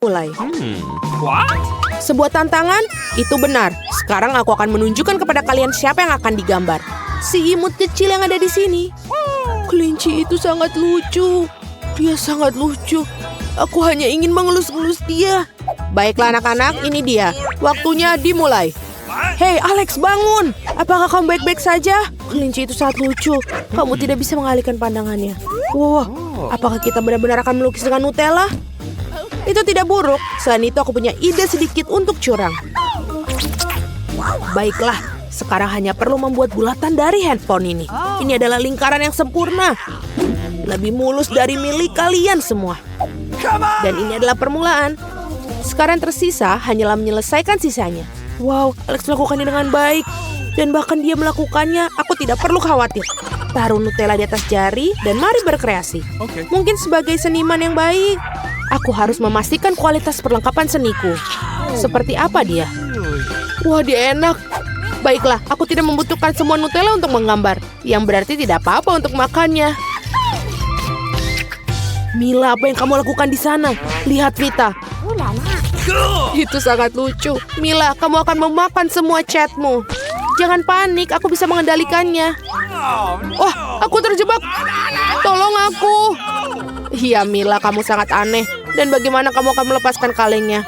Mulai. Sebuah tantangan? Itu benar. Sekarang aku akan menunjukkan kepada kalian siapa yang akan digambar. Si imut kecil yang ada di sini. Kelinci itu sangat lucu. Dia sangat lucu. Aku hanya ingin mengelus-elus dia. Baiklah anak-anak, ini dia. Waktunya dimulai. Hei Alex, bangun. Apakah kamu baik-baik saja? Kelinci itu sangat lucu. Kamu tidak bisa mengalihkan pandangannya. Wah, apakah kita benar-benar akan melukis dengan Nutella? Itu tidak buruk. Selain itu aku punya ide sedikit untuk curang. Baiklah, sekarang hanya perlu membuat bulatan dari handphone ini. Ini adalah lingkaran yang sempurna. Lebih mulus dari milik kalian semua. Dan ini adalah permulaan. Sekarang tersisa hanyalah menyelesaikan sisanya. Wow, Alex melakukannya dengan baik. Dan bahkan dia melakukannya, aku tidak perlu khawatir. Taruh Nutella di atas jari dan mari berkreasi. Mungkin sebagai seniman yang baik, aku harus memastikan kualitas perlengkapan seniku. Seperti apa dia? Wah, dia enak. Baiklah, aku tidak membutuhkan semua Nutella untuk menggambar. Yang berarti tidak apa-apa untuk makannya. Mila, apa yang kamu lakukan di sana? Lihat Vita. Itu sangat lucu. Mila, kamu akan memakan semua catmu. Jangan panik, aku bisa mengendalikannya. Oh, aku terjebak. Tolong aku. Iya, Mila, kamu sangat aneh. Dan bagaimana kamu akan melepaskan kalengnya?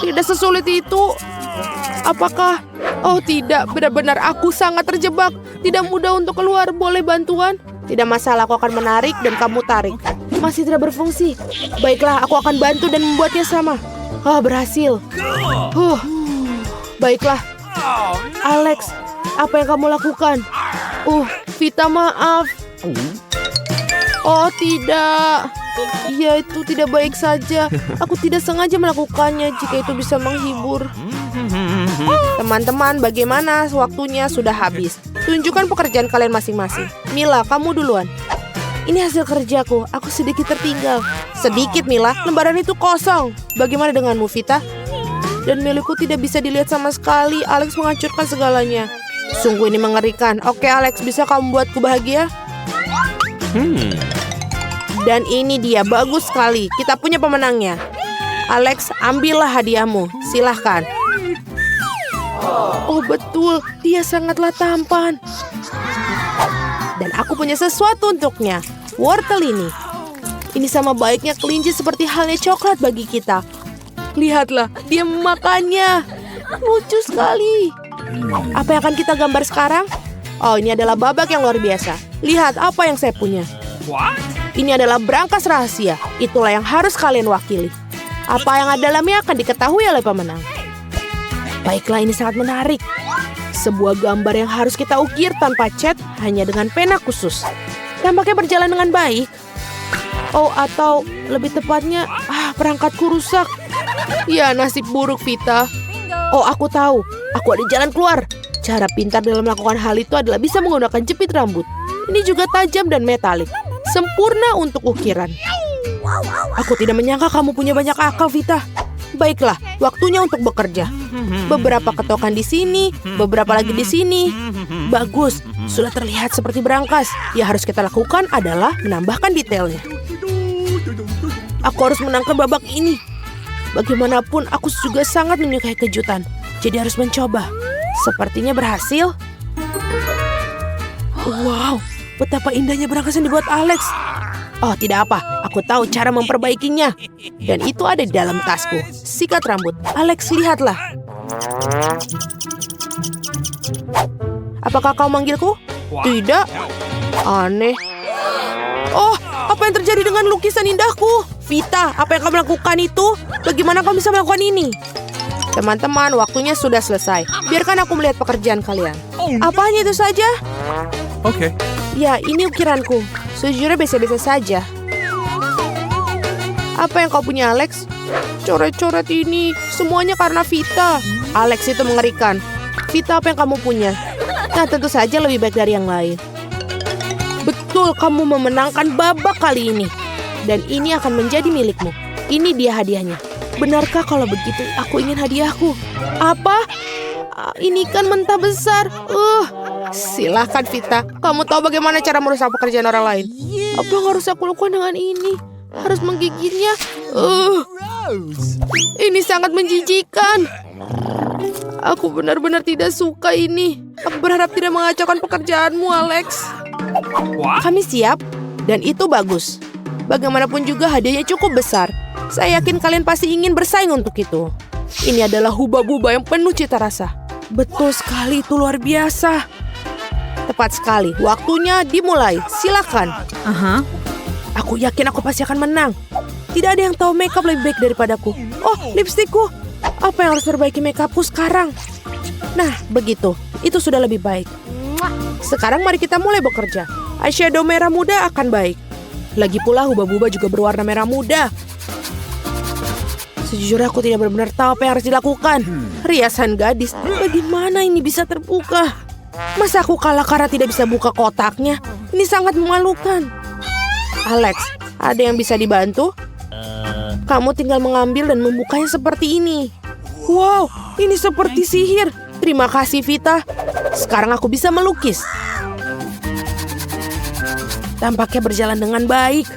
Tidak sesulit itu. Apakah? Oh tidak, benar-benar aku sangat terjebak. Tidak mudah untuk keluar. Boleh bantuan? Tidak masalah, aku akan menarik dan kamu tarik. Masih tidak berfungsi. Baiklah, aku akan bantu dan membuatnya sama. Berhasil. Baiklah. Alex, apa yang kamu lakukan? Vita, maaf. Oh tidak. Ya, itu tidak baik saja. Aku tidak sengaja melakukannya. Jika itu bisa menghibur. Teman-teman, bagaimana? Waktunya sudah habis. Tunjukkan pekerjaan kalian masing-masing. Mila, kamu duluan. Ini hasil kerjaku. Aku sedikit tertinggal. Sedikit, Mila. Lembaran itu kosong. Bagaimana denganmu, Vita? Dan milikku tidak bisa dilihat sama sekali. Alex menghancurkan segalanya. Sungguh ini mengerikan. Oke, Alex, bisa kamu buatku bahagia? Dan ini dia, bagus sekali. Kita punya pemenangnya. Alex, ambillah hadiahmu. Silahkan. Oh betul, dia sangatlah tampan. Dan aku punya sesuatu untuknya. Wortel ini. Ini sama baiknya kelinci seperti halnya coklat bagi kita. Lihatlah, dia memakannya. Lucu sekali. Apa yang akan kita gambar sekarang? Oh, ini adalah babak yang luar biasa. Lihat apa yang saya punya. Ini adalah brankas rahasia. Itulah yang harus kalian wakili. Apa yang ada dalamnya akan diketahui oleh pemenang. Baiklah, ini sangat menarik. Sebuah gambar yang harus kita ukir tanpa cat, hanya dengan pena khusus. Tampaknya berjalan dengan baik. Oh, atau lebih tepatnya, perangkatku rusak. Ya, nasib buruk, Vita. Oh, aku tahu. Aku ada jalan keluar. Cara pintar dalam melakukan hal itu adalah bisa menggunakan jepit rambut. Ini juga tajam dan metalik. Sempurna untuk ukiran. Aku tidak menyangka kamu punya banyak akal, Vita. Baiklah, waktunya untuk bekerja. Beberapa ketokan di sini, beberapa lagi di sini. Bagus, sudah terlihat seperti berangkas. Yang harus kita lakukan adalah menambahkan detailnya. Aku harus menangkan babak ini. Bagaimanapun, aku juga sangat menyukai kejutan. Jadi harus mencoba. Sepertinya berhasil. Wow, betapa indahnya berangkas yang dibuat Alex. Oh, tidak apa. Aku tahu cara memperbaikinya. Dan itu ada di dalam tasku. Sikat rambut. Alex, lihatlah. Apakah kau manggilku? Tidak. Aneh. Oh, apa yang terjadi dengan lukisan indahku? Vita, apa yang kamu lakukan itu? Bagaimana kamu bisa melakukan ini? Teman-teman, waktunya sudah selesai. Biarkan aku melihat pekerjaan kalian. Apa hanya itu saja? Oke. Ya, ini ukiranku. Sejujurnya biasa-biasa saja. Apa yang kau punya, Alex? Coret-coret ini semuanya karena Vita. Alex, itu mengerikan. Vita, apa yang kamu punya? Nah, tentu saja lebih baik dari yang lain. Betul, kamu memenangkan babak kali ini. Dan ini akan menjadi milikmu. Ini dia hadiahnya. Benarkah kalau begitu aku ingin hadiahku? Apa? Ini kan mentah besar. Silahkan Vita. Kamu tahu bagaimana cara merusak pekerjaan orang lain. Apa yang harus aku lakukan dengan ini? Harus menggigitnya. Ini sangat menjijikan. Aku benar-benar tidak suka ini. Aku berharap tidak mengacaukan pekerjaanmu, Alex. Kami siap, dan itu bagus. Bagaimanapun juga hadiahnya cukup besar. Saya yakin kalian pasti ingin bersaing untuk itu. Ini adalah huba-buba yang penuh cita rasa. Betul sekali, itu luar biasa. Tepat sekali, waktunya dimulai. Silakan. Aku yakin aku pasti akan menang. Tidak ada yang tahu makeup lebih baik daripadaku. Oh, lipstikku. Apa yang harus perbaiki makeupku sekarang? Nah, begitu. Itu sudah lebih baik. Sekarang mari kita mulai bekerja. Eyeshadow merah muda akan baik. Lagi pula huba-buba juga berwarna merah muda. Sejujurnya aku tidak benar-benar tahu apa yang harus dilakukan. Riasan gadis, bagaimana ini bisa terbuka? Masa aku kalah karena tidak bisa buka kotaknya? Ini sangat memalukan. Alex, ada yang bisa dibantu? Kamu tinggal mengambil dan membukanya seperti ini. Wow, ini seperti sihir. Terima kasih, Vita. Sekarang aku bisa melukis. Tampaknya berjalan dengan baik.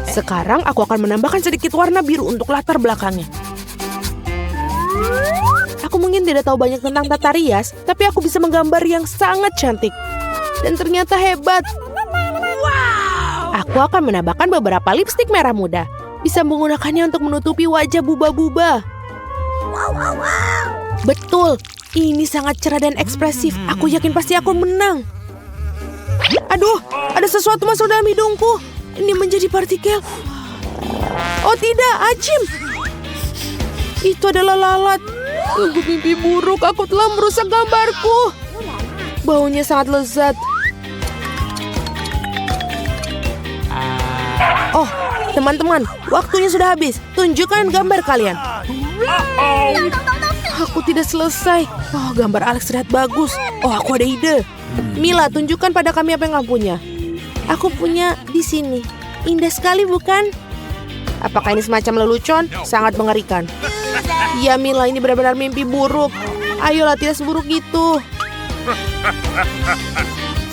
Sekarang aku akan menambahkan sedikit warna biru untuk latar belakangnya. Aku mungkin tidak tahu banyak tentang tata rias, tapi aku bisa menggambar yang sangat cantik. Dan ternyata hebat. Aku akan menambahkan beberapa lipstik merah muda. Bisa menggunakannya untuk menutupi wajah buba-buba. Betul, ini sangat cerah dan ekspresif. Aku yakin pasti aku menang. Aduh, ada sesuatu masuk dalam hidungku. Ini menjadi partikel. Oh tidak, Ajim. Itu adalah lalat. Sungguh mimpi buruk, aku telah merusak gambarku. Baunya sangat lezat. Oh, teman-teman, waktunya sudah habis. Tunjukkan gambar kalian. Aku tidak selesai. Oh, gambar Alex terlihat bagus. Oh, aku ada ide. Mila, tunjukkan pada kami apa yang kamu punya. Aku punya di sini. Indah sekali, bukan? Apakah ini semacam lelucon? Sangat mengerikan. Ya, Mila, ini benar-benar mimpi buruk. Ayolah, tidak seburuk itu.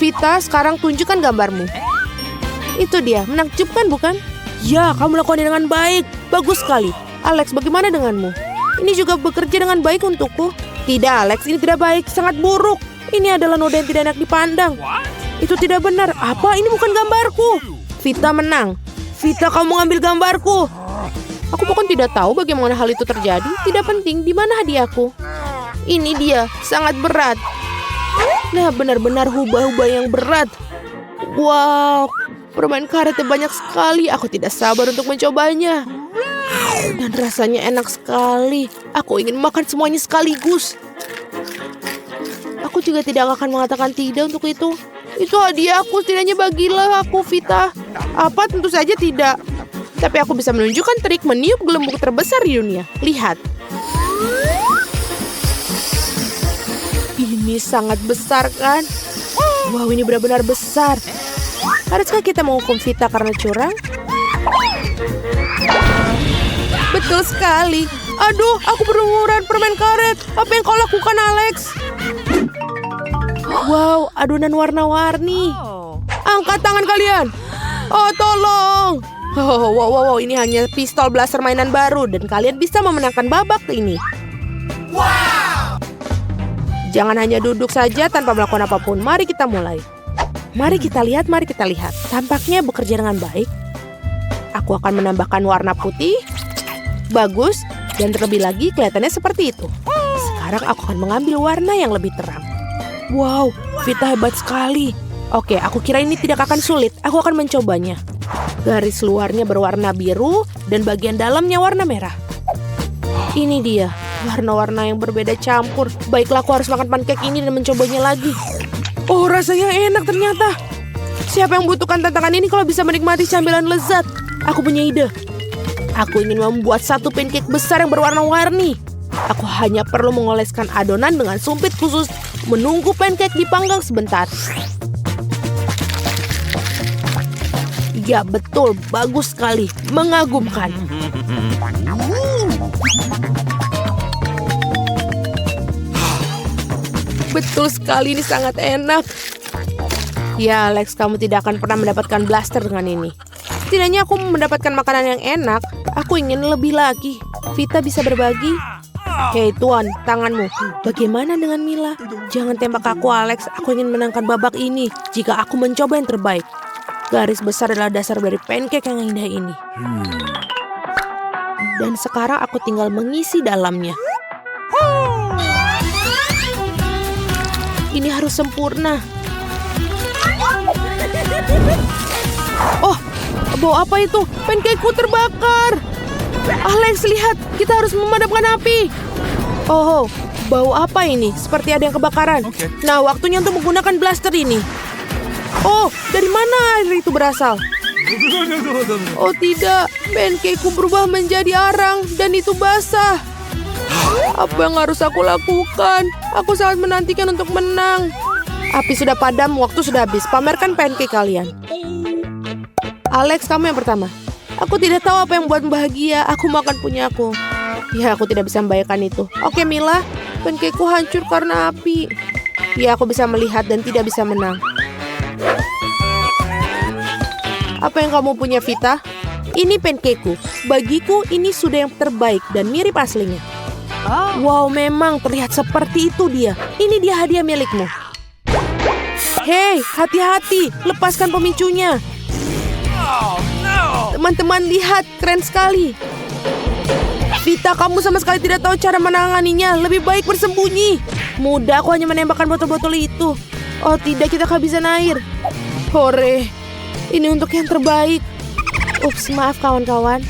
Vita, sekarang tunjukkan gambarmu. Itu dia, menakjubkan bukan? Ya, kamu lakukan dengan baik. Bagus sekali. Alex, bagaimana denganmu? Ini juga bekerja dengan baik untukku. Tidak, Alex, ini tidak baik. Sangat buruk. Ini adalah noda yang tidak enak dipandang. Itu tidak benar. Apa? Ini bukan gambarku. Vita menang. Vita, kamu mengambil gambarku. Aku bahkan tidak tahu bagaimana hal itu terjadi. Tidak penting. Di mana hadiahku? Ini dia. Sangat berat. Nah, benar-benar hubah-hubah yang berat. Wow. Permen karetnya banyak sekali. Aku tidak sabar untuk mencobanya. Dan rasanya enak sekali. Aku ingin makan semuanya sekaligus. Aku juga tidak akan mengatakan tidak untuk itu. Itu hadiahku, setidaknya bagilah aku, Vita. Apa? Tentu saja tidak. Tapi aku bisa menunjukkan trik meniup gelembung terbesar di dunia. Lihat. Ini sangat besar, kan? Wow, ini benar-benar besar. Haruskah kita menghukum Vita karena curang? Betul sekali. Aduh, aku berumuran permen karet. Apa yang kau lakukan, Alex? Wow, adonan warna-warni. Angkat tangan kalian. Oh, tolong. Wow, ini hanya pistol blaster mainan baru. Dan kalian bisa memenangkan babak ini. Wow. Jangan hanya duduk saja tanpa melakukan apapun. Mari kita mulai. Mari kita lihat. Tampaknya bekerja dengan baik. Aku akan menambahkan warna putih. Bagus. Dan terlebih lagi kelihatannya seperti itu. Sekarang aku akan mengambil warna yang lebih terang. Wow, Vita hebat sekali. Oke, aku kira ini tidak akan sulit. Aku akan mencobanya. Garis luarnya berwarna biru dan bagian dalamnya warna merah. Ini dia, warna-warna yang berbeda campur. Baiklah, aku harus makan pancake ini dan mencobanya lagi. Oh, rasanya enak ternyata. Siapa yang membutuhkan tantangan ini kalau bisa menikmati camilan lezat? Aku punya ide. Aku ingin membuat satu pancake besar yang berwarna-warni. Aku hanya perlu mengoleskan adonan dengan sumpit khusus, menunggu pancake dipanggang sebentar. Ya betul, bagus sekali, mengagumkan. Betul sekali, ini sangat enak. Ya, Alex, kamu tidak akan pernah mendapatkan blaster dengan ini. Setidaknya aku mendapatkan makanan yang enak. Aku ingin lebih lagi. Vita bisa berbagi? Hei Tuan, tanganmu. Bagaimana dengan Mila? Jangan tembak aku, Alex. Aku ingin menangkan babak ini. Jika aku mencoba yang terbaik. Garis besar adalah dasar dari pancake yang indah ini. Dan sekarang aku tinggal mengisi dalamnya. Ini harus sempurna. Oh, bau apa itu? Pancakeku terbakar. Alex, lihat. Kita harus memadamkan api. Oh, bau apa ini? Seperti ada yang kebakaran. Nah, waktunya untuk menggunakan blaster ini. Oh, dari mana air itu berasal? Oh tidak, pancakeku berubah menjadi arang dan itu basah. Apa yang harus aku lakukan? Aku sangat menantikan untuk menang. Api sudah padam, waktu sudah habis. Pamerkan pancake kalian. Alex, kamu yang pertama. Aku tidak tahu apa yang membuatmu bahagia. Aku makan punyaku. Ya, aku tidak bisa membayangkan itu. Oke, Mila. Pancakeku hancur karena api. Ya, aku bisa melihat dan tidak bisa menang. Apa yang kamu punya, Vita? Ini pancakeku. Bagiku, ini sudah yang terbaik dan mirip aslinya. Wow, memang terlihat seperti itu dia. Ini dia hadiah milikmu. Hei, hati-hati. Lepaskan pemicunya. Teman-teman, lihat. Keren sekali. Vita, kamu sama sekali tidak tahu cara menanganinya. Lebih baik bersembunyi. Mudah, aku hanya menembakkan botol-botol itu. Oh tidak, kita kehabisan air. Hore. Ini untuk yang terbaik. Ups, maaf kawan-kawan.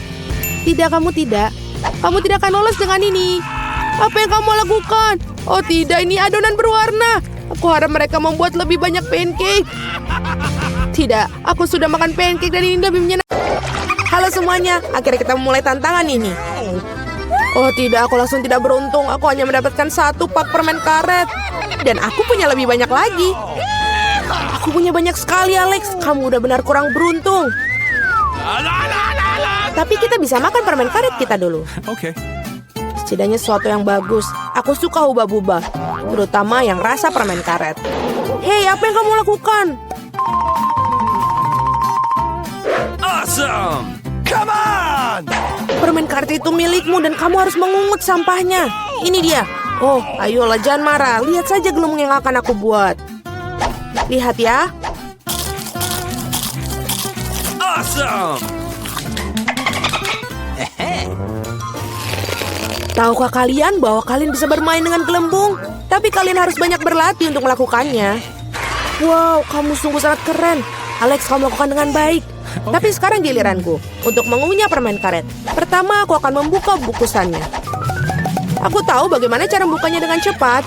Tidak, kamu tidak. Kamu tidak akan lolos dengan ini. Apa yang kamu lakukan? Oh tidak, ini adonan berwarna. Aku harap mereka membuat lebih banyak pancake. Tidak, aku sudah makan pancake dan ini lebih menyenangkan. Halo semuanya, akhirnya kita memulai tantangan ini. Oh tidak, aku langsung tidak beruntung. Aku hanya mendapatkan 1 pak permen karet. Dan aku punya lebih banyak lagi. Aku punya banyak sekali, Alex. Kamu udah benar kurang beruntung. Tapi kita bisa makan permen karet kita dulu. Oke. Setidaknya sesuatu yang bagus. Aku suka hubah-bubah. Terutama yang rasa permen karet. Hei, apa yang kamu lakukan? Awesome! Come on! Permen karet itu milikmu dan kamu harus mengungut sampahnya. Ini dia. Oh, ayolah jangan marah. Lihat saja gelembung yang akan aku buat. Lihat ya. Awesome! Tahukah kalian bahwa kalian bisa bermain dengan gelembung? Tapi kalian harus banyak berlatih untuk melakukannya. Wow, kamu sungguh sangat keren. Alex, kamu lakukan dengan baik. Tapi sekarang giliranku untuk mengunyah permen karet. Pertama, aku akan membuka bungkusannya. Aku tahu bagaimana cara membukanya dengan cepat.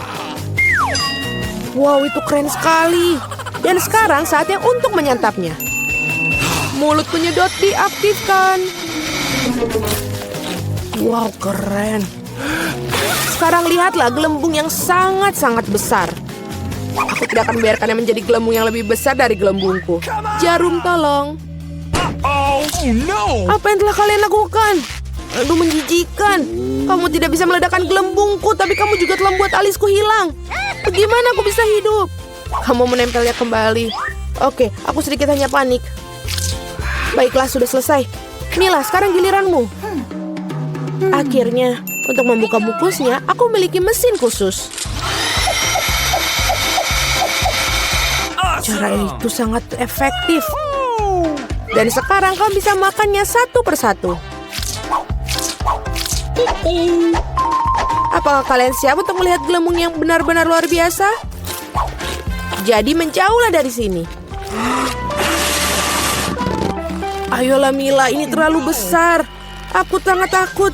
Wow, itu keren sekali. Dan sekarang saatnya untuk menyantapnya. Mulut penyedot diaktifkan. Wow, keren. Sekarang lihatlah gelembung yang sangat-sangat besar. Aku tidak akan membiarkannya menjadi gelembung yang lebih besar dari gelembungku. Jarum, tolong. Oh no! Apa yang telah kalian lakukan? Aduh, menjijikan. Kamu tidak bisa meledakkan gelembungku, tapi kamu juga telah membuat alisku hilang. Bagaimana aku bisa hidup? Kamu menempelnya kembali. Oke, aku sedikit hanya panik. Baiklah, sudah selesai. Mila, sekarang giliranmu. Akhirnya, untuk membuka bungkusnya, aku memiliki mesin khusus. Cara itu sangat efektif. Dan sekarang kamu bisa makannya satu persatu. Apakah kalian siap untuk melihat gelembung yang benar-benar luar biasa? Jadi menjauhlah dari sini. Ayolah Mila, ini terlalu besar. Aku sangat takut.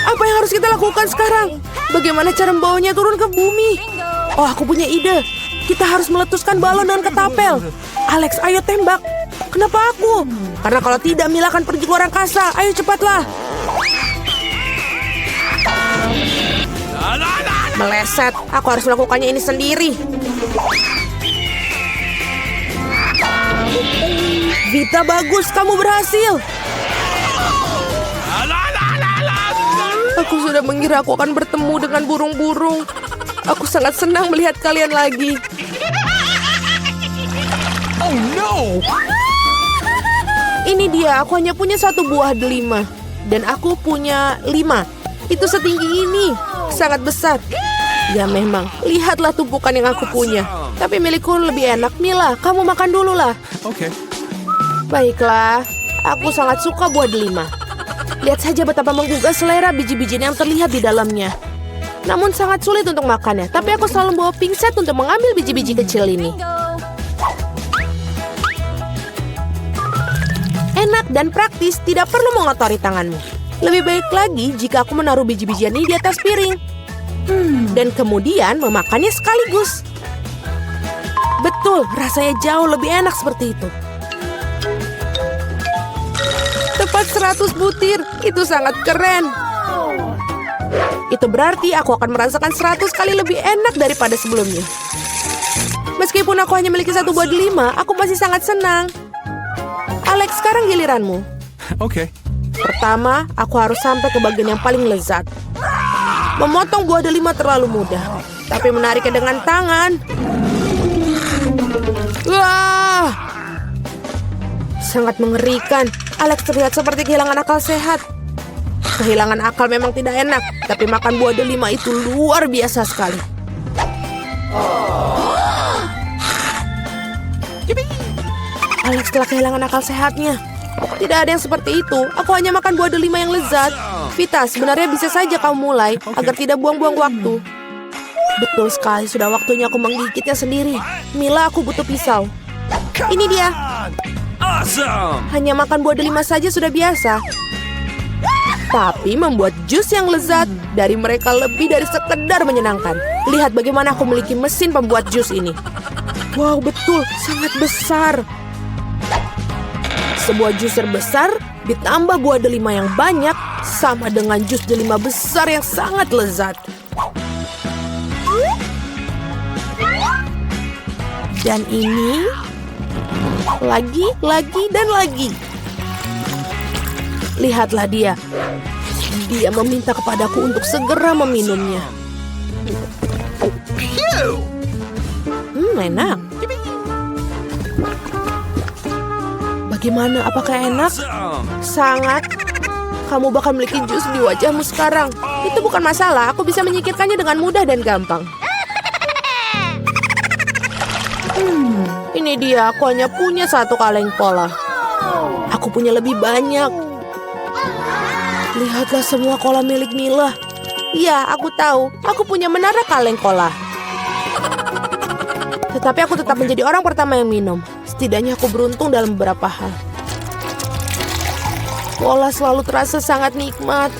Apa yang harus kita lakukan sekarang? Bagaimana cara membawanya turun ke bumi? Oh, aku punya ide. Kita harus meletuskan balon dengan ketapel. Alex, ayo tembak. Kenapa aku? Karena kalau tidak, Mila akan pergi ke luar angkasa. Ayo cepatlah. Meleset. Aku harus melakukannya ini sendiri. Vita, bagus. Kamu berhasil. Aku sudah mengira aku akan bertemu dengan burung-burung. Aku sangat senang melihat kalian lagi. Oh no! Ini dia, aku hanya punya satu buah delima. Dan aku punya 5. Itu setinggi ini. Sangat besar. Ya memang, lihatlah tumpukan yang aku punya. Tapi milikku lebih enak. Mila, kamu makan dulu lah. Okay. Baiklah, aku sangat suka buah delima. Lihat saja betapa menggugah selera biji-bijian yang terlihat di dalamnya. Namun sangat sulit untuk makannya. Tapi aku selalu bawa pingset untuk mengambil biji-biji kecil ini. Enak dan praktis, tidak perlu mengotori tanganmu. Lebih baik lagi jika aku menaruh biji-bijian ini di atas piring. Dan kemudian memakannya sekaligus. Betul, rasanya jauh lebih enak seperti itu. Tepat 100 butir, itu sangat keren. Itu berarti aku akan merasakan 100 kali lebih enak daripada sebelumnya. Meskipun aku hanya memiliki satu buah delima, aku masih sangat senang. Alex, sekarang giliranmu. Okay. Pertama, aku harus sampai ke bagian yang paling lezat. Memotong buah delima terlalu mudah, tapi menariknya dengan tangan. Wah! Sangat mengerikan. Alex terlihat seperti kehilangan akal sehat. Kehilangan akal memang tidak enak, tapi makan buah delima itu luar biasa sekali. Alex telah kehilangan akal sehatnya. Tidak ada yang seperti itu. Aku hanya makan buah delima yang lezat. Vita, sebenarnya bisa saja kamu mulai agar tidak buang-buang waktu. Betul sekali, sudah waktunya aku menggigitnya sendiri. Mila, aku butuh pisau. Ini dia. Awesome! Hanya makan buah delima saja sudah biasa. Tapi membuat jus yang lezat dari mereka lebih dari sekedar menyenangkan. Lihat bagaimana aku memiliki mesin pembuat jus ini. Wow, betul, sangat besar. Sebuah juicer besar ditambah buah delima yang banyak sama dengan jus delima besar yang sangat lezat. Dan ini lagi, dan lagi. Lihatlah dia. Dia meminta kepadaku untuk segera meminumnya. Enak. Bagaimana? Apakah enak? Awesome! Sangat. Kamu bakal memiliki jus di wajahmu sekarang. Itu bukan masalah. Aku bisa menyingkirkannya dengan mudah dan gampang. Ini dia. Aku hanya punya satu kaleng cola. Aku punya lebih banyak. Lihatlah semua cola milik Mila. Iya, aku tahu. Aku punya menara kaleng cola. Tetapi aku tetap menjadi orang pertama yang minum. Setidaknya aku beruntung dalam beberapa hal. Cola selalu terasa sangat nikmat.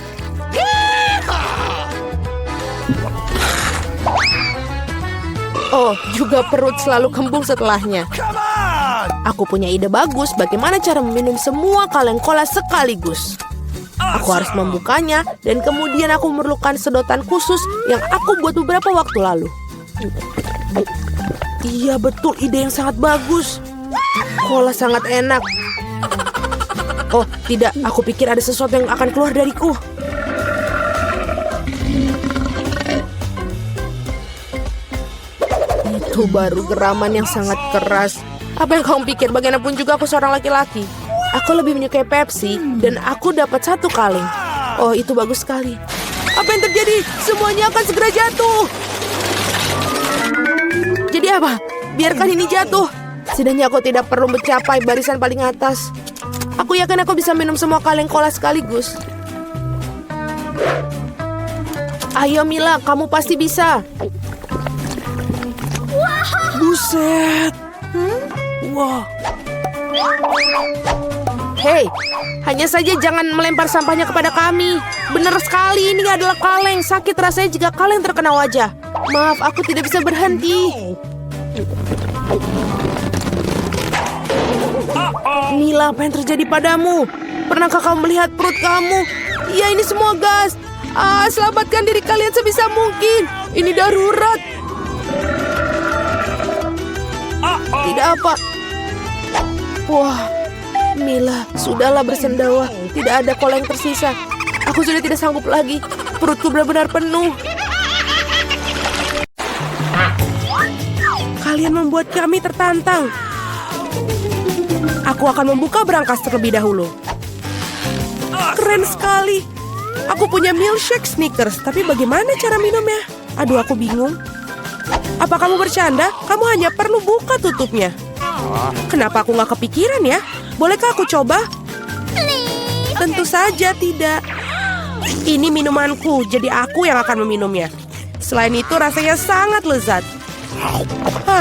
Oh, juga perut selalu kembung setelahnya. Come on! Aku punya ide bagus bagaimana cara meminum semua kaleng cola sekaligus. Aku harus membukanya dan kemudian aku memerlukan sedotan khusus yang aku buat beberapa waktu lalu. Iya, betul, ide yang sangat bagus. Cola sangat enak. Oh, tidak, aku pikir ada sesuatu yang akan keluar dariku. Itu baru geraman yang sangat keras. Apa yang kamu pikir? Bagaimanapun juga aku seorang laki-laki. Aku lebih menyukai Pepsi dan aku dapat satu kaleng. Oh, itu bagus sekali. Apa yang terjadi? Semuanya akan segera jatuh. Jadi apa? Biarkan ini jatuh. Setidaknya aku tidak perlu mencapai barisan paling atas. Aku yakin aku bisa minum semua kaleng cola sekaligus. Ayo Mila, kamu pasti bisa. Buset. Wah. Hei, hanya saja jangan melempar sampahnya kepada kami. Benar sekali, ini adalah kaleng. Sakit rasanya jika kaleng terkena wajah. Maaf, aku tidak bisa berhenti. Mila, apa yang terjadi padamu? Pernahkah kamu melihat perut kamu? Ya, ini semua gas. Selamatkan diri kalian sebisa mungkin. Ini darurat. Tidak apa. Wah, Mila, sudahlah bersendawa. Tidak ada cola yang tersisa. Aku sudah tidak sanggup lagi. Perutku benar-benar penuh. Kalian membuat kami tertantang. Aku akan membuka berangkas terlebih dahulu. Keren sekali. Aku punya milkshake Snickers, tapi bagaimana cara minumnya? Aduh, aku bingung. Apa kamu bercanda? Kamu hanya perlu buka tutupnya. Kenapa aku nggak kepikiran ya? Bolehkah aku coba? Tentu saja tidak. Ini minumanku, jadi aku yang akan meminumnya. Selain itu rasanya sangat lezat.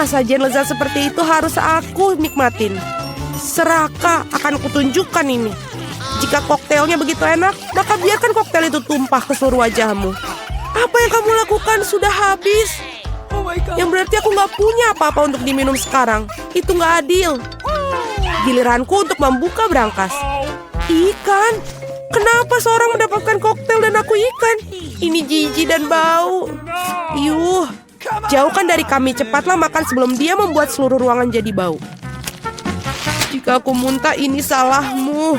Sajian lezat seperti itu harus aku nikmatin. Seraka akan kutunjukkan ini. Jika koktailnya begitu enak, maka biarkan koktail itu tumpah ke seluruh wajahmu. Apa yang kamu lakukan sudah habis. Yang berarti aku nggak punya apa-apa untuk diminum sekarang. Itu nggak adil. Giliranku untuk membuka berangkas. Ikan? Kenapa seorang mendapatkan koktail dan aku ikan? Ini jijik dan bau. Yuh, jauhkan dari kami. Cepatlah makan sebelum dia membuat seluruh ruangan jadi bau. Jika aku muntah, ini salahmu.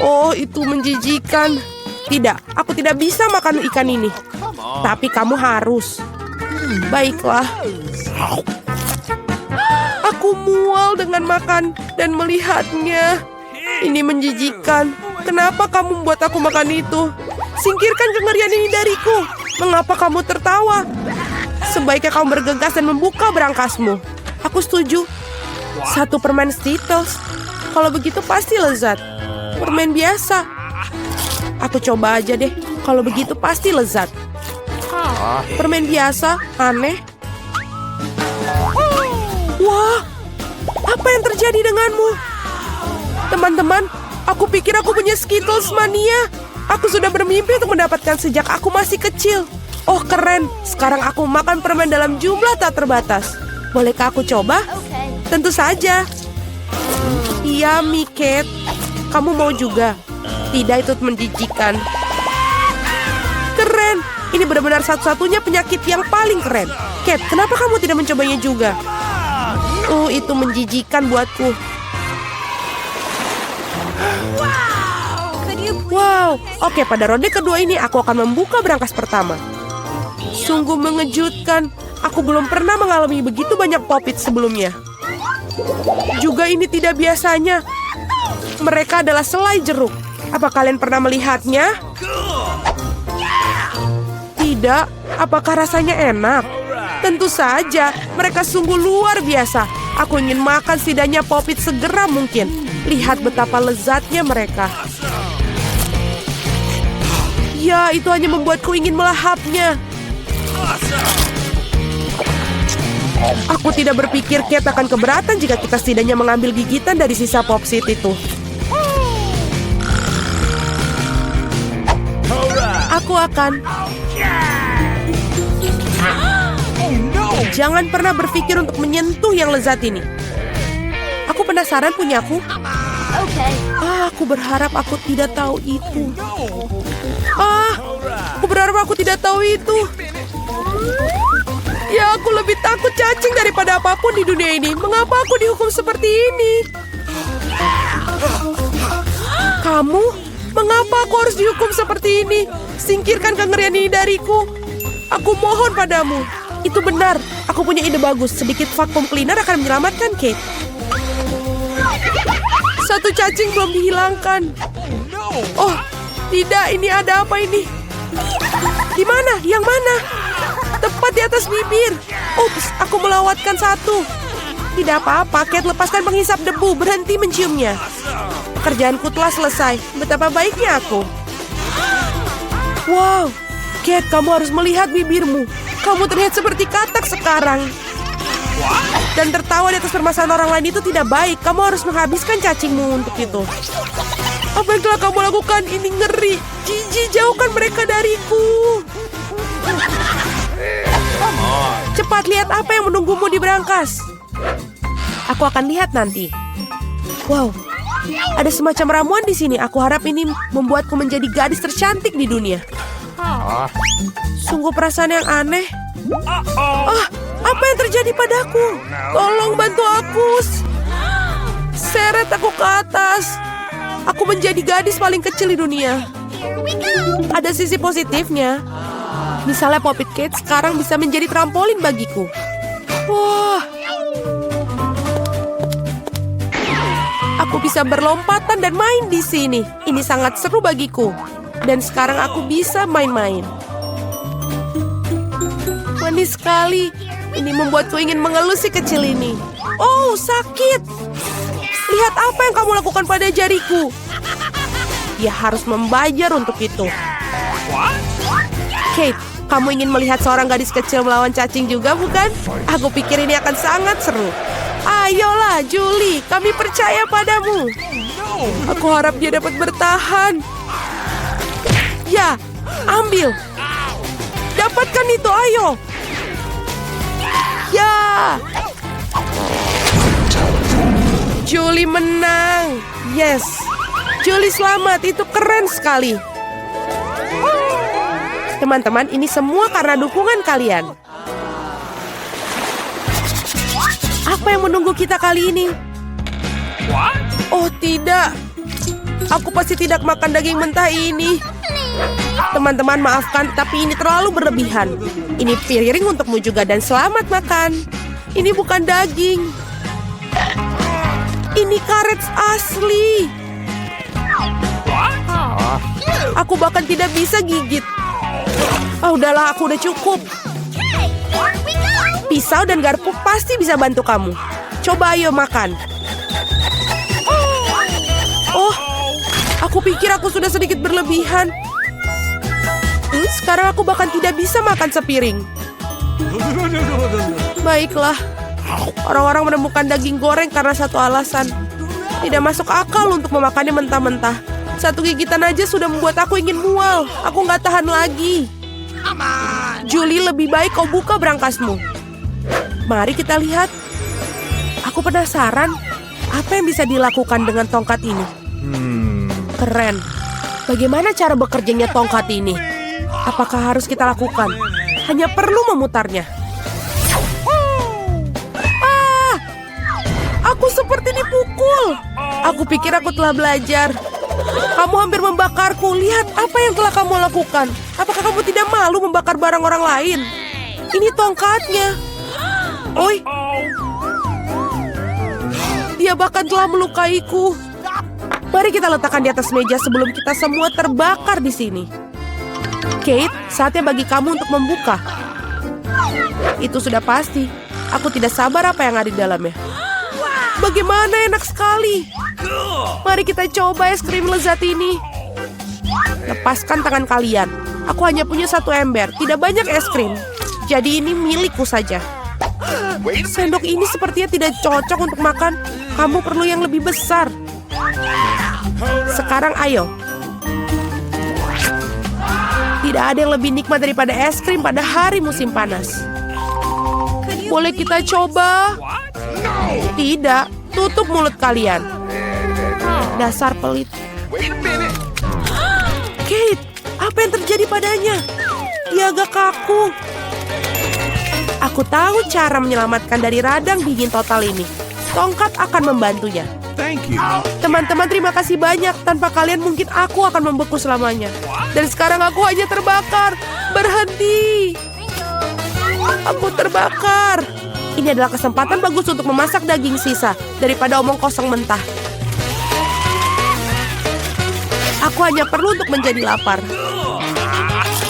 Oh, itu menjijikan. Tidak, aku tidak bisa makan ikan ini. Tapi kamu harus. Baiklah. Aku mual dengan makan dan melihatnya. Ini menjijikan. Kenapa kamu membuat aku makan itu? Singkirkan kengerian ini dariku. Mengapa kamu tertawa? Sebaiknya kamu bergegas dan membuka berangkasmu. Aku setuju. 1 permen Skittles. Kalau begitu pasti lezat. Permen biasa. Aku coba aja deh. Kalau begitu pasti lezat. Permen biasa, aneh. Wah, apa yang terjadi denganmu? Teman-teman, aku pikir aku punya Skittles mania. Aku sudah bermimpi untuk mendapatkan sejak aku masih kecil. Oh, keren. Sekarang aku makan permen dalam jumlah tak terbatas. Bolehkah aku coba? Tentu saja. Iya, Kate. Kamu mau juga? Tidak, itu menjijikan. Keren. Ini benar-benar satu-satunya penyakit yang paling keren. Kate, kenapa kamu tidak mencobanya juga? Itu menjijikan buatku. Wow. Oke, pada ronde kedua ini aku akan membuka berangkas pertama. Sungguh mengejutkan. Aku belum pernah mengalami begitu banyak popit sebelumnya. Juga ini tidak biasanya. Mereka adalah selai jeruk. Apa kalian pernah melihatnya? Tidak. Apakah rasanya enak? Tentu saja. Mereka sungguh luar biasa. Aku ingin makan setidaknya popit segera mungkin. Lihat betapa lezatnya mereka. Ya, itu hanya membuatku ingin melahapnya. Aku tidak berpikir Kate akan keberatan jika kita setidaknya mengambil gigitan dari sisa popsit itu. Aku akan... Jangan pernah berpikir untuk menyentuh yang lezat ini. Aku penasaran punyaku. Aku berharap aku tidak tahu itu. Aku berharap aku tidak tahu itu. Ya, aku lebih takut cacing daripada apapun di dunia ini. Mengapa aku dihukum seperti ini? Kamu? Mengapa aku harus dihukum seperti ini? Singkirkan kengerian ini dariku. Aku mohon padamu. Itu benar. Aku punya ide bagus. Sedikit vacuum cleaner akan menyelamatkan Kate. Satu cacing belum dihilangkan. Oh, tidak. Ini ada apa ini? Di mana? Yang mana? Tepat di atas bibir. Ups, aku melewatkan satu. Tidak apa-apa, Kate, lepaskan penghisap debu. Berhenti menciumnya. Pekerjaanku telah selesai. Betapa baiknya aku. Wow, Kate, kamu harus melihat bibirmu. Kamu terlihat seperti katak sekarang. Dan tertawa di atas permasalahan orang lain itu tidak baik. Kamu harus menghabiskan cacingmu untuk itu. Apa yang telah kamu lakukan? Ini ngeri. Jijik, jauhkan mereka dariku. Cepat lihat apa yang menunggumu di berangkas. Aku akan lihat nanti. Wow, ada semacam ramuan di sini. Aku harap ini membuatku menjadi gadis tercantik di dunia. Sungguh perasaan yang aneh. Apa yang terjadi padaku? Tolong bantu aku. Seret aku ke atas. Aku menjadi gadis paling kecil di dunia. Ada sisi positifnya. Misalnya Popit Kate sekarang bisa menjadi trampolin bagiku. Wah. Aku bisa berlompatan dan main di sini. Ini sangat seru bagiku. Dan sekarang aku bisa main-main. Manis sekali. Ini membuatku ingin mengelus si kecil ini. Oh, sakit. Lihat apa yang kamu lakukan pada jariku. Dia harus membayar untuk itu. Kate, kamu ingin melihat seorang gadis kecil melawan cacing juga, bukan? Aku pikir ini akan sangat seru. Ayolah, Julie, kami percaya padamu. Aku harap dia dapat bertahan. Ya, ambil. Dapatkan itu, ayo. Ya. Julie menang. Yes. Julie selamat, itu keren sekali. Teman-teman, ini semua karena dukungan kalian. Apa yang menunggu kita kali ini? Oh tidak. Aku pasti tidak makan daging mentah ini. Teman-teman maafkan, tapi ini terlalu berlebihan. Ini piring untukmu juga dan selamat makan. Ini bukan daging. Ini karet asli. Aku bahkan tidak bisa gigit. Oh, udahlah, aku udah cukup. Pisau dan garpu pasti bisa bantu kamu. Coba ayo makan. Oh, aku pikir aku sudah sedikit berlebihan. Sekarang aku bahkan tidak bisa makan sepiring. Baiklah. Orang-orang menemukan daging goreng karena satu alasan. Tidak masuk akal untuk memakannya mentah-mentah. Satu gigitan aja sudah membuat aku ingin mual. Aku nggak tahan lagi. Julie, lebih baik kau buka brankasmu. Mari kita lihat. Aku penasaran. Apa yang bisa dilakukan dengan tongkat ini? Keren. Bagaimana cara bekerjanya tongkat ini? Apakah harus kita lakukan? Hanya perlu memutarnya. Ah! Aku seperti dipukul. Aku pikir aku telah belajar. Kamu hampir membakarku. Lihat apa yang telah kamu lakukan. Apakah kamu tidak malu membakar barang orang lain? Ini tongkatnya. Oi. Dia bahkan telah melukaiku. Mari kita letakkan di atas meja sebelum kita semua terbakar di sini. Kate, saatnya bagi kamu untuk membuka. Itu sudah pasti. Aku tidak sabar apa yang ada di dalamnya. Bagaimana enak sekali. Mari kita coba es krim lezat ini. Lepaskan tangan kalian. Aku hanya punya satu ember, tidak banyak es krim. Jadi ini milikku saja. Sendok ini sepertinya tidak cocok untuk makan. Kamu perlu yang lebih besar. Sekarang ayo. Tidak ada yang lebih nikmat daripada es krim pada hari musim panas. Boleh kita coba? Tidak, tutup mulut kalian. Dasar pelit. Kate, apa yang terjadi padanya? Dia agak kaku. Aku tahu cara menyelamatkan dari radang dingin total ini. Tongkat akan membantunya. Thank you. Teman-teman, terima kasih banyak. Tanpa kalian mungkin aku akan membeku selamanya. Dan sekarang aku hanya terbakar. Berhenti. Aku terbakar. Ini adalah kesempatan bagus untuk memasak daging sisa daripada omong kosong mentah. Aku hanya perlu untuk menjadi lapar.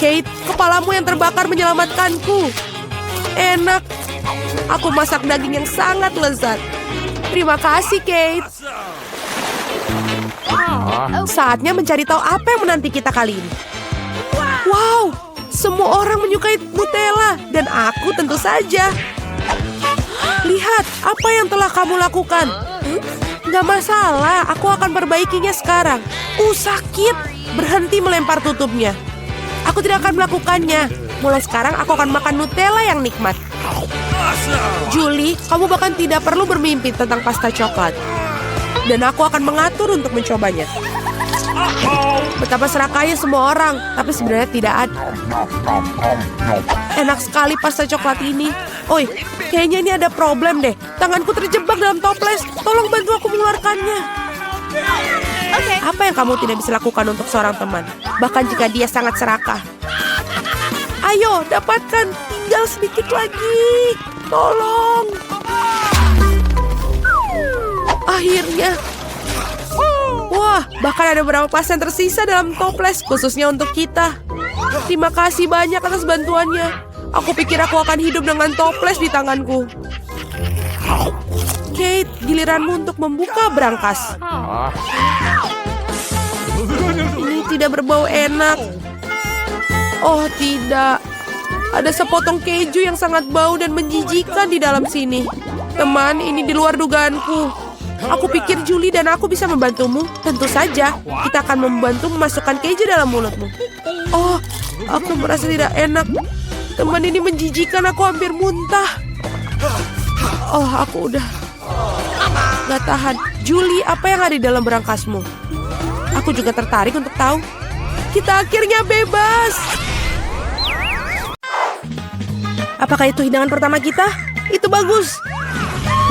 Kate, kepalamu yang terbakar menyelamatkanku. Enak. Aku masak daging yang sangat lezat. Terima kasih, Kate. Saatnya mencari tahu apa yang menanti kita kali ini. Wow, semua orang menyukai Nutella. Dan aku tentu saja. Lihat, apa yang telah kamu lakukan? Gak masalah, aku akan perbaikinya sekarang. Sakit. Berhenti melempar tutupnya. Aku tidak akan melakukannya. Mulai sekarang aku akan makan Nutella yang nikmat. Julie, kamu bahkan tidak perlu bermimpi tentang pasta coklat. Dan aku akan mengatur untuk mencobanya. Betapa serakahnya semua orang, tapi sebenarnya tidak ada. Enak sekali pasta coklat ini. Oi, kayaknya ini ada problem deh. Tanganku terjebak dalam toples. Tolong bantu aku mengeluarkannya. Apa yang kamu tidak bisa lakukan untuk seorang teman? Bahkan jika dia sangat serakah. Ayo, dapatkan. Tinggal sedikit lagi. Tolong. Akhirnya. Bahkan ada beberapa pasien tersisa dalam toples khususnya untuk kita. Terima kasih banyak atas bantuannya. Aku pikir aku akan hidup dengan toples di tanganku. Kate, giliranmu untuk membuka brankas. Ini tidak berbau enak. Oh tidak. Ada sepotong keju yang sangat bau dan menjijikan di dalam sini. Teman, ini di luar dugaanku. Aku pikir Julie dan aku bisa membantumu. Tentu saja, kita akan membantu memasukkan keju dalam mulutmu. Oh, aku merasa tidak enak. Teman, ini menjijikan, aku hampir muntah. Oh, aku udah gak tahan. Julie, apa yang ada di dalam berangkasmu? Aku juga tertarik untuk tahu. Kita akhirnya bebas. Apakah itu hidangan pertama kita? Itu bagus.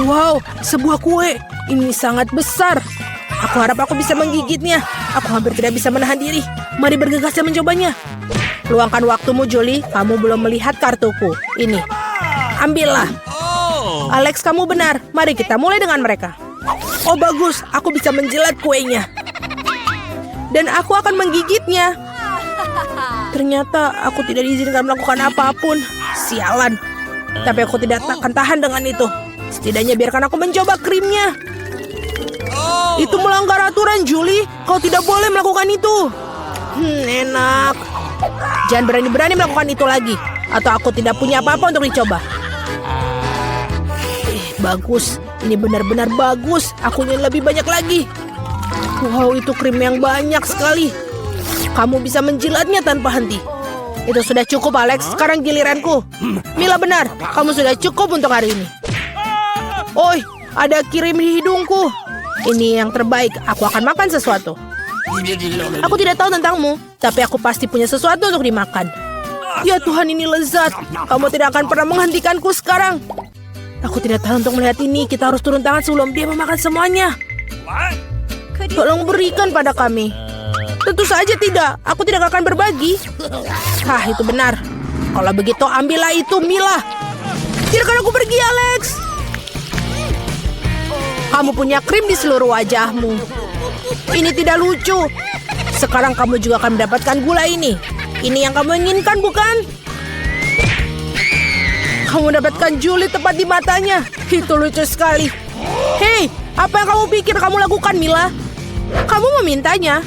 Wow, sebuah kue. Ini sangat besar. Aku harap aku bisa menggigitnya. Aku hampir tidak bisa menahan diri. Mari bergegas dan mencobanya. Luangkan waktumu, Julie. Kamu belum melihat kartuku. Ini. Ambillah. Alex, kamu benar. Mari kita mulai dengan mereka. Oh, bagus. Aku bisa menjilat kuenya. Dan aku akan menggigitnya. Ternyata aku tidak diizinkan melakukan apapun. Sialan. Tapi aku tidak akan tahan dengan itu. Setidaknya biarkan aku mencoba krimnya. Itu melanggar aturan, Julie. Kau tidak boleh melakukan itu. Enak. Jangan berani-berani melakukan itu lagi. Atau aku tidak punya apa-apa untuk dicoba. Bagus. Ini benar-benar bagus. Aku ingin lebih banyak lagi. Wow, itu krim yang banyak sekali. Kamu bisa menjilatnya tanpa henti. Itu sudah cukup, Alex. Sekarang giliranku. Mila benar. Kamu sudah cukup untuk hari ini. Oi, ada kirim di hidungku. Ini yang terbaik. Aku akan makan sesuatu. Aku tidak tahu tentangmu, tapi aku pasti punya sesuatu untuk dimakan. Ya Tuhan, ini lezat. Kamu tidak akan pernah menghentikanku sekarang. Aku tidak tahu untuk melihat ini. Kita harus turun tangan sebelum dia memakan semuanya. Tolong berikan pada kami. Tentu saja tidak. Aku tidak akan berbagi. Hah, itu benar. Kalau begitu, ambillah itu, Mila. Biarkan aku pergi, Alex. Kamu punya krim di seluruh wajahmu. Ini tidak lucu. Sekarang kamu juga akan mendapatkan gula ini. Ini yang kamu inginkan, bukan? Kamu mendapatkan Julie tepat di matanya. Itu lucu sekali. Hei, apa yang kamu pikir kamu lakukan, Mila? Kamu memintanya.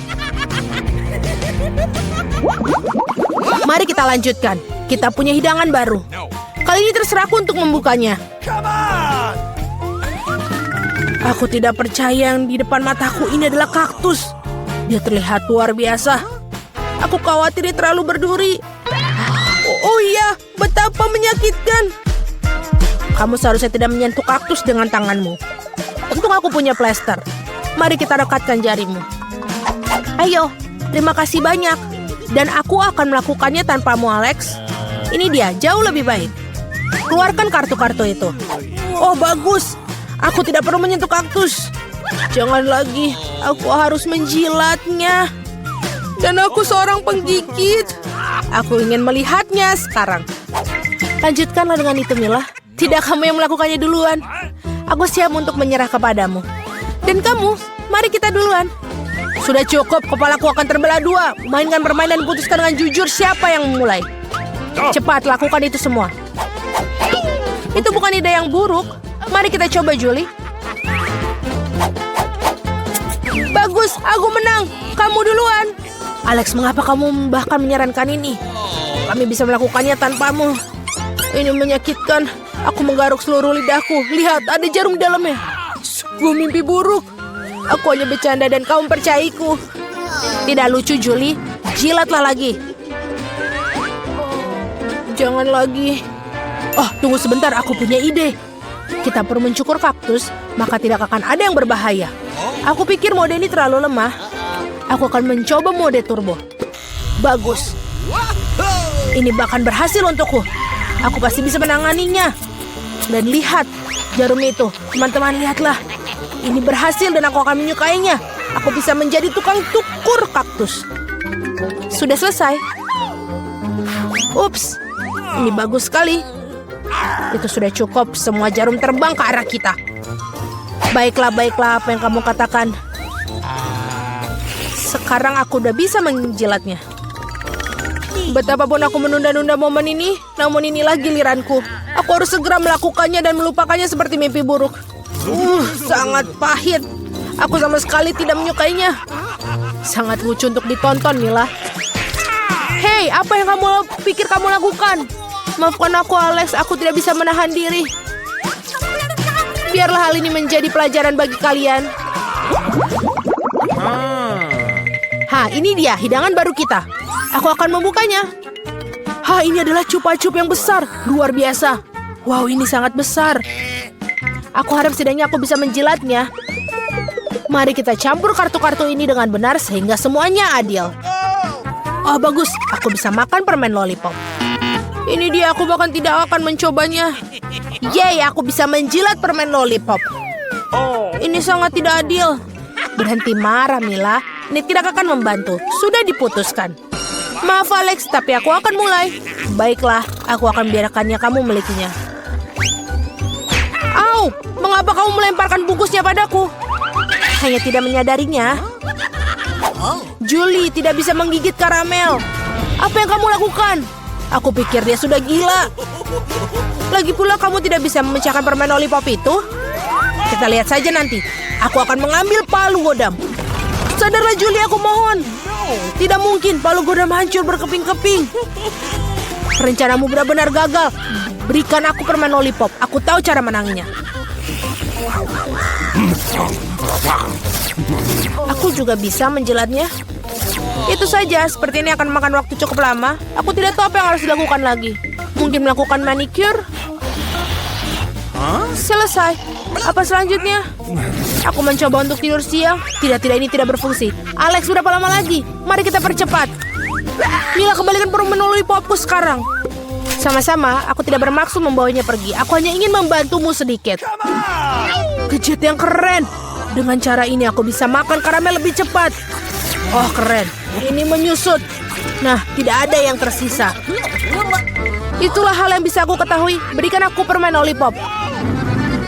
Mari kita lanjutkan. Kita punya hidangan baru. Kali ini terserahku untuk membukanya. Aku tidak percaya yang di depan mataku ini adalah kaktus. Dia terlihat luar biasa. Aku khawatir dia terlalu berduri. Oh iya, betapa menyakitkan. Kamu seharusnya tidak menyentuh kaktus dengan tanganmu. Untung aku punya plester. Mari kita rekatkan jarimu. Ayo, terima kasih banyak. Dan aku akan melakukannya tanpamu, Alex. Ini dia, jauh lebih baik. Keluarkan kartu-kartu itu. Oh, bagus. Aku tidak perlu menyentuh kaktus. Jangan lagi, aku harus menjilatnya. Dan aku seorang penggigit. Aku ingin melihatnya sekarang. Lanjutkanlah dengan itu, Mila. Tidak kamu yang melakukannya duluan. Aku siap untuk menyerah kepadamu. Dan kamu, mari kita duluan. Sudah cukup, kepalaku akan terbelah dua. Mainkan permainan dan putuskan dengan jujur siapa yang memulai. Cepat, lakukan itu semua. Itu bukan ide yang buruk. Mari kita coba, Julie. Bagus, aku menang. Kamu duluan. Alex, mengapa kamu bahkan menyarankan ini? Kami bisa melakukannya tanpamu. Ini menyakitkan. Aku menggaruk seluruh lidahku. Lihat, ada jarum di dalamnya. Gue mimpi buruk. Aku hanya bercanda dan kamu percayaiku. Tidak lucu, Julie. Jilatlah lagi. Jangan lagi. Oh, tunggu sebentar. Aku punya ide. Kita perlu mencukur kaktus, maka tidak akan ada yang berbahaya. Aku pikir mode ini terlalu lemah. Aku akan mencoba mode turbo. Bagus. Ini bahkan berhasil untukku. Aku pasti bisa menanganinya. Dan lihat, jarum itu. Teman-teman, lihatlah. Ini berhasil dan aku akan menyukainya. Aku bisa menjadi tukang cukur kaktus. Sudah selesai. Ups, ini bagus sekali. Itu sudah cukup. Semua jarum terbang ke arah kita. Baiklah, baiklah, apa yang kamu katakan. Sekarang aku udah bisa menjilatnya. Betapapun aku menunda-nunda momen ini, namun inilah giliranku. Aku harus segera melakukannya dan melupakannya seperti mimpi buruk. Sangat pahit. Aku sama sekali tidak menyukainya. Sangat lucu untuk ditonton, Mila. Hei, apa yang kamu pikir kamu lakukan? Maafkan aku, Alex. Aku tidak bisa menahan diri. Biarlah hal ini menjadi pelajaran bagi kalian. Ini dia hidangan baru kita. Aku akan membukanya. Ini adalah cupa-cup yang besar. Luar biasa. Wow, ini sangat besar. Aku harap setidaknya aku bisa menjilatnya. Mari kita campur kartu-kartu ini dengan benar sehingga semuanya adil. Oh, bagus. Aku bisa makan permen lollipop. Ini dia, aku bahkan tidak akan mencobanya. Yeay, aku bisa menjilat permen lollipop. Ini sangat tidak adil. Berhenti marah, Mila. Ini tidak akan membantu. Sudah diputuskan. Maaf, Alex, tapi aku akan mulai. Baiklah, aku akan biarkannya kamu milikinya. Au, mengapa kamu melemparkan bungkusnya padaku? Hanya tidak menyadarinya. Julie tidak bisa menggigit karamel. Apa yang kamu lakukan? Aku pikir dia sudah gila. Lagi pula kamu tidak bisa memecahkan permen lollipop itu. Kita lihat saja nanti. Aku akan mengambil palu godam. Sadarlah Julie, aku mohon. Tidak mungkin palu godam hancur berkeping-keping. Rencanamu benar-benar gagal. Berikan aku permen lollipop. Aku tahu cara menangnya. Aku juga bisa menjilatnya. Itu saja, seperti ini akan makan waktu cukup lama. Aku tidak tahu apa yang harus dilakukan lagi. Mungkin melakukan manicure. Selesai. Apa selanjutnya? Aku mencoba untuk tidur siang. Tidak, ini tidak berfungsi. Alex, berapa lama lagi? Mari kita percepat. Mila, kembalikan permen lollipopku sekarang. Sama-sama, aku tidak bermaksud membawanya pergi. Aku hanya ingin membantumu sedikit. Gadget yang keren. Dengan cara ini aku bisa makan karamel lebih cepat. Oh, keren. Ini menyusut. Nah, tidak ada yang tersisa. Itulah hal yang bisa aku ketahui. Berikan aku permen lollipop.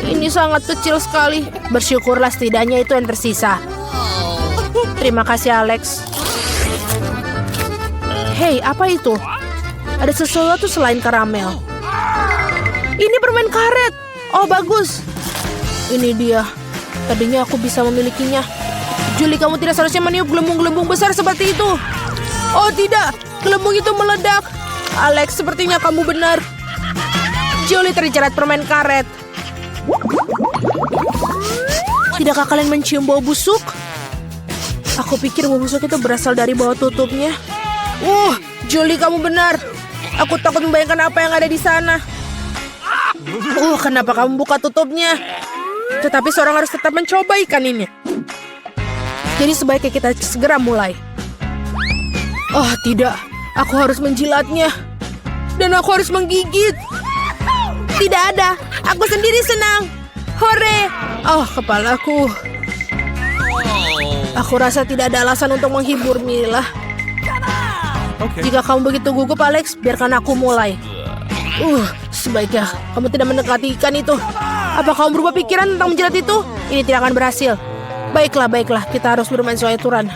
Ini sangat kecil sekali. Bersyukurlah setidaknya itu yang tersisa. Terima kasih, Alex. Hei, apa itu? Ada sesuatu selain karamel. Ini permen karet. Oh, bagus. Ini dia. Tadinya aku bisa memilikinya. Julie, kamu tidak seharusnya meniup gelembung-gelembung besar seperti itu. Oh, tidak. Gelembung itu meledak. Alex, sepertinya kamu benar. Julie terjerat permen karet. Tidakkah kalian mencium bau busuk? Aku pikir bau busuk itu berasal dari bawah tutupnya. Julie, kamu benar. Aku takut membayangkan apa yang ada di sana. Kenapa kamu buka tutupnya? Tetapi seorang harus tetap mencoba ikan ini. Jadi sebaiknya kita segera mulai. Oh, tidak. Aku harus menjilatnya. Dan aku harus menggigit. Tidak ada. Aku sendiri senang. Hore! Oh, kepalaku. Aku rasa tidak ada alasan untuk menghibur Mila. Jika kamu begitu gugup, Alex, biarkan aku mulai. Sebaiknya kamu tidak mendekati ikan itu. Apa kamu berubah pikiran tentang menjilat itu? Ini tidak akan berhasil. Baiklah, kita harus bermain sesuai aturan.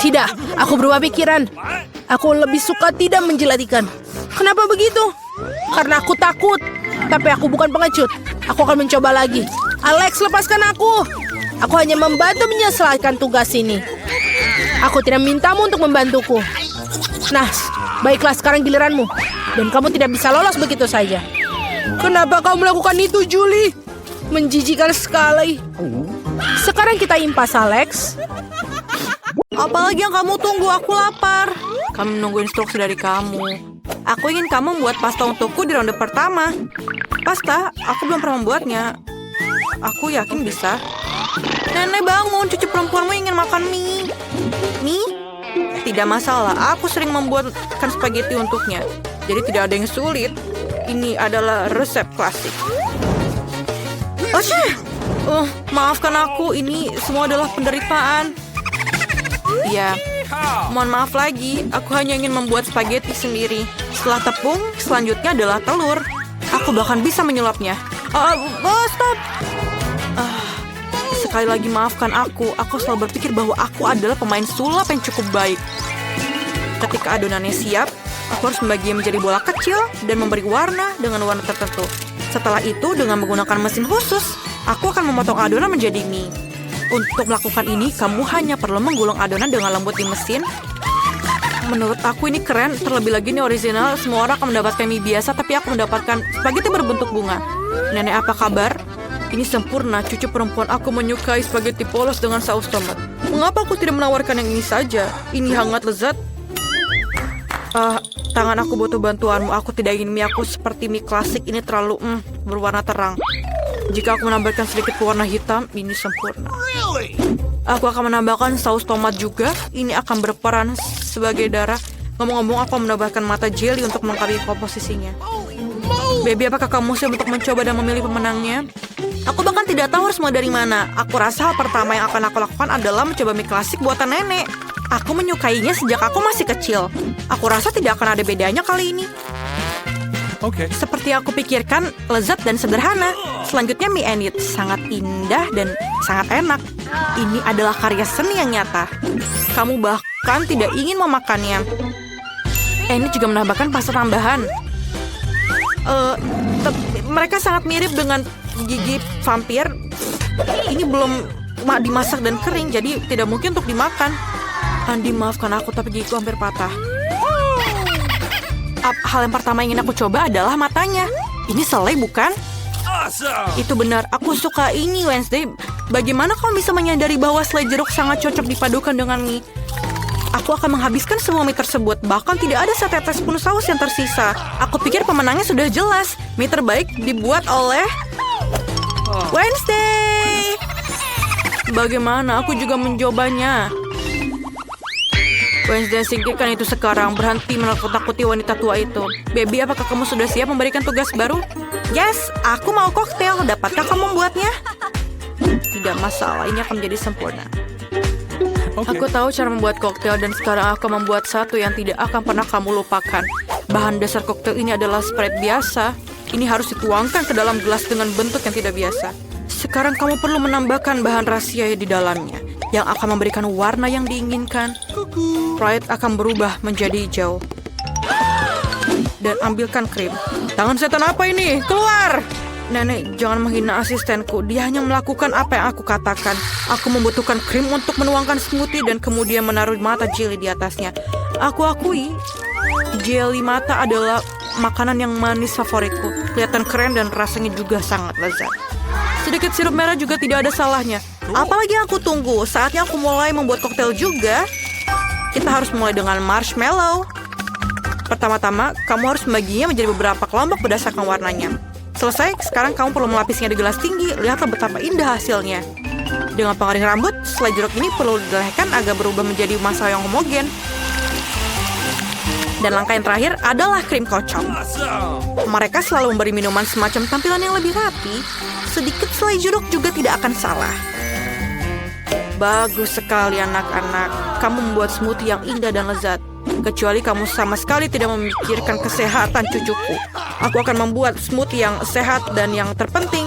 Tidak, aku berubah pikiran. Aku lebih suka tidak menjilat ikan. Kenapa begitu? Karena aku takut. Tapi aku bukan pengecut. Aku akan mencoba lagi. Alex, lepaskan aku. Aku hanya membantu menyelesaikan tugas ini. Aku tidak mintamu untuk membantuku. Nah, baiklah, sekarang giliranmu. Dan kamu tidak bisa lolos begitu saja. Kenapa kamu melakukan itu, Julie? Menjijikan sekali. Sekarang kita impas, Alex. Apalagi yang kamu tunggu? Aku lapar. Kami menunggu instruksi dari kamu. Aku ingin kamu membuat pasta untukku di ronde pertama. Pasta? Aku belum pernah membuatnya. Aku yakin bisa. Nenek, bangun. Cucu perempuanmu ingin makan mie. Mie? Tidak masalah. Aku sering membuatkan spaghetti untuknya. Jadi tidak ada yang sulit. Ini adalah resep klasik. Maafkan aku. Ini semua adalah penderitaan. Ya, mohon maaf lagi. Aku hanya ingin membuat spaghetti sendiri. Setelah tepung, selanjutnya adalah telur. Aku bahkan bisa menyulapnya. Stop. Sekali lagi maafkan aku selalu berpikir bahwa aku adalah pemain sulap yang cukup baik. Ketika adonannya siap, aku harus membaginya menjadi bola kecil dan memberi warna dengan warna tertentu. Setelah itu, dengan menggunakan mesin khusus, aku akan memotong adonan menjadi mie. Untuk melakukan ini, kamu hanya perlu menggulung adonan dengan lembut di mesin. Menurut aku ini keren, terlebih lagi ini original. Semua orang akan mendapatkan mie biasa, tapi aku mendapatkan spaghetti berbentuk bunga. Nenek, apa kabar? Ini sempurna, cucu perempuan aku menyukai spaghetti polos dengan saus tomat. Mengapa aku tidak menawarkan yang ini saja? Ini hangat lezat. Tangan aku butuh bantuanmu. Aku tidak ingin mie aku seperti mie klasik. Ini terlalu berwarna terang. Jika aku menambahkan sedikit warna hitam, ini sempurna. Aku akan menambahkan saus tomat juga. Ini akan berperan sebagai darah. Ngomong-ngomong, aku menambahkan mata jelly untuk melengkapi komposisinya. Baby, apakah kamu siap untuk mencoba dan memilih pemenangnya? Aku bahkan tidak tahu harus mulai dari mana. Aku rasa hal pertama yang akan aku lakukan adalah mencoba mie klasik buatan nenek. Aku menyukainya sejak aku masih kecil. Aku rasa tidak akan ada bedanya kali ini. Okay. Seperti aku pikirkan, lezat dan sederhana. Selanjutnya mie and eat. Sangat indah dan sangat enak. Ini adalah karya seni yang nyata. Kamu bahkan tidak ingin memakannya. Ini juga menambahkan pasta tambahan. Mereka sangat mirip dengan gigi vampir. Ini belum dimasak dan kering, jadi tidak mungkin untuk dimakan. Andi, maafkan aku, tapi gigiku hampir patah. Hal yang pertama yang ingin aku coba adalah matanya. Ini selai, bukan? Awesome. Itu benar, aku suka ini, Wednesday. Bagaimana kamu bisa menyadari bahwa selai jeruk sangat cocok dipadukan dengan mie? Aku akan menghabiskan semua mie tersebut. Bahkan tidak ada setetes pun saus yang tersisa. Aku pikir pemenangnya sudah jelas. Mie terbaik dibuat oleh Wednesday. Bagaimana? Aku juga mencobanya. Wednesday, singkirkan itu sekarang. Berhenti menakut-nakuti wanita tua itu. Baby, apakah kamu sudah siap memberikan tugas baru? Yes, aku mau koktail. Dapatkah kamu membuatnya? Tidak masalah, ini akan menjadi sempurna. Okay. Aku tahu cara membuat koktail dan sekarang aku membuat satu yang tidak akan pernah kamu lupakan. Bahan dasar koktail ini adalah Sprite biasa. Ini harus dituangkan ke dalam gelas dengan bentuk yang tidak biasa. Sekarang kamu perlu menambahkan bahan rahasia di dalamnya yang akan memberikan warna yang diinginkan. Sprite akan berubah menjadi hijau. Dan ambilkan krim. Tangan setan apa ini? Keluar! Nenek, jangan menghina asistenku. Dia hanya melakukan apa yang aku katakan. Aku membutuhkan krim untuk menuangkan smoothie dan kemudian menaruh mata jelly di atasnya. Aku akui, jelly mata adalah makanan yang manis favoritku. Kelihatan keren dan rasanya juga sangat lezat. Sedikit sirup merah juga tidak ada salahnya. Apalagi yang aku tunggu? Saatnya aku mulai membuat koktail juga. Kita harus mulai dengan marshmallow. Pertama-tama, kamu harus membaginya menjadi beberapa kelompok berdasarkan warnanya. Selesai, sekarang kamu perlu melapisnya di gelas tinggi. Lihatlah betapa indah hasilnya. Dengan pengering rambut, selai jeruk ini perlu dilelehkan agar berubah menjadi massa yang homogen. Dan langkah yang terakhir adalah krim kocok. Awesome. Mereka selalu memberi minuman semacam tampilan yang lebih rapi. Sedikit selai jeruk juga tidak akan salah. Bagus sekali anak-anak. Kamu membuat smoothie yang indah dan lezat. Kecuali kamu sama sekali tidak memikirkan kesehatan cucuku. Aku akan membuat smoothie yang sehat dan yang terpenting,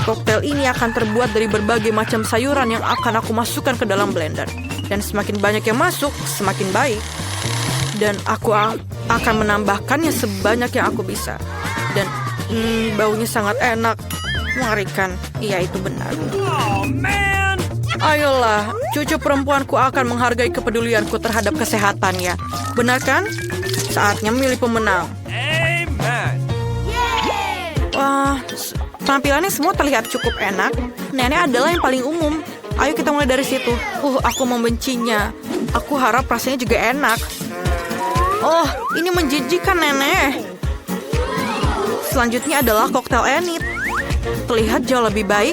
koktail ini akan terbuat dari berbagai macam sayuran yang akan aku masukkan ke dalam blender. Dan semakin banyak yang masuk, semakin baik. Dan aku akan menambahkannya sebanyak yang aku bisa. Dan baunya sangat enak, mengerikan. Iya, itu benar. Oh, man. Ayolah, cucu perempuanku akan menghargai kepedulianku terhadap kesehatannya. Benar kan? Saatnya memilih pemenang. Amen. Wah, penampilannya semua terlihat cukup enak. Nenek adalah yang paling umum. Ayo kita mulai dari situ. Aku membencinya. Aku harap rasanya juga enak. Oh, ini menjijikkan, Nenek. Selanjutnya adalah koktail Enid. Terlihat jauh lebih baik.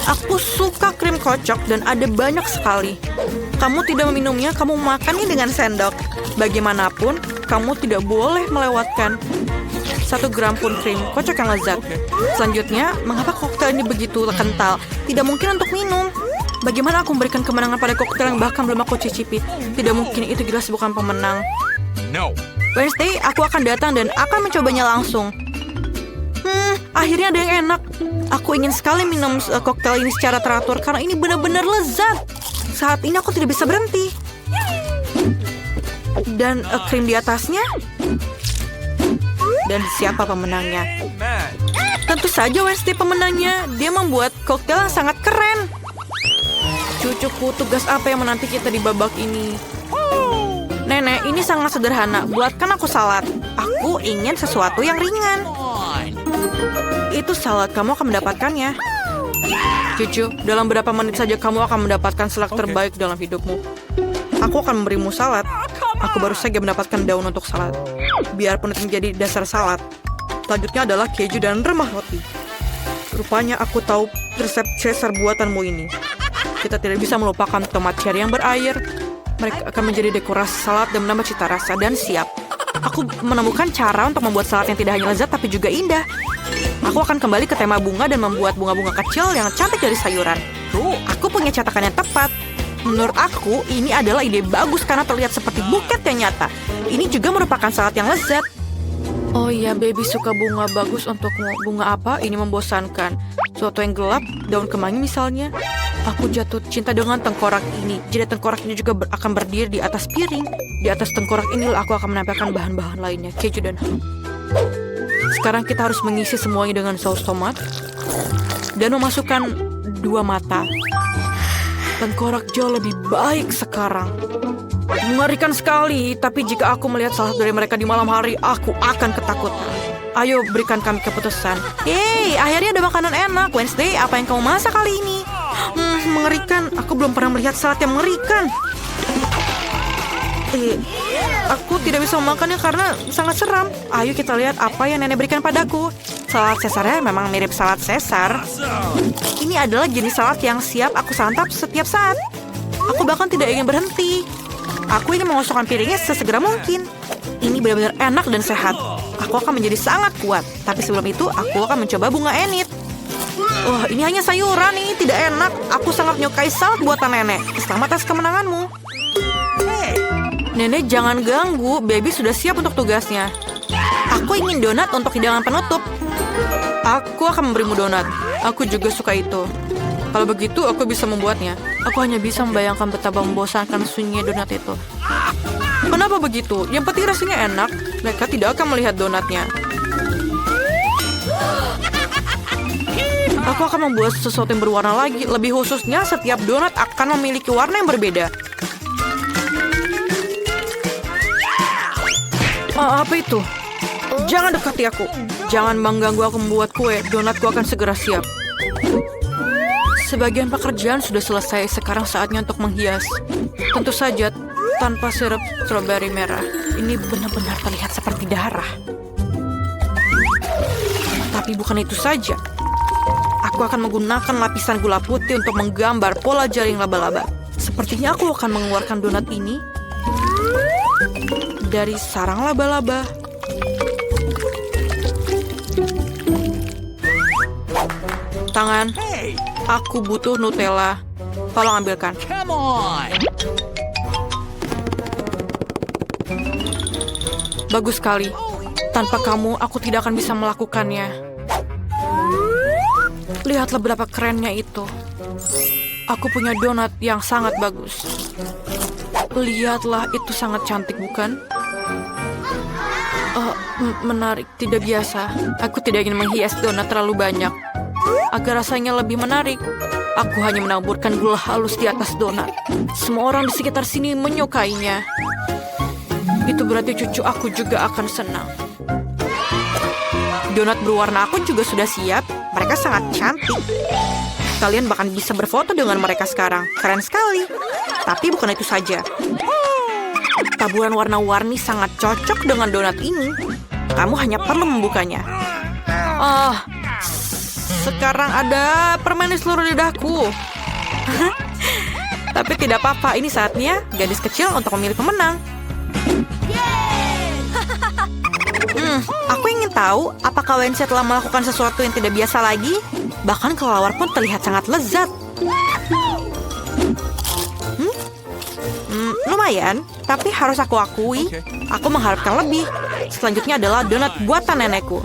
Aku suka krim kocok dan ada banyak sekali. Kamu tidak meminumnya, kamu makannya dengan sendok. Bagaimanapun, kamu tidak boleh melewatkan 1 gram pun krim kocok yang lezat. Selanjutnya, mengapa koktail ini begitu kental? Tidak mungkin untuk minum. Bagaimana aku memberikan kemenangan pada koktail yang bahkan belum aku cicipi? Tidak mungkin, itu jelas bukan pemenang. No. Wednesday, aku akan datang dan akan mencobanya langsung. Akhirnya ada yang enak. Aku ingin sekali minum koktail ini secara teratur karena ini benar-benar lezat. Saat ini aku tidak bisa berhenti. Dan krim di atasnya. Dan siapa pemenangnya? Man. Tentu saja Wednesday pemenangnya. Dia membuat koktail yang sangat keren. Cucuku, tugas apa yang menanti kita di babak ini? Nenek, ini sangat sederhana. Buatkan aku salad. Aku ingin sesuatu yang ringan. Itu salad, kamu akan mendapatkannya. Cucu, dalam berapa menit saja kamu akan mendapatkan salad terbaik dalam hidupmu. Aku akan memberimu salad. Aku baru saja mendapatkan daun untuk salad. Biarpun itu menjadi dasar salad. Selanjutnya adalah keju dan remah roti. Rupanya aku tahu resep Caesar buatanmu ini. Kita tidak bisa melupakan tomat cherry yang berair. Mereka akan menjadi dekorasi salad dan menambah cita rasa. Dan siap. Aku menemukan cara untuk membuat salad yang tidak hanya lezat tapi juga indah. Aku akan kembali ke tema bunga dan membuat bunga-bunga kecil yang cantik dari sayuran. Aku punya cetakan yang tepat. Menurut aku, ini adalah ide bagus karena terlihat seperti buket yang nyata. Ini juga merupakan salad yang lezat. Oh iya, baby suka bunga bagus untukmu. Bunga apa? Ini membosankan. Suatu yang gelap, daun kemangi misalnya. Aku jatuh cinta dengan tengkorak ini. Jadi tengkorak ini juga akan berdiri di atas piring. Di atas tengkorak ini aku akan menambahkan bahan-bahan lainnya, keju dan ham. Sekarang kita harus mengisi semuanya dengan saus tomat. Dan memasukkan 2 mata. Tengkorak jauh lebih baik sekarang. Mengerikan sekali, tapi jika aku melihat salah satu dari mereka di malam hari, aku akan ketakutan. Ayo, berikan kami keputusan. Yeay, akhirnya ada makanan enak. Wednesday, apa yang kamu masak kali ini? Mengerikan. Aku belum pernah melihat salad yang mengerikan. Aku tidak bisa memakannya karena sangat seram. Ayo kita lihat apa yang nenek berikan padaku. Salad Caesarnya memang mirip salad Caesar. Ini adalah jenis salad yang siap aku santap setiap saat. Aku bahkan tidak ingin berhenti. Aku ingin mengosongkan piringnya sesegera mungkin. Ini benar-benar enak dan sehat. Aku akan menjadi sangat kuat. Tapi sebelum itu, aku akan mencoba bunga enit. Wah, ini hanya sayuran, ini tidak enak. Aku sangat menyukai salad buatan nenek. Selamat atas kemenanganmu. Nenek, jangan ganggu. Baby sudah siap untuk tugasnya. Aku ingin donat untuk hidangan penutup. Aku akan memberimu donat. Aku juga suka itu. Kalau begitu, aku bisa membuatnya. Aku hanya bisa membayangkan betapa membosankan sunyinya donat itu. Kenapa begitu? Yang penting rasanya enak. Mereka tidak akan melihat donatnya. Aku akan membuat sesuatu yang berwarna lagi. Lebih khususnya, setiap donat akan memiliki warna yang berbeda. Apa itu? Jangan dekati aku. Jangan mengganggu aku membuat kue. Donatku akan segera siap. Sebagian pekerjaan sudah selesai. Sekarang saatnya untuk menghias. Tentu saja tanpa sirup stroberi merah. Ini benar-benar terlihat seperti darah. Tapi bukan itu saja. Aku akan menggunakan lapisan gula putih untuk menggambar pola jaring laba-laba. Sepertinya aku akan mengeluarkan donat ini dari sarang laba-laba. Tangan. Aku butuh Nutella. Tolong ambilkan. Come on. Bagus sekali. Tanpa kamu, aku tidak akan bisa melakukannya. Lihatlah betapa kerennya itu. Aku punya donat yang sangat bagus. Lihatlah, itu sangat cantik, bukan? Menarik, tidak biasa. Aku tidak ingin menghias donat terlalu banyak. Agar rasanya lebih menarik, aku hanya menaburkan gula halus di atas donat. Semua orang di sekitar sini menyukainya. Itu berarti cucu aku juga akan senang. Donat berwarna aku juga sudah siap. Mereka sangat cantik. Kalian bahkan bisa berfoto dengan mereka sekarang. Keren sekali. Tapi bukan itu saja. Taburan warna-warni sangat cocok dengan donat ini. Kamu hanya perlu membukanya. Sekarang ada permen di seluruh lidahku. Tapi tidak apa-apa, ini saatnya gadis kecil untuk memilih pemenang. Aku ingin tahu apakah Wednesday telah melakukan sesuatu yang tidak biasa lagi. Bahkan kelelawar pun terlihat sangat lezat. Lumayan, tapi harus aku akui, aku mengharapkan lebih. Selanjutnya adalah donat buatan nenekku.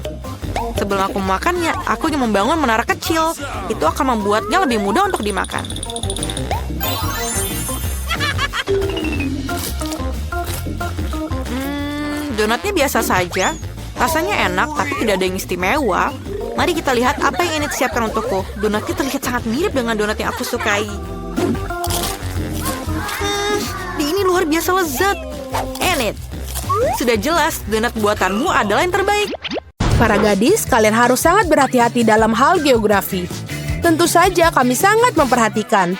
Sebelum aku memakannya, aku ingin membangun menara kecil. Itu akan membuatnya lebih mudah untuk dimakan. Donatnya biasa saja. Rasanya enak, tapi tidak ada yang istimewa. Mari kita lihat apa yang ini disiapkan untukku. Donatnya terlihat sangat mirip dengan donat yang aku sukai. Ini luar biasa lezat. Enak. Sudah jelas, donat buatanmu adalah yang terbaik. Para gadis, kalian harus sangat berhati-hati dalam hal geografi. Tentu saja kami sangat memperhatikan.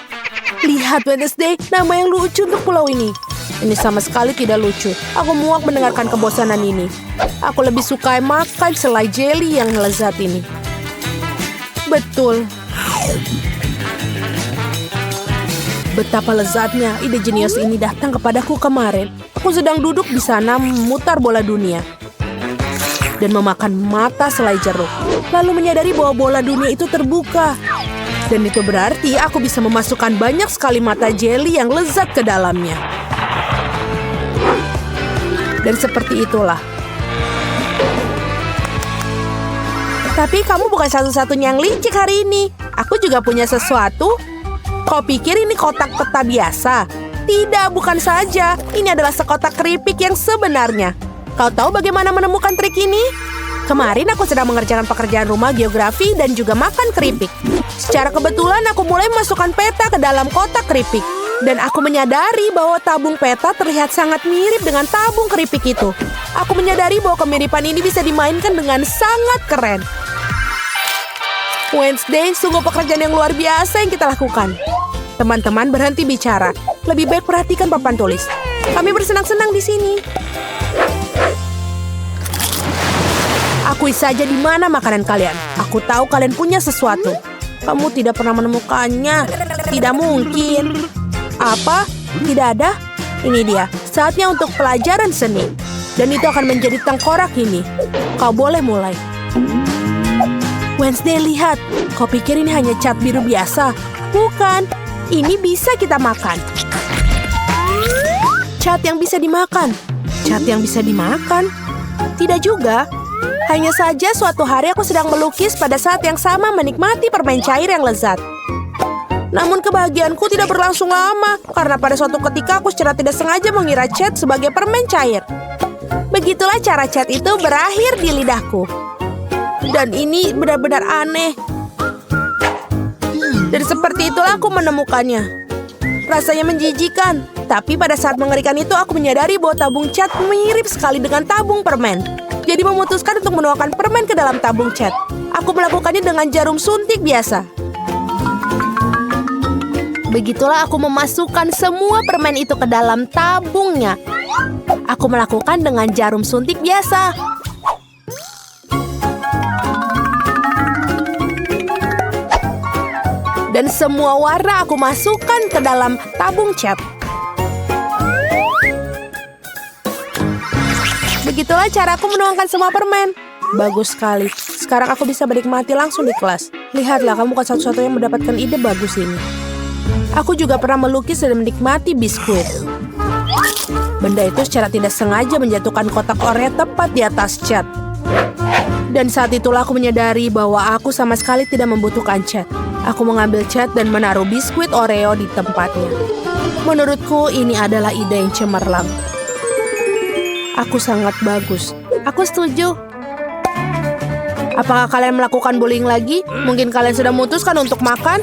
Lihat Wednesday, nama yang lucu untuk pulau ini. Ini sama sekali tidak lucu. Aku muak mendengarkan kebosanan ini. Aku lebih suka makan selai jelly yang lezat ini. Betul. Betapa lezatnya ide jenius ini datang kepadaku kemarin. Aku sedang duduk di sana memutar bola dunia dan memakan mata selai jeruk. Lalu menyadari bahwa bola dunia itu terbuka. Dan itu berarti aku bisa memasukkan banyak sekali mata jelly yang lezat ke dalamnya. Dan seperti itulah. Tapi kamu bukan satu-satunya yang licik hari ini. Aku juga punya sesuatu. Kau pikir ini kotak peta biasa? Tidak, bukan saja. Ini adalah sekotak keripik yang sebenarnya. Kau tahu bagaimana menemukan trik ini? Kemarin aku sedang mengerjakan pekerjaan rumah geografi dan juga makan keripik. Secara kebetulan aku mulai memasukkan peta ke dalam kotak keripik. Dan aku menyadari bahwa tabung peta terlihat sangat mirip dengan tabung keripik itu. Aku menyadari bahwa kemiripan ini bisa dimainkan dengan sangat keren. Wednesday, sungguh pekerjaan yang luar biasa yang kita lakukan. Teman-teman berhenti bicara. Lebih baik perhatikan papan tulis. Kami bersenang-senang di sini. Akui saja di mana makanan kalian. Aku tahu kalian punya sesuatu. Kamu tidak pernah menemukannya. Tidak mungkin. Apa? Tidak ada? Ini dia. Saatnya untuk pelajaran seni. Dan itu akan menjadi tengkorak ini. Kau boleh mulai. Wednesday, lihat. Kau pikir ini hanya cat biru biasa? Bukan. Ini bisa kita makan. Cat yang bisa dimakan. Cat yang bisa dimakan? Tidak juga. Hanya saja suatu hari aku sedang melukis pada saat yang sama menikmati permen cair yang lezat. Namun kebahagiaanku tidak berlangsung lama karena pada suatu ketika aku secara tidak sengaja mengira cat sebagai permen cair. Begitulah cara cat itu berakhir di lidahku. Dan ini benar-benar aneh. Dan seperti itulah aku menemukannya. Rasanya menjijikan. Tapi pada saat mengerikan itu aku menyadari bahwa tabung cat mirip sekali dengan tabung permen. Jadi memutuskan untuk menuangkan permen ke dalam tabung cat. Aku melakukannya dengan jarum suntik biasa. Begitulah aku memasukkan semua permen itu ke dalam tabungnya. Aku melakukan dengan jarum suntik biasa. Dan semua warna aku masukkan ke dalam tabung cat. Begitulah cara aku menuangkan semua permen. Bagus sekali. Sekarang aku bisa menikmati langsung di kelas. Lihatlah, kamu bukan satu-satunya yang mendapatkan ide bagus ini. Aku juga pernah melukis dan menikmati biskuit. Benda itu secara tidak sengaja menjatuhkan kotak Oreo tepat di atas cat. Dan saat itulah aku menyadari bahwa aku sama sekali tidak membutuhkan cat. Aku mengambil cat dan menaruh biskuit Oreo di tempatnya. Menurutku ini adalah ide yang cemerlang. Aku sangat bagus. Aku setuju. Apakah kalian melakukan bullying lagi? Mungkin kalian sudah memutuskan untuk makan?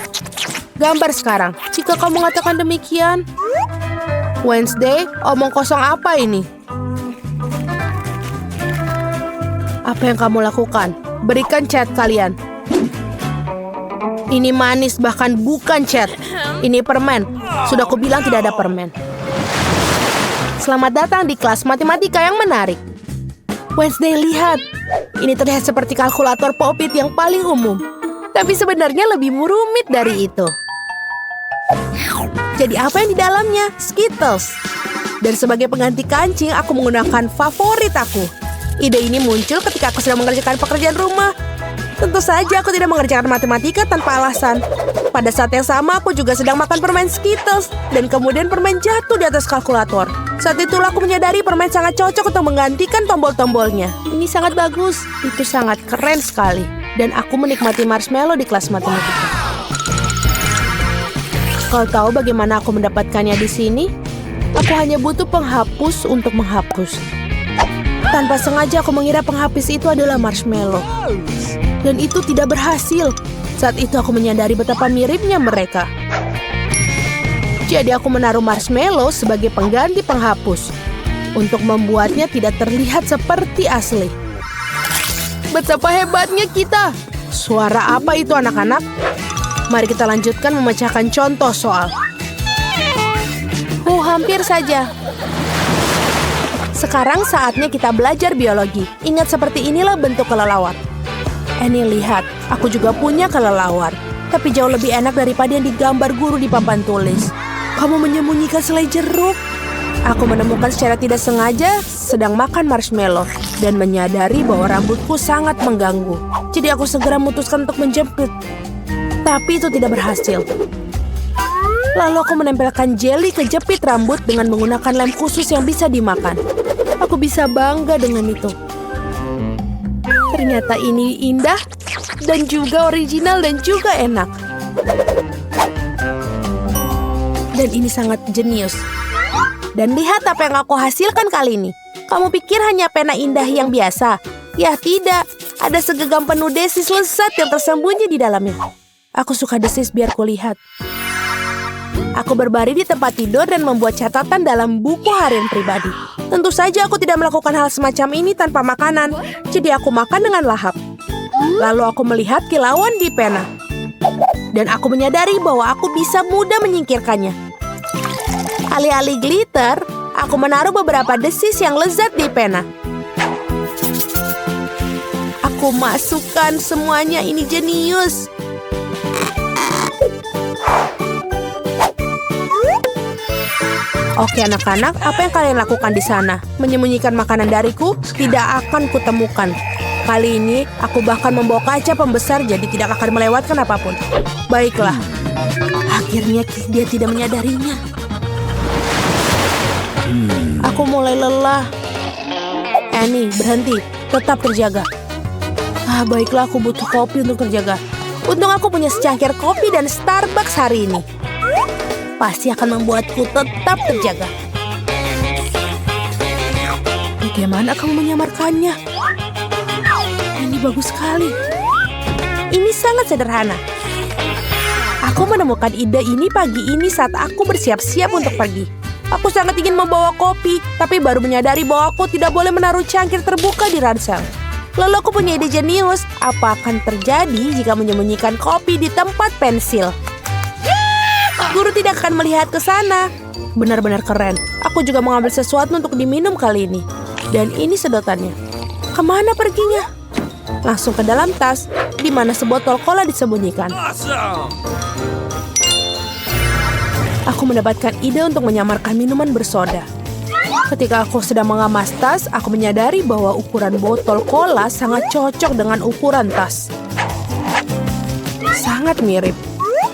Gambar sekarang. Jika kau mengatakan demikian. Wednesday, omong kosong apa ini? Apa yang kamu lakukan? Berikan cat kalian. Ini manis, bahkan bukan cat. Ini permen. Sudah aku bilang tidak ada permen. Selamat datang di kelas matematika yang menarik. Wednesday, lihat. Ini terlihat seperti kalkulator Pop-it yang paling umum. Tapi sebenarnya lebih rumit dari itu. Jadi apa yang di dalamnya? Skittles. Dan sebagai pengganti kancing, aku menggunakan favorit aku. Ide ini muncul ketika aku sedang mengerjakan pekerjaan rumah. Tentu saja aku tidak mengerjakan matematika tanpa alasan. Pada saat yang sama, aku juga sedang makan permen Skittles. Dan kemudian permen jatuh di atas kalkulator. Saat itulah aku menyadari permen sangat cocok untuk menggantikan tombol-tombolnya. Ini sangat bagus. Itu sangat keren sekali. Dan aku menikmati marshmallow di kelas matematika. Kau tahu bagaimana aku mendapatkannya di sini? Aku hanya butuh penghapus untuk menghapus. Tanpa sengaja aku mengira penghapus itu adalah marshmallow. Dan itu tidak berhasil. Saat itu aku menyadari betapa miripnya mereka. Jadi aku menaruh marshmallow sebagai pengganti penghapus. Untuk membuatnya tidak terlihat seperti asli. Betapa hebatnya kita! Suara apa itu anak-anak? Mari kita lanjutkan memecahkan contoh soal. Hampir saja. Sekarang saatnya kita belajar biologi. Ingat seperti inilah bentuk kelelawar. Annie, lihat, aku juga punya kelelawar. Tapi jauh lebih enak daripada yang digambar guru di papan tulis. Kamu menyembunyikan selai jeruk. Aku menemukan secara tidak sengaja sedang makan marshmallow. Dan menyadari bahwa rambutku sangat mengganggu. Jadi aku segera memutuskan untuk menjepit. Tapi itu tidak berhasil. Lalu aku menempelkan jeli ke jepit rambut dengan menggunakan lem khusus yang bisa dimakan. Aku bisa bangga dengan itu. Ternyata ini indah dan juga original dan juga enak. Dan ini sangat jenius. Dan lihat apa yang aku hasilkan kali ini. Kamu pikir hanya pena indah yang biasa? Ya tidak, ada segenggam penuh desis lezat yang tersembunyi di dalamnya. Aku suka desis biar kulihat. Aku berbaring di tempat tidur dan membuat catatan dalam buku harian pribadi. Tentu saja aku tidak melakukan hal semacam ini tanpa makanan. Jadi aku makan dengan lahap. Lalu aku melihat kilauan di pena. Dan aku menyadari bahwa aku bisa mudah menyingkirkannya. Alih-alih glitter, aku menaruh beberapa desis yang lezat di pena. Aku masukkan semuanya, ini jenius. Oke anak-anak, apa yang kalian lakukan di sana? Menyembunyikan makanan dariku? Tidak akan kutemukan. Kali ini, aku bahkan membawa kaca pembesar jadi tidak akan melewatkan apapun. Baiklah. Akhirnya dia tidak menyadarinya. Aku mulai lelah. Annie, berhenti. Tetap terjaga. Baiklah, aku butuh kopi untuk terjaga. Untung aku punya secangkir kopi dan Starbucks hari ini. Pasti akan membuatku tetap terjaga. Bagaimana kamu menyamarkannya? Ini bagus sekali. Ini sangat sederhana. Aku menemukan ide ini pagi ini saat aku bersiap-siap untuk pergi. Aku sangat ingin membawa kopi, tapi baru menyadari bahwa aku tidak boleh menaruh cangkir terbuka di ransel. Lalu aku punya ide jenius. Apa akan terjadi jika menyembunyikan kopi di tempat pensil? Guru tidak akan melihat ke sana. Benar-benar keren. Aku juga mengambil sesuatu untuk diminum kali ini. Dan ini sedotannya. Kemana perginya? Langsung ke dalam tas, di mana sebotol cola disembunyikan. Awesome! Aku mendapatkan ide untuk menyamarkan minuman bersoda. Ketika aku sedang mengemas tas, aku menyadari bahwa ukuran botol cola sangat cocok dengan ukuran tas. Sangat mirip.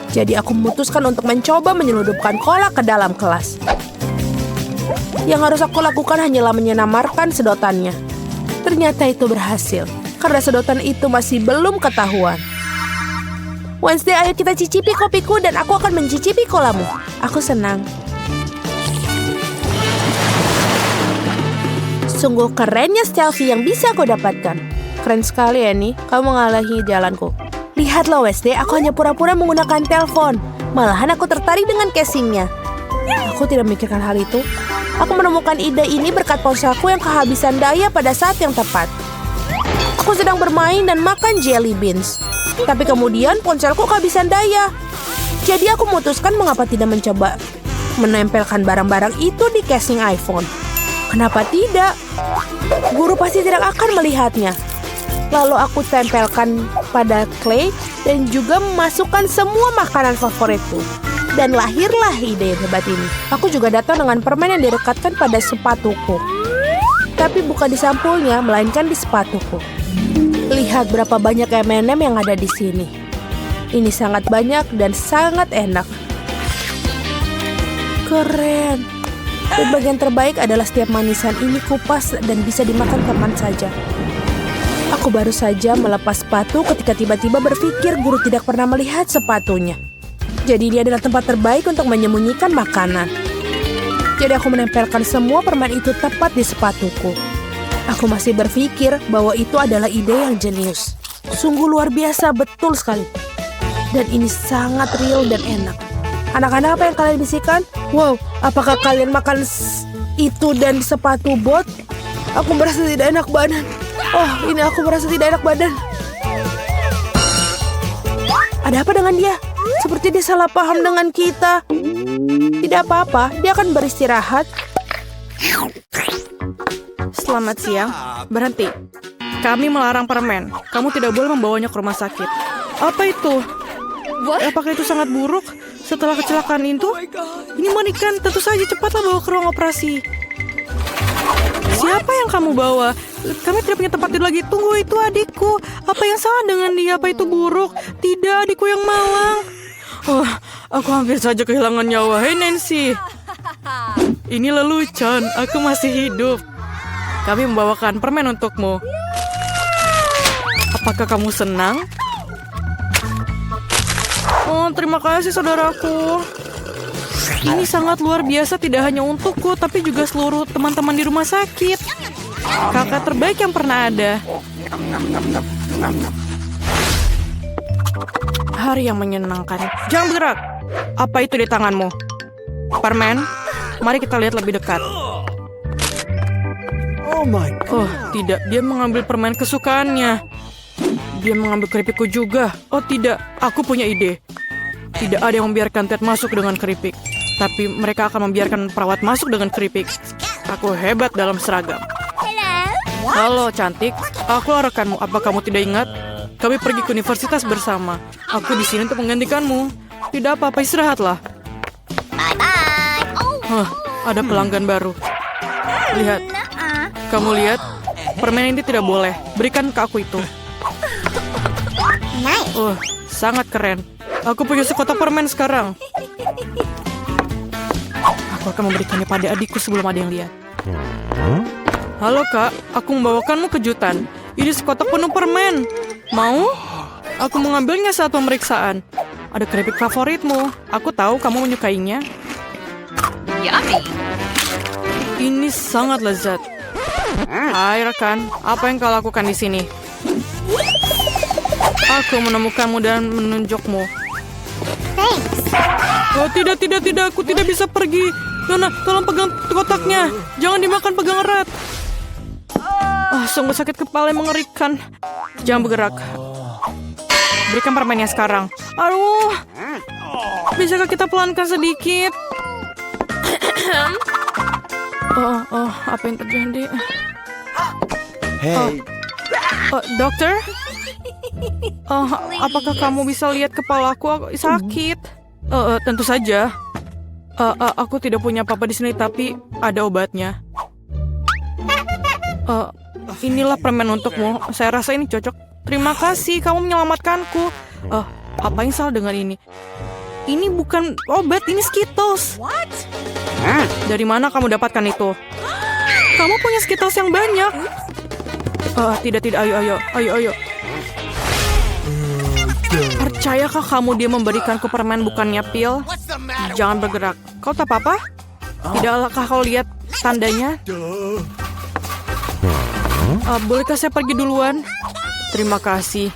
Jadi aku memutuskan untuk mencoba menyeludupkan cola ke dalam kelas. Yang harus aku lakukan hanyalah menyamarkan sedotannya. Ternyata itu berhasil, karena sedotan itu masih belum ketahuan. Wednesday, ayo kita cicipi kopiku dan aku akan mencicipi kolamu. Aku senang. Sungguh kerennya selfie yang bisa kau dapatkan. Keren sekali, Annie. Kamu mengalahi jalanku. Lihatlah, Wednesday, aku hanya pura-pura menggunakan telepon. Malahan aku tertarik dengan casingnya. Aku tidak memikirkan hal itu. Aku menemukan ide ini berkat ponselku yang kehabisan daya pada saat yang tepat. Aku sedang bermain dan makan jelly beans. Tapi kemudian ponselku kehabisan daya. Jadi aku memutuskan mengapa tidak mencoba menempelkan barang-barang itu di casing iPhone. Kenapa tidak? Guru pasti tidak akan melihatnya. Lalu aku tempelkan pada clay dan juga memasukkan semua makanan favoritku. Dan lahirlah ide yang hebat ini. Aku juga datang dengan permen yang direkatkan pada sepatuku. Tapi bukan di sampulnya, melainkan di sepatuku. Lihat berapa banyak M&M yang ada di sini. Ini sangat banyak dan sangat enak. Keren. Dan bagian terbaik adalah setiap manisan ini kupas dan bisa dimakan kapan saja. Aku baru saja melepas sepatu ketika tiba-tiba berpikir guru tidak pernah melihat sepatunya. Jadi ini adalah tempat terbaik untuk menyembunyikan makanan. Jadi aku menempelkan semua permen itu tepat di sepatuku. Aku masih berpikir bahwa itu adalah ide yang jenius. Sungguh luar biasa, betul sekali. Dan ini sangat real dan enak. Anak-anak, apa yang kalian bisikan? Wow, apakah kalian makan itu dan sepatu bot? Aku merasa tidak enak badan. Oh, ini aku merasa tidak enak badan. Ada apa dengan dia? Seperti dia salah paham dengan kita. Tidak apa-apa, dia akan beristirahat. Selamat siang. Berhenti. Kami melarang permen. Kamu tidak boleh membawanya ke rumah sakit. Apa itu? Apakah itu sangat buruk? Setelah kecelakaan itu? Ini mengerikan. Tentu saja cepatlah bawa ke ruang operasi. Siapa yang kamu bawa? Kami tidak punya tempat tidur lagi. Tunggu, itu adikku. Apa yang salah dengan dia? Apa itu buruk? Tidak, adikku yang malang. Oh, aku hampir saja kehilangan nyawa. Hei Nancy. Ini lelucon. Aku masih hidup. Kami membawakan permen untukmu. Apakah kamu senang? Oh, terima kasih saudaraku. Ini sangat luar biasa, tidak hanya untukku, tapi juga seluruh teman-teman di rumah sakit. Kakak terbaik yang pernah ada. Hari yang menyenangkan. Jangan bergerak. Apa itu di tanganmu? Permen? Mari kita lihat lebih dekat. Oh my God. Oh, tidak. Dia mengambil permen kesukaannya. Dia mengambil keripikku juga. Oh, tidak. Aku punya ide. Tidak ada yang membiarkan Ted masuk dengan keripik. Tapi mereka akan membiarkan perawat masuk dengan keripik. Aku hebat dalam seragam. Halo, cantik. Aku rekanmu. Apa kamu tidak ingat? Kami pergi ke universitas bersama. Aku di sini untuk menggantikanmu. Tidak apa-apa, istirahatlah. Huh, ada pelanggan baru. Lihat. Kamu lihat? Permen ini tidak boleh. Berikan ke aku itu. Oh, sangat keren. Aku punya sekotak permen sekarang. Aku akan memberikannya pada adikku sebelum ada yang lihat. Halo kak, aku membawakanmu kejutan. Ini sekotak penuh permen. Mau? Aku mengambilnya saat pemeriksaan. Ada keripik favoritmu. Aku tahu kamu menyukainya. Yummy. Ini sangat lezat. Hai rekan, apa yang kau lakukan di sini? Aku menemukanmu dan menunjukmu. Oh tidak, aku tidak bisa pergi. Nona, tolong pegang kotaknya. Jangan dimakan, pegang erat. Sungguh sakit kepala yang mengerikan. Jangan bergerak. Berikan permennya sekarang. Aduh, bisakah kita pelankan sedikit? Apa yang terjadi? Hey. Dokter? Apakah kamu bisa lihat kepalaku? Aku sakit. Tentu saja. Aku tidak punya apa-apa di sini, tapi ada obatnya. Inilah permen untukmu. Saya rasa ini cocok. Terima kasih, kamu menyelamatkanku. Apa yang salah dengan ini? Ini bukan obat, ini Skittles. Dari mana kamu dapatkan itu? Kamu punya Skittles yang banyak. Tidak, ayo. Percayakah kamu dia memberikanku permen bukannya pil? Jangan bergerak. Kau tak apa-apa? Tidakkah kau lihat tandanya? Bolehkah saya pergi duluan? Terima kasih.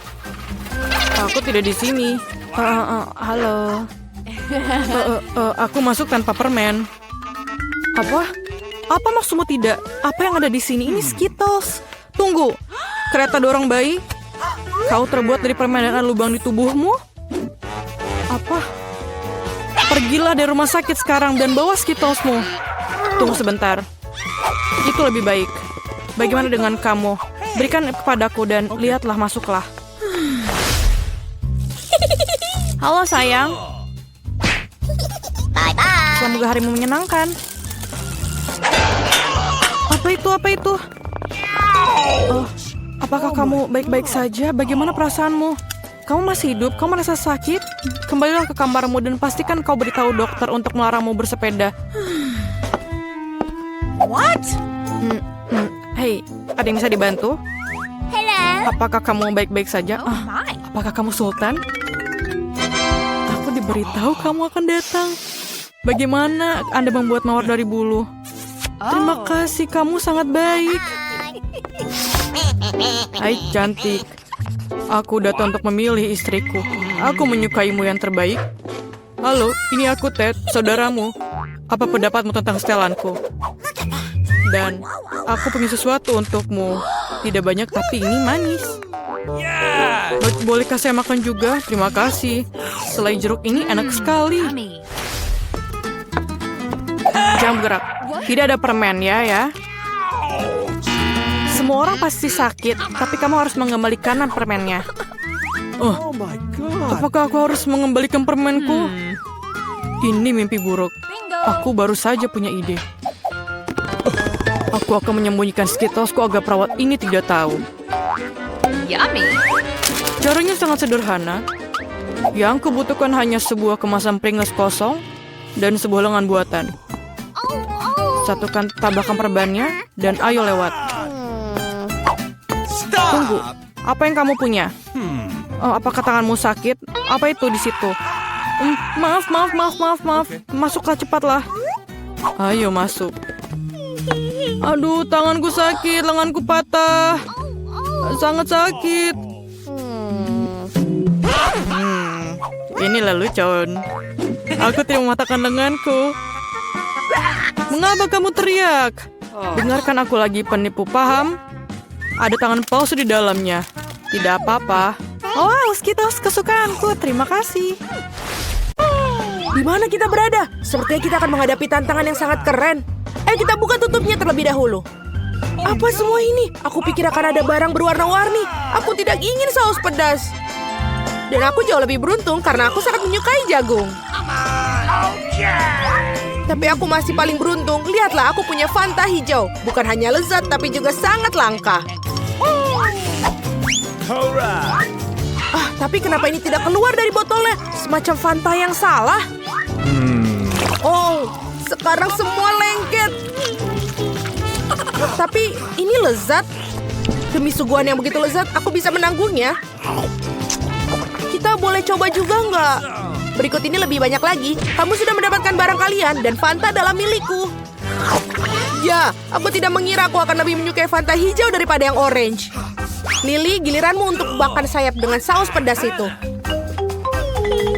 Aku tidak di sini. Halo. Aku masuk tanpa permen. Apa? Apa maksudmu tidak? Apa yang ada di sini? Ini Skittles. Tunggu. Kereta dorong bayi? Kau terbuat dari permen dan ada lubang di tubuhmu? Apa? Pergilah dari rumah sakit sekarang dan bawa Skittlesmu. Tunggu sebentar. Itu lebih baik. Bagaimana dengan kamu? Berikan kepadaku dan lihatlah, masuklah. Halo sayang. Semoga harimu menyenangkan. Apa itu? Apakah kamu baik-baik saja? Bagaimana perasaanmu? kamu masih hidup? Kamu merasa sakit? Kembalilah ke kamarmu dan pastikan kau beritahu dokter untuk melarangmu bersepeda. What? Hei, ada yang bisa dibantu? Hello. Apakah kamu baik-baik saja? Oh my. Apakah kamu Sultan? Aku diberitahu kamu akan datang. Bagaimana Anda membuat mawar dari bulu? Terima kasih, kamu sangat baik. Hai cantik. Aku datang untuk memilih istriku. Aku menyukaimu yang terbaik. Halo, ini aku Ted, saudaramu. Apa pendapatmu tentang setelanku? Dan aku punya sesuatu untukmu. Tidak banyak tapi ini manis. Yeah! Bolehkah saya makan juga? Terima kasih. Selai jeruk ini enak sekali. Yummy. Jangan bergerak. Tidak ada permen ya. Semua orang pasti sakit, tapi kamu harus mengembalikan permennya. Oh my god. Apakah aku harus mengembalikan permenku? Ini mimpi buruk. Aku baru saja punya ide. Aku akan menyembunyikan Skittlesku agar perawat ini tidak tahu. Yummy. Caranya sangat sederhana. Yang kubutuhkan hanya sebuah kemasan Pringles kosong dan sebuah lengan buatan. Satukan tabakan perbannya dan ayo lewat. Stop! Tunggu, apa yang kamu punya? Apakah tanganmu sakit? Apa itu di situ? Maaf. Masuklah cepatlah. Ayo masuk. Aduh, tanganku sakit, lenganku patah. Sangat sakit. Inilah lucon. Aku tidak mematahkan lenganku. Mengapa kamu teriak? Dengarkan aku lagi, penipu, paham? Ada tangan palsu di dalamnya. Tidak apa-apa. Oh, Skittles kesukaanku. Terima kasih. Di mana kita berada? Sepertinya kita akan menghadapi tantangan yang sangat keren. Kita buka tutupnya terlebih dahulu. Apa semua ini? Aku pikir akan ada barang berwarna-warni. Aku tidak ingin saus pedas. Dan aku jauh lebih beruntung karena aku sangat menyukai jagung. Tapi aku masih paling beruntung. Lihatlah, aku punya Fanta hijau. Bukan hanya lezat, tapi juga sangat langka. Alright. Tapi kenapa ini tidak keluar dari botolnya? Semacam Fanta yang salah. Oh, sekarang semua lengket. Tapi ini lezat. Demi suguhan yang begitu lezat, aku bisa menanggungnya. Kita boleh coba juga nggak? Berikut ini lebih banyak lagi. Kamu sudah mendapatkan barang kalian dan Fanta adalah milikku. Ya, aku tidak mengira aku akan lebih menyukai Fanta hijau daripada yang orange. Lily, giliranmu untuk makan sayap dengan saus pedas itu.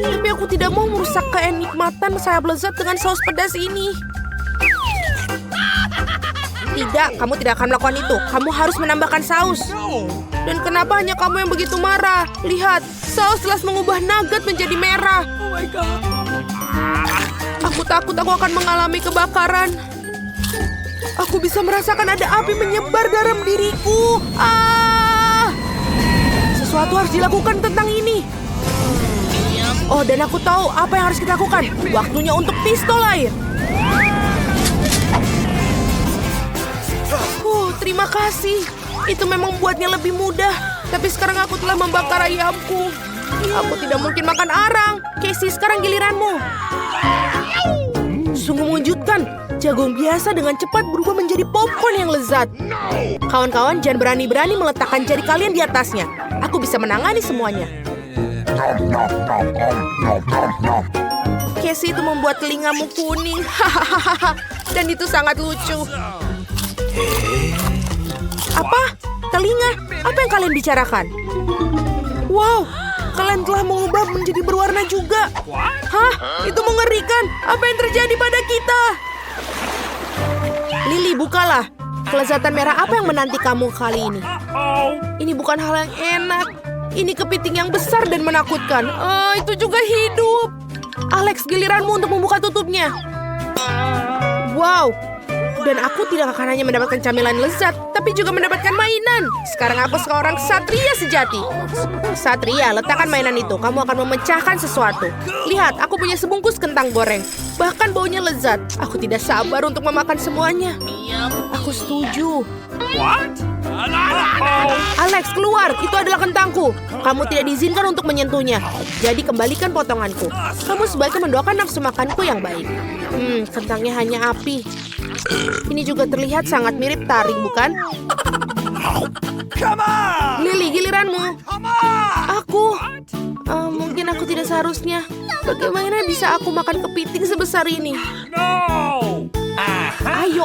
Tapi aku tidak mau merusak kenikmatan sayap lezat dengan saus pedas ini. Tidak, kamu tidak akan melakukan itu. Kamu harus menambahkan saus. Dan kenapa hanya kamu yang begitu marah? Lihat, saus telah mengubah nugget menjadi merah. Oh my God. Aku takut aku akan mengalami kebakaran. Aku bisa merasakan ada api menyebar dalam diriku. Sesuatu harus dilakukan tentang ini. Oh, dan aku tahu apa yang harus kita lakukan. Waktunya untuk pistol air. Terima kasih. Itu memang membuatnya lebih mudah. Tapi sekarang aku telah membakar ayamku. Aku tidak mungkin makan arang. Casey, sekarang giliranmu. Sungguh mengejutkan. Jagung biasa dengan cepat berubah menjadi popcorn yang lezat. Kawan-kawan, jangan berani-berani meletakkan jari kalian di atasnya. Aku bisa menangani semuanya. Casey, itu membuat telingamu kuning. Hahaha. Dan itu sangat lucu. Apa? Telinga? Apa yang kalian bicarakan? Wow, kalian telah mengubah menjadi berwarna juga. Hah? Itu mengerikan. Apa yang terjadi pada kita? Lily, bukalah. Kelezatan merah apa yang menanti kamu kali ini? Ini bukan hal yang enak. Ini kepiting yang besar dan menakutkan. Itu juga hidup. Alex, giliranmu untuk membuka tutupnya. Wow, Dan aku tidak akan hanya mendapatkan camilan lezat, tapi juga mendapatkan mainan. Sekarang aku seorang satria sejati. Satria, letakkan mainan itu. Kamu akan memecahkan sesuatu. Lihat, aku punya sebungkus kentang goreng. Bahkan baunya lezat. Aku tidak sabar untuk memakan semuanya. Aku setuju. What? Alex, keluar. Itu adalah kentangku. Kamu tidak diizinkan untuk menyentuhnya. Jadi kembalikan potonganku. Kamu sebaiknya mendoakan nafsu makanku yang baik. Kentangnya hanya api. Ini juga terlihat sangat mirip taring, bukan? Come on! Lily, giliranmu. Come on! Aku. Mungkin aku tidak seharusnya. Bagaimana bisa aku makan kepiting sebesar ini? No!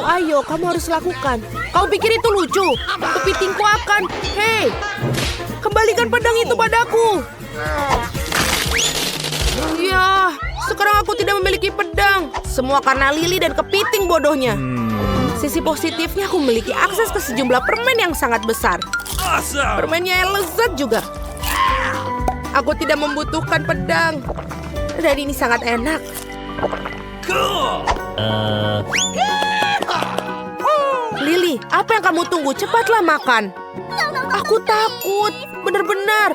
Ayo, kamu harus lakukan. Kau pikir itu lucu? Kepitingku akan. Hei, kembalikan pedang itu padaku. Ya, sekarang aku tidak memiliki pedang. Semua karena Lily dan kepiting bodohnya. Sisi positifnya aku memiliki akses ke sejumlah permen yang sangat besar. Awesome! Permennya yang lezat juga. Aku tidak membutuhkan pedang. Dan ini sangat enak. Cool! Lily, apa yang kamu tunggu? Cepatlah makan. Aku takut. Benar-benar.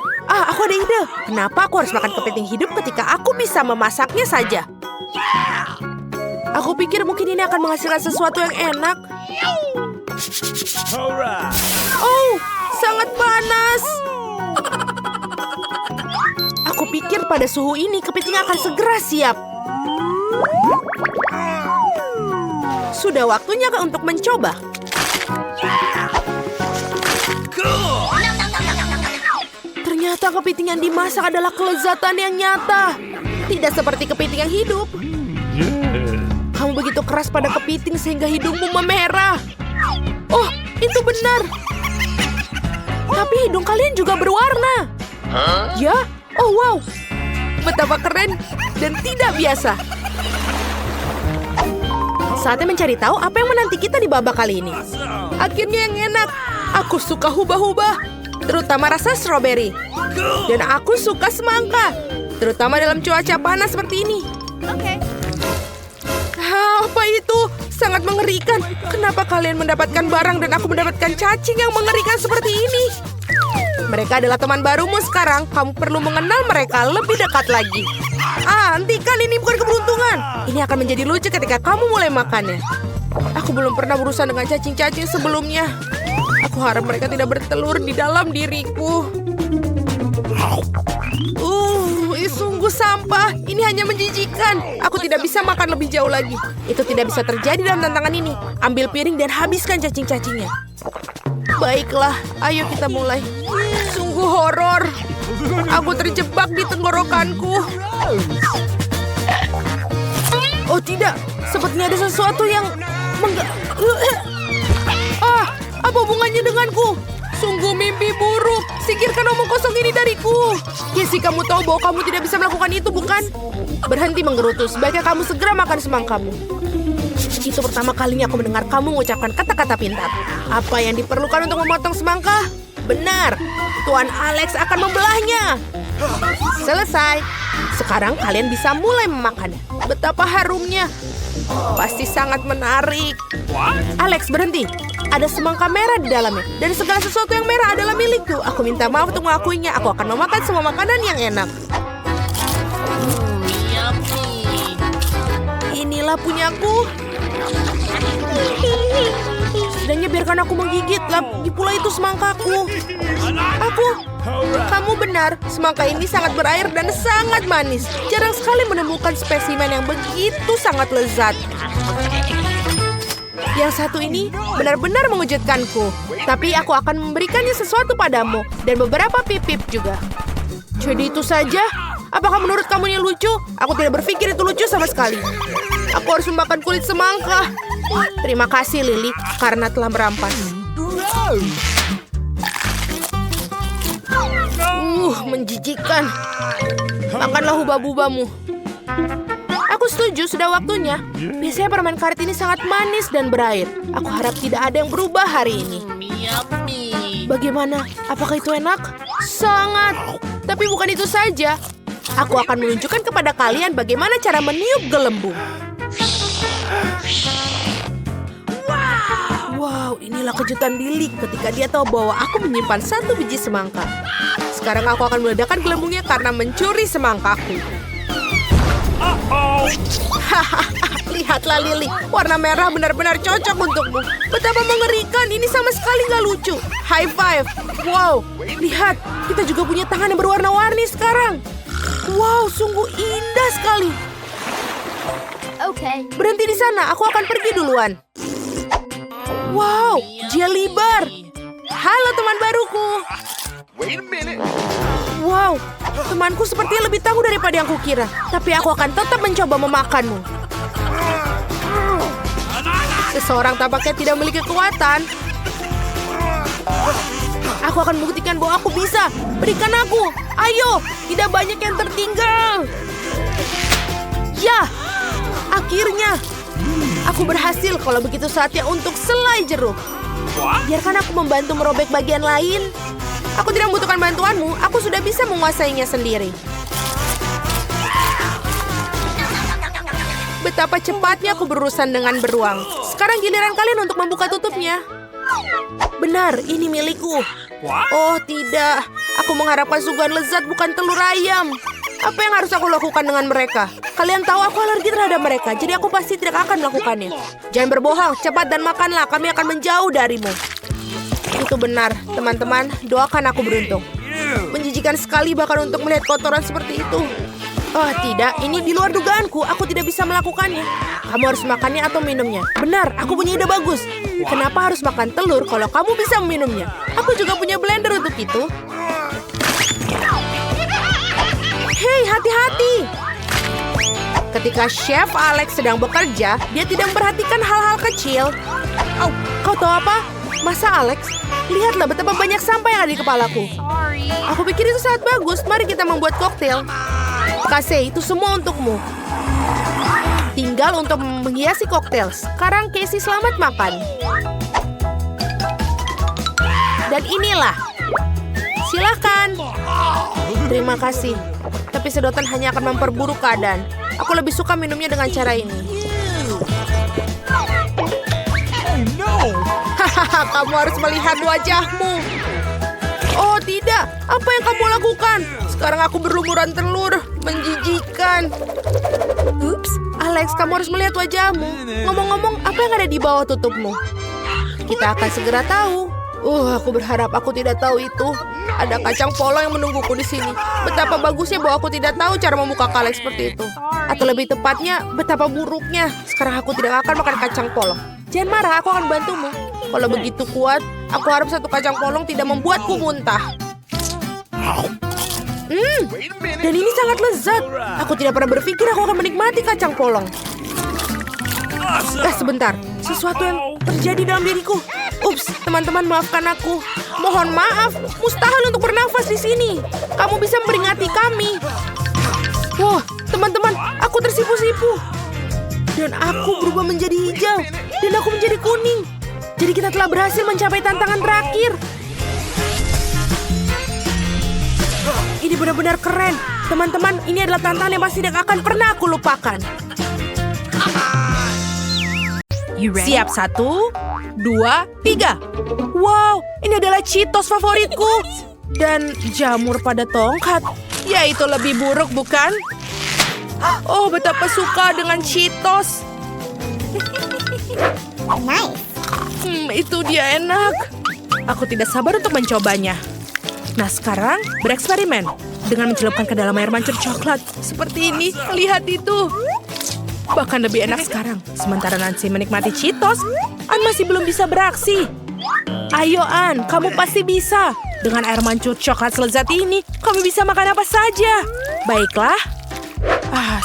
Aku ada ide. Kenapa aku harus makan kepiting hidup ketika aku bisa memasaknya saja? Aku pikir mungkin ini akan menghasilkan sesuatu yang enak. Alright! Oh, sangat panas. Aku pikir pada suhu ini kepiting akan segera siap. Sudah waktunya untuk mencoba. Cool! Ternyata kepiting yang dimasak adalah kelezatan yang nyata. Tidak seperti kepiting yang hidup. Kamu begitu keras pada kepiting sehingga hidungmu memerah. Oh, itu benar. Tapi hidung kalian juga berwarna. Ya? Oh, wow. Betapa keren dan tidak biasa. Saatnya mencari tahu apa yang menanti kita di babak kali ini. Akhirnya yang enak. Aku suka hubah-hubah, terutama rasa stroberi. Dan aku suka semangka, terutama dalam cuaca panas seperti ini. Apa itu? Sangat mengerikan. Kenapa kalian mendapatkan barang dan aku mendapatkan cacing yang mengerikan seperti ini? Mereka adalah teman barumu sekarang. Kamu perlu mengenal mereka lebih dekat lagi. Hentikan, ini bukan keberuntungan. Ini akan menjadi lucu ketika kamu mulai makannya. Aku belum pernah berurusan dengan cacing-cacing sebelumnya. Aku harap mereka tidak bertelur di dalam diriku. Sungguh sampah. Ini hanya menjijikkan. Aku tidak bisa makan lebih jauh lagi. Itu tidak bisa terjadi dalam tantangan ini. Ambil piring dan habiskan cacing-cacingnya. Baiklah, ayo kita mulai. Sungguh horor. Aku terjebak di tenggorokanku. Oh tidak, sepertinya ada sesuatu yang apa hubungannya denganku? Sungguh mimpi buruk. Singkirkan omong kosong ini dariku. Casey, kamu tahu bahwa kamu tidak bisa melakukan itu, bukan? Berhenti menggerutu. Sebaiknya kamu segera makan semangkamu. Itu pertama kalinya aku mendengar kamu mengucapkan kata-kata pintar. Apa yang diperlukan untuk memotong semangka? Benar, Tuan Alex akan membelahnya. Selesai. Sekarang kalian bisa mulai memakannya. Betapa harumnya. Pasti sangat menarik. Alex, berhenti. Ada semangka merah di dalamnya. Dan segala sesuatu yang merah adalah milikku. Aku minta maaf untuk mengakuinya. Aku akan memakan semua makanan yang enak. Inilah punyaku. Setidaknya biarkan aku menggigit. Lagi pula itu semangkaku. Kamu benar. Semangka ini sangat berair dan sangat manis. Jarang sekali menemukan spesimen yang begitu sangat lezat. Yang satu ini benar-benar mengejutkanku. Tapi aku akan memberikannya sesuatu padamu. Dan beberapa pipip juga. Jadi itu saja? Apakah menurut kamu ini lucu? Aku tidak berpikir itu lucu sama sekali. Aku harus memakan kulit semangka. Terima kasih, Lily, karena telah merampas. Menjijikan. Makanlah hubah-bubamu. Aku setuju, sudah waktunya. Biasanya permen karet ini sangat manis dan berair. Aku harap tidak ada yang berubah hari ini. Bagaimana? Apakah itu enak? Sangat. Tapi bukan itu saja. Aku akan menunjukkan kepada kalian bagaimana cara meniup gelembung. kejutan Lily ketika dia tahu bahwa aku menyimpan 1 biji semangka. Sekarang aku akan meledakkan gelembungnya karena mencuri semangkaku. Uh-oh. Lihatlah Lily, warna merah benar-benar cocok untukmu. Betapa mengerikan, ini sama sekali nggak lucu. High five. Wow, lihat, kita juga punya tangan yang berwarna-warni sekarang. Wow, sungguh indah sekali. Okay. Berhenti di sana, aku akan pergi duluan. Wow, jelly bar. Halo teman baruku. Wait a minute. Wow, temanku sepertinya lebih tangguh daripada yang kukira. Tapi aku akan tetap mencoba memakanmu. Seseorang tampaknya tidak memiliki kekuatan. Aku akan membuktikan bahwa aku bisa. Berikan aku. Ayo, tidak banyak yang tertinggal. Ya, akhirnya. Aku berhasil. Kalau begitu saatnya untuk selai jeruk. Biarkan aku membantu merobek bagian lain. Aku tidak membutuhkan bantuanmu. Aku sudah bisa menguasainya sendiri. Betapa cepatnya aku berurusan dengan beruang. Sekarang giliran kalian untuk membuka tutupnya. Benar, ini milikku. Oh tidak, aku mengharapkan suguhan lezat bukan telur ayam. Apa yang harus aku lakukan dengan mereka? Kalian tahu aku alergi terhadap mereka, jadi aku pasti tidak akan melakukannya. Jangan berbohong, cepat dan makanlah, kami akan menjauh darimu. Itu benar, teman-teman, doakan aku beruntung. Menjijikan sekali bahkan untuk melihat kotoran seperti itu. Oh tidak, ini di luar dugaanku. Aku tidak bisa melakukannya. Kamu harus makannya atau minumnya. Benar, aku punya ide bagus. Kenapa harus makan telur kalau kamu bisa meminumnya? Aku juga punya blender untuk itu. Hei, hati-hati. Ketika Chef Alex sedang bekerja, dia tidak memperhatikan hal-hal kecil. Oh, kau tahu apa? Masa Alex? Lihatlah betapa banyak sampah yang ada di kepalaku. Aku pikir itu sangat bagus. Mari kita membuat koktail. Kasih, itu semua untukmu. Tinggal untuk menghiasi koktail. Sekarang Casey selamat makan. Dan inilah. Silakan. Terima kasih. Tapi sedotan hanya akan memperburuk keadaan. Aku lebih suka minumnya dengan cara ini. Hahaha, kamu harus melihat wajahmu. Oh tidak, apa yang kamu lakukan? Sekarang aku berlumuran telur. Menjijikan. Ups, Alex, kamu harus melihat wajahmu. Ngomong-ngomong, apa yang ada di bawah tutupmu? Kita akan segera tahu. Aku berharap aku tidak tahu itu. Ada kacang polong yang menungguku di sini. Betapa bagusnya bahwa aku tidak tahu cara membuka kaleng seperti itu. Atau lebih tepatnya, betapa buruknya. Sekarang aku tidak akan makan kacang polong. Jangan marah, aku akan bantumu. Kalau begitu kuat, aku harap 1 kacang polong tidak membuatku muntah. Dan ini sangat lezat. Aku tidak pernah berpikir aku akan menikmati kacang polong. Sebentar, sesuatu yang terjadi dalam diriku. Ups, teman-teman maafkan aku. Mohon maaf, mustahil untuk bernafas di sini. Kamu bisa memperingati kami. Wah, teman-teman, aku tersipu-sipu. Dan aku berubah menjadi hijau. Dan aku menjadi kuning. Jadi kita telah berhasil mencapai tantangan terakhir. Ini benar-benar keren. Teman-teman, ini adalah tantangan yang pasti tidak akan pernah aku lupakan. Siap, 1, 2, 3. Wow, ini adalah Cheetos favoritku. Dan jamur pada tongkat. Ya, itu lebih buruk, bukan? Oh, betapa suka dengan Cheetos. Itu dia enak. Aku tidak sabar untuk mencobanya. Nah, sekarang bereksperimen dengan mencelupkan ke dalam air mancur coklat. Seperti ini, lihat itu. Bahkan lebih enak sekarang. Sementara Nancy menikmati Cheetos, Ann masih belum bisa beraksi. Ayo Ann, kamu pasti bisa. Dengan air mancur coklat selezat ini, kamu bisa makan apa saja. Baiklah.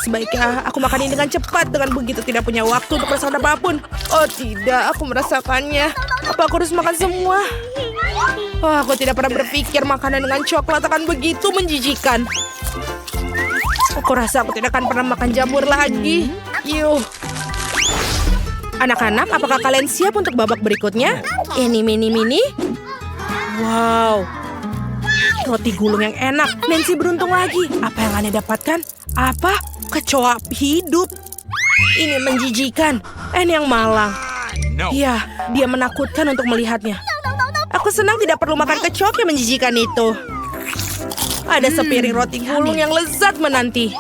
Sebaiknya aku makan ini dengan cepat. Dengan begitu tidak punya waktu untuk merasakan apapun. Oh tidak, aku merasakannya. Apa aku harus makan semua? Aku tidak pernah berpikir makanan dengan coklat akan begitu menjijikan. Aku rasa aku tidak akan pernah makan jamur lagi. Yuh. Anak-anak, apakah kalian siap untuk babak berikutnya? Ini mini. Wow. Roti gulung yang enak. Nancy beruntung lagi. Apa yang Anne dapatkan? Apa? Kecoa hidup. Ini menjijikan. Anne yang malang. No. Ya, dia menakutkan untuk melihatnya. Aku senang tidak perlu makan kecoak yang menjijikan itu. Ada sepiring roti gulung yang lezat menanti.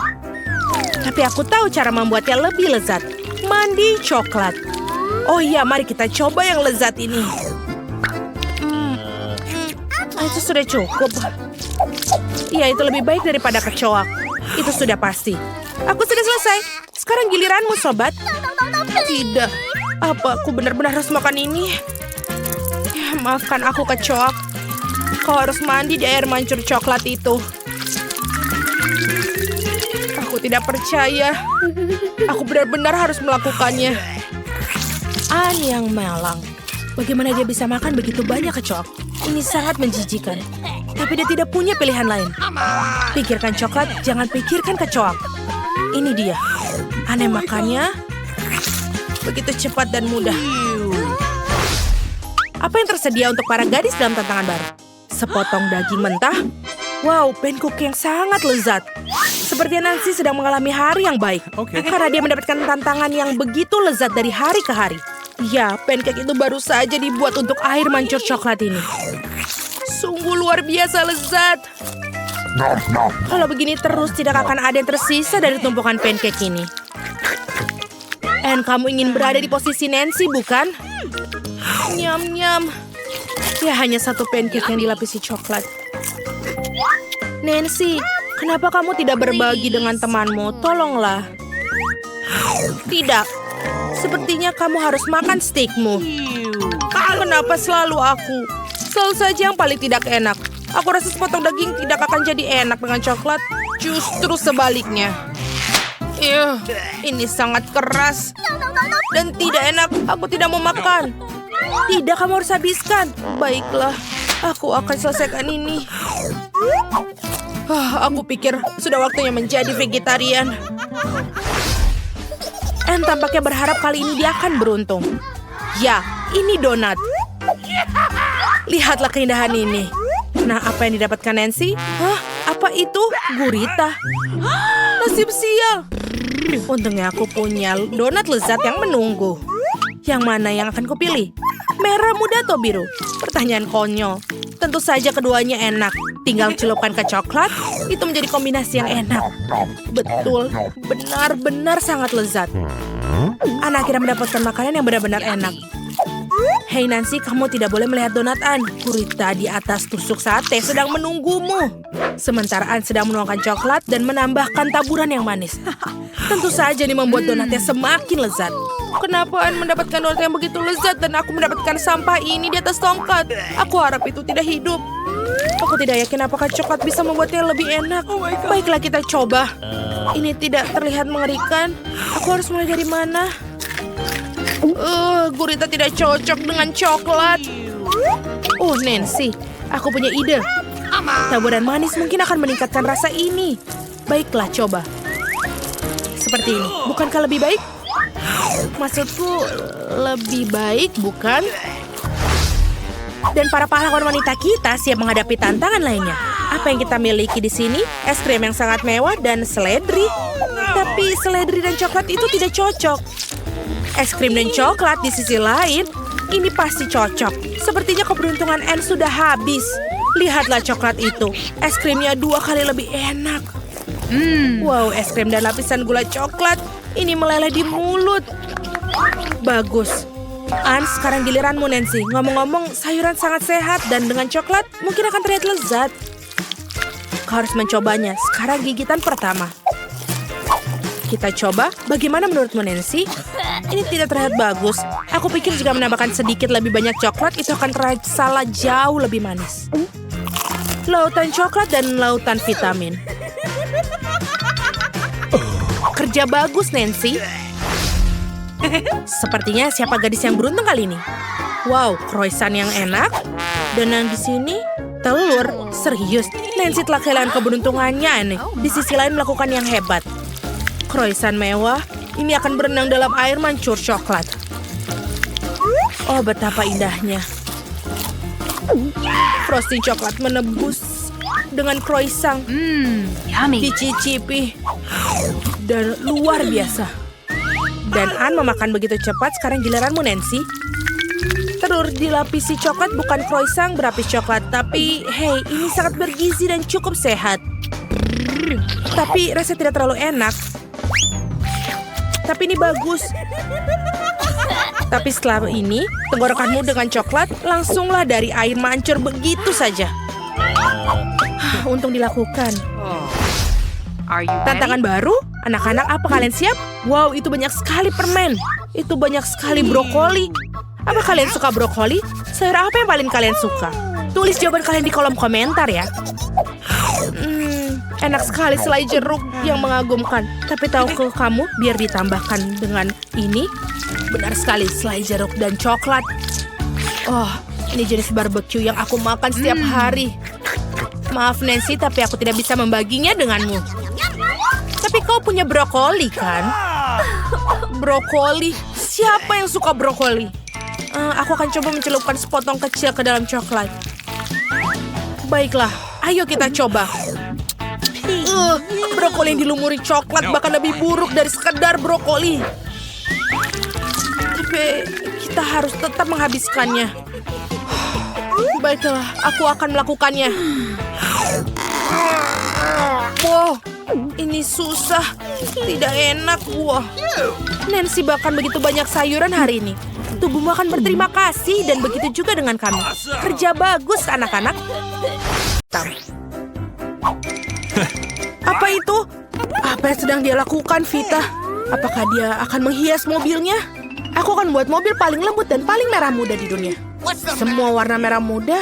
Tapi aku tahu cara membuatnya lebih lezat. Mandi coklat. Oh iya, mari kita coba yang lezat ini. Itu sudah cukup. Iya, itu lebih baik daripada kecoak. Itu sudah pasti. Aku sudah selesai. Sekarang giliranmu, sobat. Tidak. Apa aku benar-benar harus makan ini? Ya, maafkan aku, kecoak. Kau harus mandi di air mancur coklat itu. Aku tidak percaya. Aku benar-benar harus melakukannya. Anne yang malang. Bagaimana dia bisa makan begitu banyak kecoak? Ini sangat menjijikan. Tapi dia tidak punya pilihan lain. Pikirkan coklat, jangan pikirkan kecoak. Ini dia. Anne makannya begitu cepat dan mudah. Apa yang tersedia untuk para gadis dalam tantangan baru? Sepotong daging mentah. Wow, pancake yang sangat lezat. Sepertinya Nancy sedang mengalami hari yang baik. Karena dia mendapatkan tantangan yang begitu lezat dari hari ke hari. Ya, pancake itu baru saja dibuat untuk air mancur coklat ini. Sungguh luar biasa lezat. Kalau begini terus, tidak akan ada yang tersisa dari tumpukan pancake ini. Kamu ingin berada di posisi Nancy, bukan? Nyam-nyam. Ya, hanya satu pancake yang dilapisi coklat. Nancy, kenapa kamu tidak berbagi dengan temanmu? Tolonglah. Tidak. Sepertinya kamu harus makan steakmu. Kenapa selalu aku? Selalu saja yang paling tidak enak. Aku rasa sepotong daging tidak akan jadi enak dengan coklat. Justru sebaliknya. Ini sangat keras. Dan tidak enak. Aku tidak mau makan. Tidak, kamu harus habiskan. Baiklah, aku akan selesaikan ini. Aku pikir sudah waktunya menjadi vegetarian. Tampaknya berharap kali ini dia akan beruntung. Ya, ini donat. Lihatlah keindahan ini. Nah, apa yang didapatkan Nancy? Apa itu? Gurita. Nasib sial. Untungnya aku punya donat lezat yang menunggu. Yang mana yang akan kupilih? Merah, muda, atau biru? Pertanyaan konyol. Tentu saja keduanya enak. Tinggal celupkan ke coklat, itu menjadi kombinasi yang enak. Betul, benar-benar sangat lezat. Anne akhirnya mendapatkan makanan yang benar-benar enak. Hei Nancy, kamu tidak boleh melihat donat Anne. Gurita di atas tusuk sate sedang menunggumu. Sementara Anne sedang menuangkan coklat dan menambahkan taburan yang manis. Tentu saja ini membuat donatnya semakin lezat. Kenapa Anne mendapatkan donat yang begitu lezat dan aku mendapatkan sampah ini di atas tongkat? Aku harap itu tidak hidup. Aku tidak yakin apakah coklat bisa membuatnya lebih enak. Baiklah, kita coba. Ini tidak terlihat mengerikan. Aku harus mulai dari mana? Gurita tidak cocok dengan coklat. Nancy, aku punya ide. Taburan manis mungkin akan meningkatkan rasa ini. Baiklah, coba. Seperti ini. Bukankah lebih baik? Maksudku, lebih baik, bukan? Dan para pahlawan wanita kita siap menghadapi tantangan lainnya. Apa yang kita miliki di sini? Es krim yang sangat mewah dan seledri. Tapi seledri dan coklat itu tidak cocok. Es krim dan coklat di sisi lain, ini pasti cocok. Sepertinya keberuntungan Anne sudah habis. Lihatlah coklat itu. Es krimnya 2 kali lebih enak. Wow, es krim dan lapisan gula coklat. Ini meleleh di mulut. Bagus. Anne, sekarang giliranmu Nancy. Ngomong-ngomong, sayuran sangat sehat dan dengan coklat mungkin akan terlihat lezat. Kau harus mencobanya. Sekarang gigitan pertama. Kita coba. Bagaimana menurutmu Nancy? Ini tidak terlihat bagus. Aku pikir jika menambahkan sedikit lebih banyak coklat, itu akan terasa jauh lebih manis. Lautan coklat dan lautan vitamin. Kerja bagus Nancy. Sepertinya siapa gadis yang beruntung kali ini? Wow, croissant yang enak. Dan yang di sini, telur. Serius, Nancy telah kehilangan keberuntungannya nih. Di sisi lain melakukan yang hebat. Croissant mewah, ini akan berenang dalam air mancur coklat. Oh, betapa indahnya. Frosting coklat menebus dengan croissant. Yummy. Dicicipi. Dan luar biasa. Dan Anne memakan begitu cepat, sekarang giliranmu Nancy. Telur dilapisi coklat bukan croissant berlapis coklat, tapi hey, ini sangat bergizi dan cukup sehat. Tapi rasa tidak terlalu enak. Tapi ini bagus. Tapi setelah ini, tenggorokanmu dengan coklat langsunglah dari air mancur begitu saja. Untung dilakukan. Are you ready? Tantangan baru? Anak-anak, apa kalian siap? Wow, itu banyak sekali permen. Itu banyak sekali brokoli. Apa kalian suka brokoli? Sayur apa yang paling kalian suka? Tulis jawaban kalian di kolom komentar ya. Enak sekali selai jeruk yang mengagumkan. Tapi tahukah kamu, biar ditambahkan dengan ini? Benar sekali, selai jeruk dan coklat. Oh, ini jenis barbecue yang aku makan setiap hari. Maaf Nancy, tapi aku tidak bisa membaginya denganmu. Tapi kau punya brokoli kan? Brokoli? Siapa yang suka brokoli? Aku akan coba mencelupkan sepotong kecil ke dalam coklat. Baiklah, ayo kita coba. Brokoli yang dilumuri coklat bahkan lebih buruk dari sekedar brokoli. Tapi kita harus tetap menghabiskannya. Baiklah, aku akan melakukannya. Wow, ini susah. Tidak enak, wow. Nancy bahkan begitu banyak sayuran hari ini. Tubuhmu akan berterima kasih dan begitu juga dengan kami. Kerja bagus, anak-anak. Apa itu? Apa yang sedang dia lakukan, Vita? Apakah dia akan menghias mobilnya? Aku akan buat mobil paling lembut dan paling merah muda di dunia. Semua warna merah muda.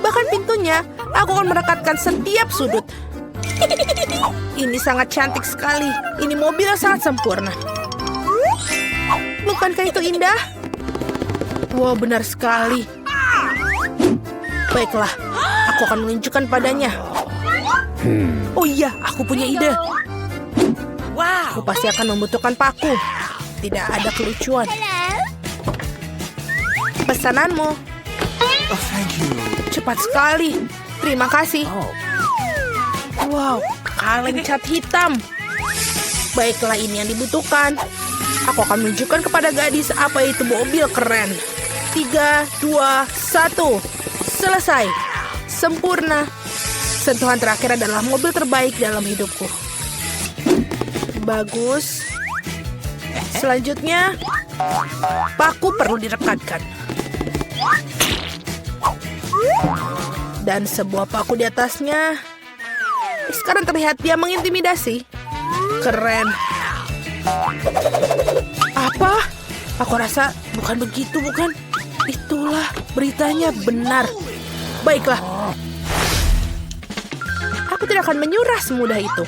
Bahkan pintunya, aku akan merekatkan setiap sudut. Ini sangat cantik sekali. Ini mobil yang sangat sempurna. Bukankah itu indah? Wow, benar sekali. Baiklah, aku akan menunjukkan padanya. Oh iya, aku punya ide. Aku pasti akan membutuhkan paku. Tidak ada kelucuan. Pesananmu. Oh, thank you. Cepat sekali. Terima kasih. Wow, kaleng cat hitam. Baiklah, ini yang dibutuhkan. Aku akan menunjukkan kepada gadis apa itu mobil keren. 3, 2, 1. Selesai. Sempurna. Sentuhan terakhir adalah mobil terbaik dalam hidupku. Bagus. Selanjutnya, paku perlu direkatkan. Dan sebuah paku di atasnya. Sekarang terlihat dia mengintimidasi. Keren. Apa? Aku rasa bukan begitu, bukan? Itulah beritanya benar. Baiklah. Aku tidak akan menyerah semudah itu.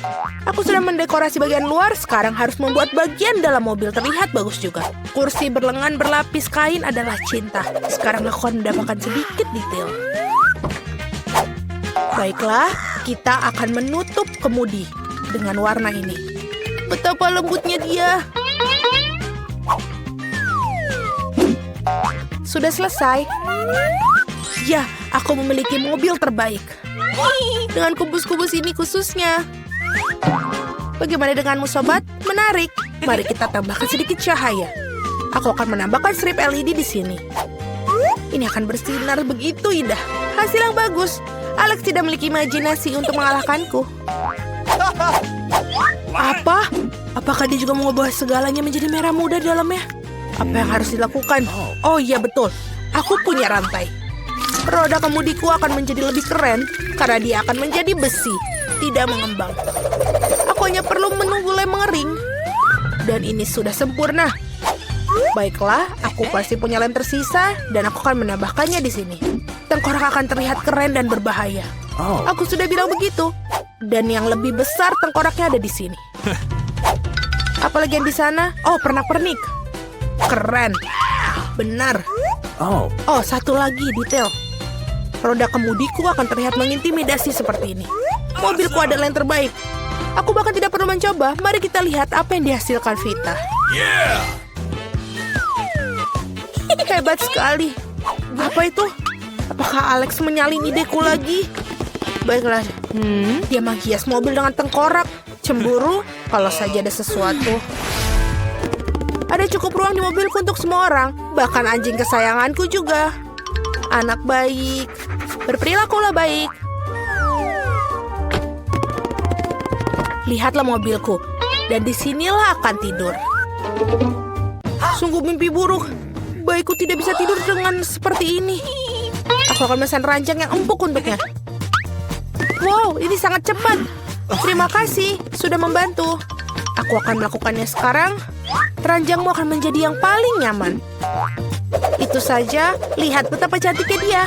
Aku sudah mendekorasi bagian luar, sekarang harus membuat bagian dalam mobil terlihat bagus juga. Kursi berlengan berlapis kain adalah cinta. Sekarang aku akan mendapatkan sedikit detail. Baiklah, kita akan menutup kemudi dengan warna ini. Betapa lembutnya dia. Sudah selesai. Ya, aku memiliki mobil terbaik. Dengan kubus-kubus ini khususnya. Bagaimana denganmu, sobat? Menarik. Mari kita tambahkan sedikit cahaya. Aku akan menambahkan strip LED di sini. Ini akan bersinar begitu indah. Hasil yang bagus. Alex tidak memiliki imajinasi untuk mengalahkanku. Apa? Apakah dia juga mengubah segalanya menjadi merah muda di dalamnya? Apa yang harus dilakukan? Oh iya, betul. Aku punya rantai. Roda kemudiku akan menjadi lebih keren karena dia akan menjadi besi, tidak mengembang. Aku hanya perlu menunggu lem mengering. Dan ini sudah sempurna. Baiklah, aku pasti punya lem tersisa dan aku akan menambahkannya di sini. Tengkorak akan terlihat keren dan berbahaya. Aku sudah bilang begitu. Dan yang lebih besar tengkoraknya ada di sini. Apalagi yang di sana? Oh, pernak-pernik. Keren. Benar. Oh, satu lagi detail. Roda kemudiku akan terlihat mengintimidasi seperti ini. Mobilku adalah yang terbaik. Aku bahkan tidak perlu mencoba. Mari kita lihat apa yang dihasilkan Vita. Hebat sekali. Apa itu? Apakah Alex menyalin ideku lagi? Baiklah. Dia menghias mobil dengan tengkorak. Cemburu? Kalau saja ada sesuatu. Ada cukup ruang di mobilku untuk semua orang, bahkan anjing kesayanganku juga. Anak baik, berperilakulah baik. Lihatlah mobilku, dan disinilah akan tidur. Sungguh mimpi buruk. Baikku tidak bisa tidur dengan seperti ini. Aku akan memesan ranjang yang empuk untuknya. Wow, ini sangat cepat. Terima kasih, sudah membantu. Aku akan melakukannya sekarang. Ranjangmu akan menjadi yang paling nyaman. Itu saja, lihat betapa cantiknya dia.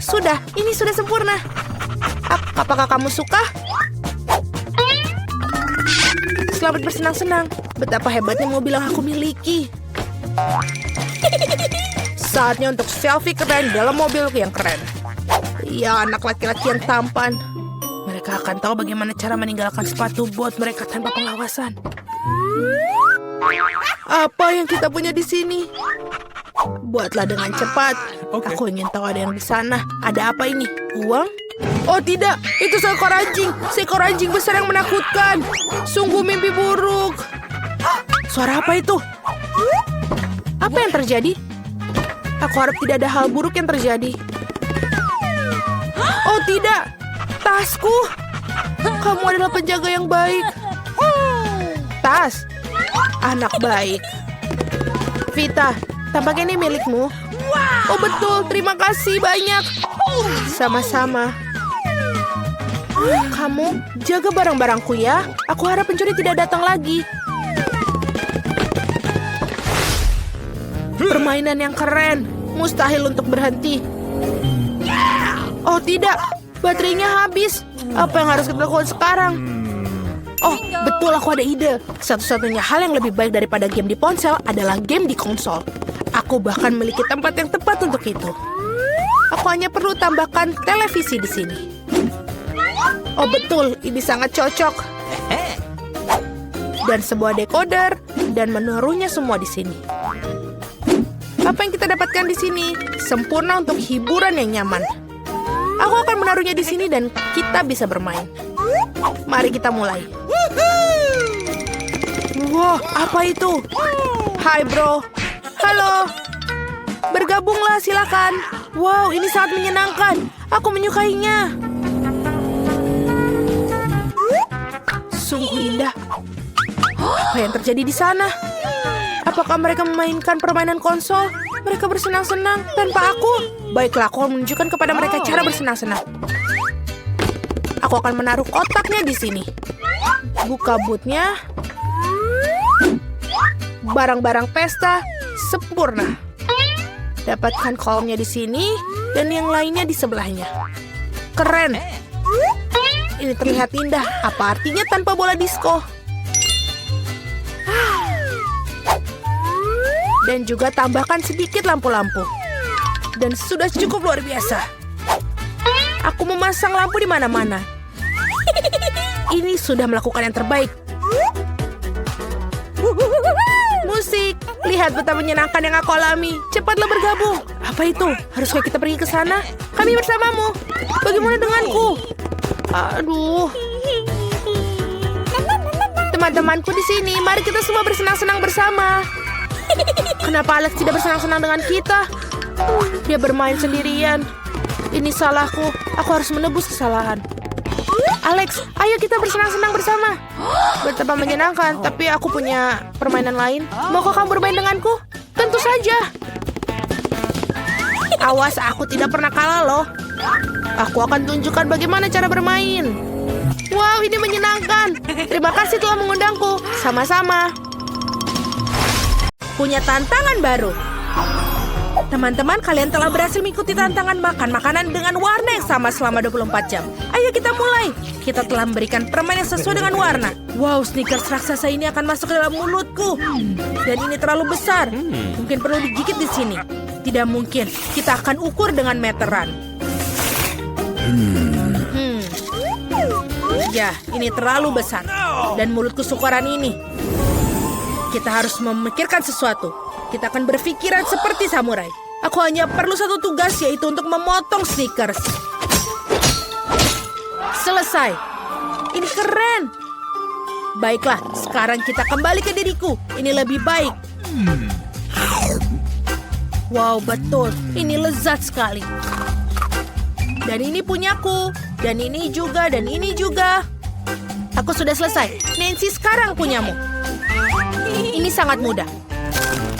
Sudah, ini sudah sempurna. Apakah kamu suka? Selamat bersenang-senang. Betapa hebatnya mobil yang aku miliki. Saatnya untuk selfie keren dalam mobilku yang keren. Ya, anak laki-laki yang tampan. Mereka akan tahu bagaimana cara meninggalkan sepatu bot mereka tanpa pengawasan. Apa yang kita punya di sini? Buatlah dengan cepat. Oke. Aku ingin tahu ada yang di sana. Ada apa ini? Uang? Oh tidak, itu seekor anjing. Seekor anjing besar yang menakutkan. Sungguh mimpi buruk. Suara apa itu? Apa yang terjadi? Aku harap tidak ada hal buruk yang terjadi. Oh tidak, tasku. Kamu adalah penjaga yang baik. Tas, anak baik. Vita, tampaknya ini milikmu. Oh betul, terima kasih banyak. Sama-sama. Kamu jaga barang-barangku ya. Aku harap pencuri tidak datang lagi. Permainan yang keren. Mustahil untuk berhenti. Oh tidak, baterainya habis. Apa yang harus kita lakukan sekarang? Oh, betul, aku ada ide. Satu-satunya hal yang lebih baik daripada game di ponsel adalah game di konsol. Aku bahkan memiliki tempat yang tepat untuk itu. Aku hanya perlu tambahkan televisi di sini. Oh betul, ini sangat cocok. Dan sebuah decoder dan menaruhnya semua di sini. Apa yang kita dapatkan di sini sempurna untuk hiburan yang nyaman. Aku akan menaruhnya di sini dan kita bisa bermain. Mari kita mulai. Wah, apa itu? Hai bro. Halo. Bergabunglah silakan. Wow, ini sangat menyenangkan. Aku menyukainya. Sungguh indah. Apa yang terjadi di sana? Apakah mereka memainkan permainan konsol? Mereka bersenang-senang tanpa aku. Baiklah, aku akan menunjukkan kepada mereka cara bersenang-senang. Aku akan menaruh kotaknya di sini. Buka bootnya. Barang-barang pesta sempurna. Dapatkan kolomnya di sini dan yang lainnya di sebelahnya. Keren. Ini terlihat indah. Apa artinya tanpa bola disco? Dan juga tambahkan sedikit lampu-lampu. Dan sudah cukup luar biasa. Aku memasang lampu di mana-mana. Ini sudah melakukan yang terbaik. Musik. Lihat betapa menyenangkan yang aku alami. Cepatlah bergabung. Apa itu? Haruskah kita pergi ke sana? Kami bersamamu. Bagaimana denganku? Aduh. Teman-temanku di sini. Mari kita semua bersenang-senang bersama. Kenapa Alex tidak bersenang-senang dengan kita? Dia bermain sendirian. Ini salahku. Aku harus menebus kesalahan. Alex, ayo kita bersenang-senang bersama. Betapa menyenangkan, tapi aku punya permainan lain. Maukah kamu bermain denganku? Tentu saja. Awas, aku tidak pernah kalah loh. Aku akan tunjukkan bagaimana cara bermain. Wow, ini menyenangkan. Terima kasih telah mengundangku. Sama-sama. Punya tantangan baru. Teman-teman, kalian telah berhasil mengikuti tantangan makan makanan dengan warna yang sama selama 24 jam. Ayo kita mulai. Kita telah memberikan permen yang sesuai dengan warna. Wow, Snickers raksasa ini akan masuk ke dalam mulutku. Dan ini terlalu besar. Mungkin perlu digigit di sini. Tidak mungkin. Kita akan ukur dengan meteran. Ya, ini terlalu besar. Dan mulutku syukuran ini. Kita harus memikirkan sesuatu. Kita akan berpikiran seperti samurai. Aku hanya perlu satu tugas, yaitu untuk memotong Snickers. Selesai. Ini keren. Baiklah, sekarang kita kembali ke diriku. Ini lebih baik. Wow, betul. Ini lezat sekali. Dan ini punyaku. Dan ini juga, dan ini juga. Aku sudah selesai. Nancy, sekarang punyamu. Ini sangat mudah.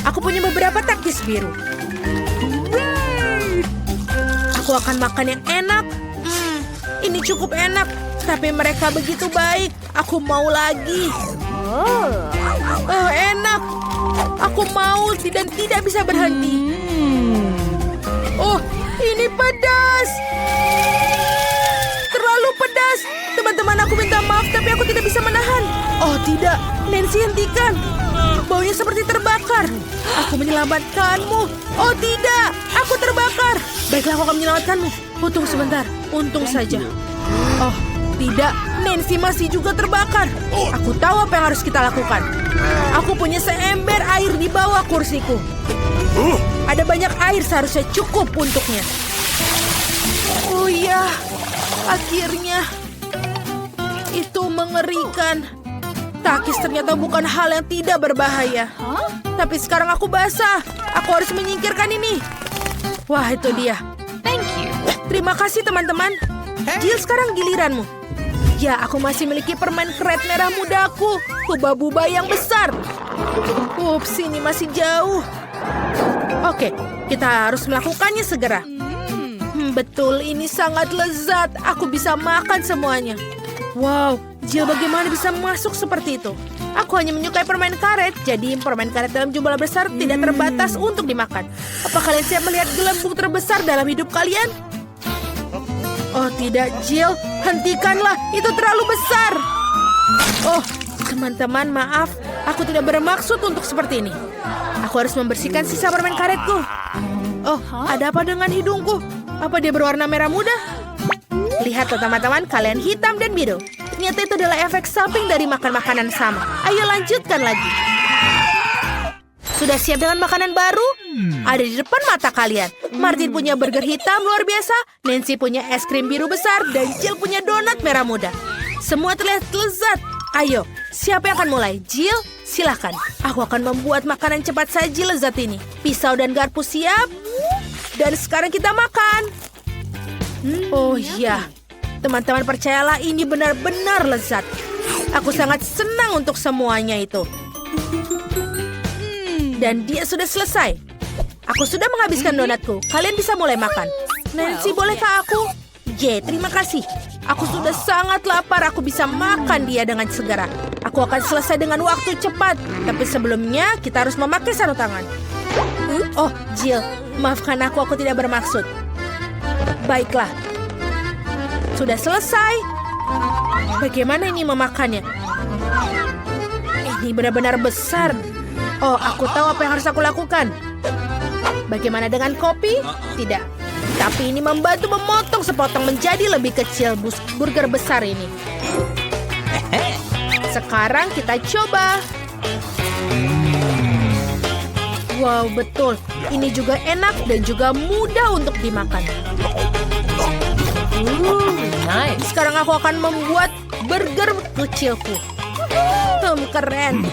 Aku punya beberapa taktis biru. Aku akan makan yang enak. Ini cukup enak. Tapi mereka begitu baik. Aku mau lagi. Oh, enak. Aku mau dan tidak bisa berhenti. Oh, ini pedas. Terlalu pedas. Teman-teman, aku minta maaf, tapi aku tidak bisa menahan. Oh, tidak. Nancy, hentikan. Baunya seperti terbakar. Aku menyelamatkanmu. Oh, tidak. Aku terbakar. Baiklah, aku akan menyelamatkanmu. Untung sebentar. Untung saja. Oh, tidak. Nancy masih juga terbakar. Aku tahu apa yang harus kita lakukan. Aku punya seember air di bawah kursiku. Ada banyak air, seharusnya cukup untuknya. Oh ya, akhirnya. Itu mengerikan. Takis ternyata bukan hal yang tidak berbahaya. Tapi sekarang aku basah. Aku harus menyingkirkan ini. Wah, itu dia. Thank you. Terima kasih, teman-teman. Jill, sekarang giliranmu. Ya, aku masih memiliki permen keret merah mudaku. Buba-buba yang besar. Ups, ini masih jauh. Oke, kita harus melakukannya segera. Betul, ini sangat lezat. Aku bisa makan semuanya. Wow, Jill bagaimana bisa masuk seperti itu? Aku hanya menyukai permen karet, jadi permen karet dalam jumlah besar tidak terbatas untuk dimakan. Apa kalian siap melihat gelembung terbesar dalam hidup kalian? Oh tidak, Jill, hentikanlah, itu terlalu besar. Oh, teman-teman, maaf, aku tidak bermaksud untuk seperti ini. Aku harus membersihkan sisa permen karetku. Oh, ada apa dengan hidungku? Apa dia berwarna merah muda? Lihat teman-teman, kalian hitam dan biru. Ternyata itu adalah efek samping dari makan makanan sama. Ayo lanjutkan lagi. Sudah siap dengan makanan baru? Ada di depan mata kalian. Martin punya burger hitam luar biasa, Nancy punya es krim biru besar, dan Jill punya donat merah muda. Semua terlihat lezat. Ayo, siapa yang akan mulai? Jill, silahkan. Aku akan membuat makanan cepat saji lezat ini. Pisau dan garpu siap. Dan sekarang kita makan. Oh iya, teman-teman percayalah ini benar-benar lezat. Aku sangat senang untuk semuanya itu. Dan dia sudah selesai. Aku sudah menghabiskan donatku. Kalian bisa mulai makan. Nancy, bolehkah aku? Terima kasih. Aku sudah sangat lapar. Aku bisa makan dia dengan segera. Aku akan selesai dengan waktu cepat. Tapi sebelumnya kita harus memakai sarung tangan. Oh, Jill, maafkan aku tidak bermaksud. Baiklah. Sudah selesai. Bagaimana ini memakannya? Ini benar-benar besar. Oh, aku tahu apa yang harus aku lakukan. Bagaimana dengan kopi? Tidak. Tapi ini membantu memotong sepotong menjadi lebih kecil burger besar ini. Sekarang kita coba. Wow, betul. Ini juga enak dan juga mudah untuk dimakan. Nice. Sekarang aku akan membuat burger kecilku. Keren.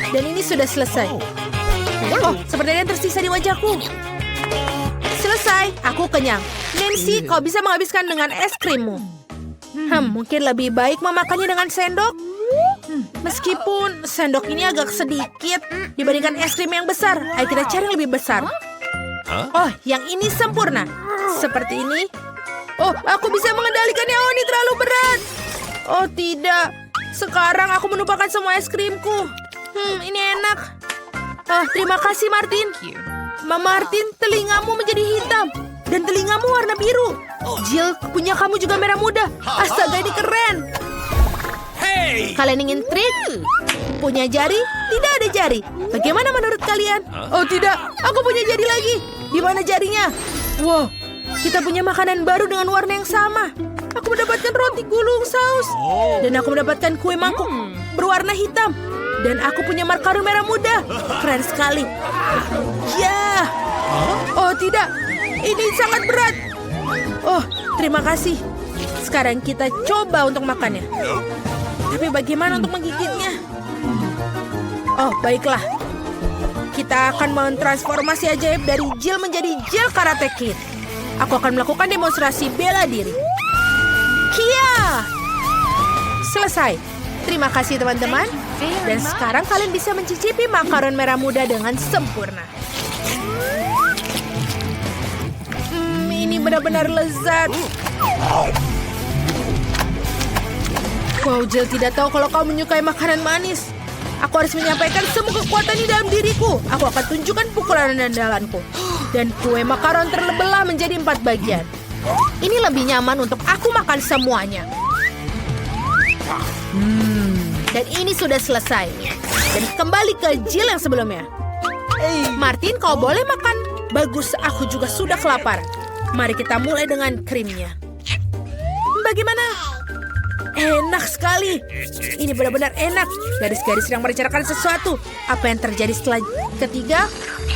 Dan ini sudah selesai. Oh, seperti yang tersisa di wajahku. Selesai, aku kenyang. Nancy, kau bisa menghabiskan dengan es krimmu. Mungkin lebih baik memakannya dengan sendok. Meskipun sendok ini agak sedikit dibandingkan es krim yang besar. Ayo kita cari yang lebih besar. Oh, yang ini sempurna. Seperti ini. Oh, aku bisa mengendalikannya. Oh, ini terlalu berat. Oh, tidak. Sekarang aku menumpahkan semua es krimku. Ini enak. Oh, terima kasih, Martin. Martin, telingamu menjadi hitam. Dan telingamu warna biru. Jill, punya kamu juga merah muda. Astaga, ini keren. Kalian ingin trik? Punya jari? Tidak ada jari. Bagaimana menurut kalian? Oh tidak, aku punya jari lagi. Di mana jarinya? Wow, kita punya makanan baru dengan warna yang sama. Aku mendapatkan roti gulung saus. Dan aku mendapatkan kue mangkuk berwarna hitam. Dan aku punya makarun merah muda. Keren sekali. Ya. Oh tidak, ini sangat berat. Oh, terima kasih. Sekarang kita coba untuk makannya. Tapi bagaimana untuk menggigitnya? Oh, baiklah. Kita akan mentransformasi ajaib dari Jill menjadi Jill Karate Kid. Aku akan melakukan demonstrasi bela diri. Kia! Selesai. Terima kasih teman-teman. Dan sekarang kalian bisa mencicipi makaron merah muda dengan sempurna. Ini benar-benar lezat. Wow, Jill tidak tahu kalau kau menyukai makanan manis. Aku harus menyampaikan semua kekuatan di dalam diriku. Aku akan tunjukkan pukulan andalanku. Dan kue makaron terbelah menjadi 4 bagian. Ini lebih nyaman untuk aku makan semuanya. Dan ini sudah selesai. Dan kembali ke Jill yang sebelumnya. Martin, kau boleh makan. Bagus, aku juga sudah kelaparan. Mari kita mulai dengan krimnya. Bagaimana? Enak sekali. Ini benar-benar enak. Garis-garis sedang merencanakan sesuatu. Apa yang terjadi setelah ketiga?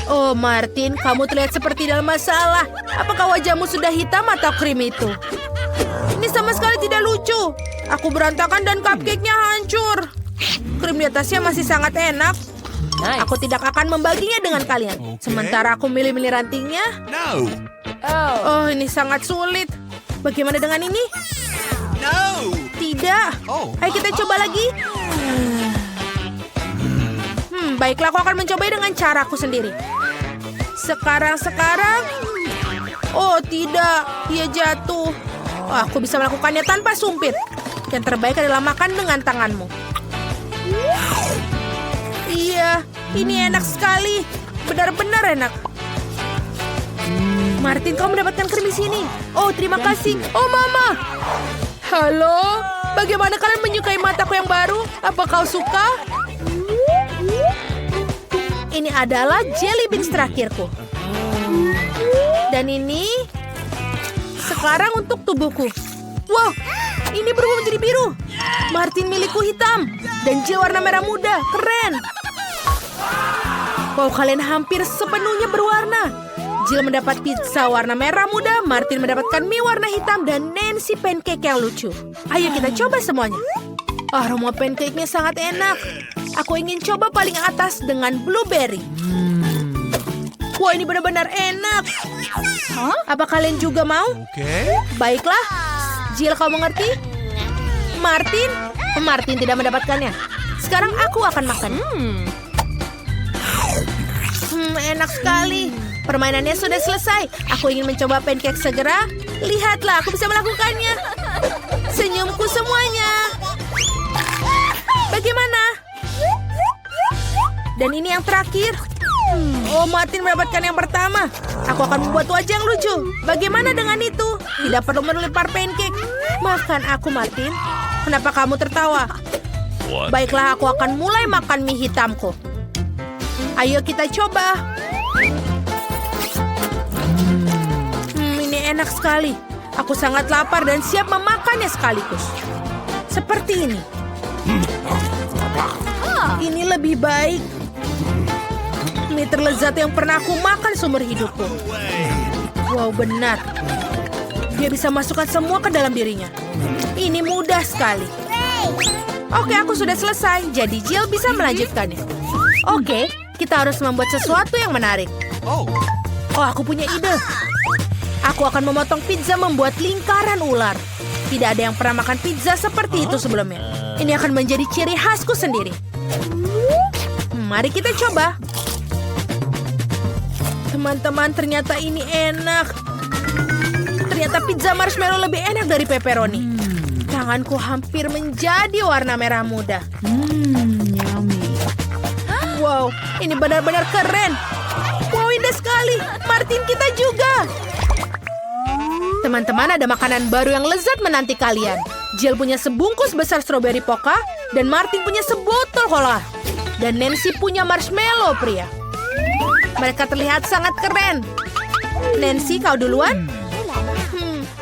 Oh, Martin, kamu terlihat seperti dalam masalah. Apakah wajahmu sudah hitam atau krim itu? Ini sama sekali tidak lucu. Aku berantakan dan cupcake-nya hancur. Krim di atasnya masih sangat enak. Nice. Aku tidak akan membaginya dengan kalian. Sementara aku milih-milih rantingnya. No! Oh, ini sangat sulit. Bagaimana dengan ini? No! Tidak. Oh. Ayo kita coba lagi. Baiklah, aku akan mencoba dengan caraku sendiri. Sekarang. Oh, tidak. Dia jatuh. Oh, aku bisa melakukannya tanpa sumpit. Yang terbaik adalah makan dengan tanganmu. Iya, ini enak sekali. Benar-benar enak. Martin, kau mendapatkan krim di sini. Oh, terima kasih. Oh, Mama. Halo, bagaimana kalian menyukai mataku yang baru? Apa kau suka? Ini adalah jelly beans terakhirku. Dan ini sekarang untuk tubuhku. Wow, ini berubah menjadi biru. Martin milikku hitam dan Jill warna merah muda. Keren. Wow, kalian hampir sepenuhnya berwarna. Jill mendapat pizza warna merah muda, Martin mendapatkan mie warna hitam, dan Nancy pancake yang lucu. Ayo kita coba semuanya. Aroma pancake-nya sangat enak. Aku ingin coba paling atas dengan blueberry. Wah, ini benar-benar enak. Apa kalian juga mau? Okay. Baiklah. Jill, kau mengerti? Martin tidak mendapatkannya. Sekarang aku akan makan. Enak sekali. Permainannya sudah selesai. Aku ingin mencoba pancake segera. Lihatlah, aku bisa melakukannya. Senyumku semuanya. Bagaimana? Dan ini yang terakhir. Oh, Martin mendapatkan yang pertama. Aku akan membuat wajah yang lucu. Bagaimana dengan itu? Tidak perlu melempar pancake. Makan aku, Martin. Kenapa kamu tertawa? Baiklah, aku akan mulai makan mie hitamku. Ayo kita coba. Ini enak sekali. Aku sangat lapar dan siap memakannya sekaligus. Seperti ini. Ini lebih baik. Mie terlezat yang pernah aku makan seumur hidupku. Wow, benar. Dia bisa masukkan semua ke dalam dirinya. Ini mudah sekali. Oke, aku sudah selesai. Jadi Jill bisa melanjutkannya. Oke, kita harus membuat sesuatu yang menarik. Oh. Oh, aku punya ide. Aku akan memotong pizza membuat lingkaran ular. Tidak ada yang pernah makan pizza seperti itu sebelumnya. Ini akan menjadi ciri khasku sendiri. Mari kita coba. Teman-teman, ternyata ini enak. Ternyata pizza marshmallow lebih enak dari pepperoni. Tanganku hampir menjadi warna merah muda. Yummy. Wow, ini benar-benar keren. Wow, indah sekali. Martin, kita juga. Teman-teman, ada makanan baru yang lezat menanti kalian. Jill punya sebungkus besar stroberi poka, dan Martin punya sebotol cola. Dan Nancy punya marshmallow pria. Mereka terlihat sangat keren. Nancy, kau duluan?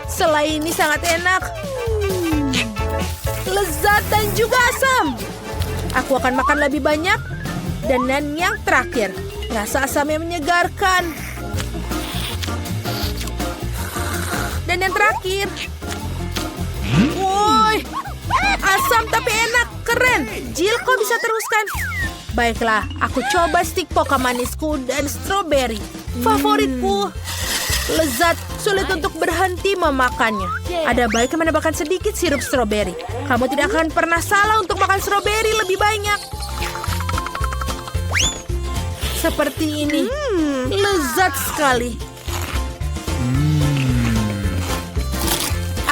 Selai ini sangat enak. Lezat dan juga asam. Aku akan makan lebih banyak. Dan yang terakhir, rasa asamnya menyegarkan. Dan yang terakhir, Woi, asam tapi enak, keren. Jill, kau bisa teruskan? Baiklah, aku coba stik poka manisku dan stroberi. Favoritku. Lezat, sulit untuk berhenti memakannya. Ada baiknya menambahkan sedikit sirup stroberi. Kamu tidak akan pernah salah untuk makan stroberi lebih banyak. Seperti ini. Lezat sekali.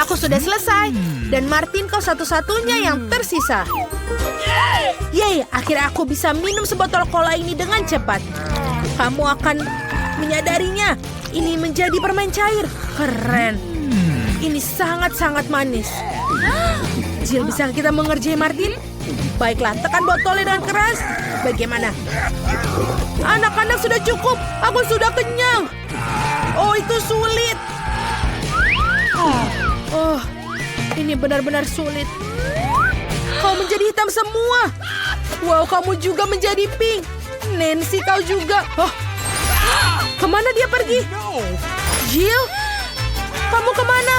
Aku sudah selesai. Dan Martin, kau satu-satunya yang tersisa. Yeay, akhirnya aku bisa minum sebotol cola ini dengan cepat. Kamu akan menyadarinya. Ini menjadi permen cair. Keren. Ini sangat-sangat manis. Jill, bisa kita mengerjai Martin? Baiklah, tekan botolnya dengan keras. Bagaimana? Anak-anak sudah cukup. Aku sudah kenyang. Oh, itu sulit. Oh, ini benar-benar sulit. Kau menjadi hitam semua. Wow, kamu juga menjadi pink. Nancy, kau juga. Oh, kemana dia pergi? Jill, kamu kemana?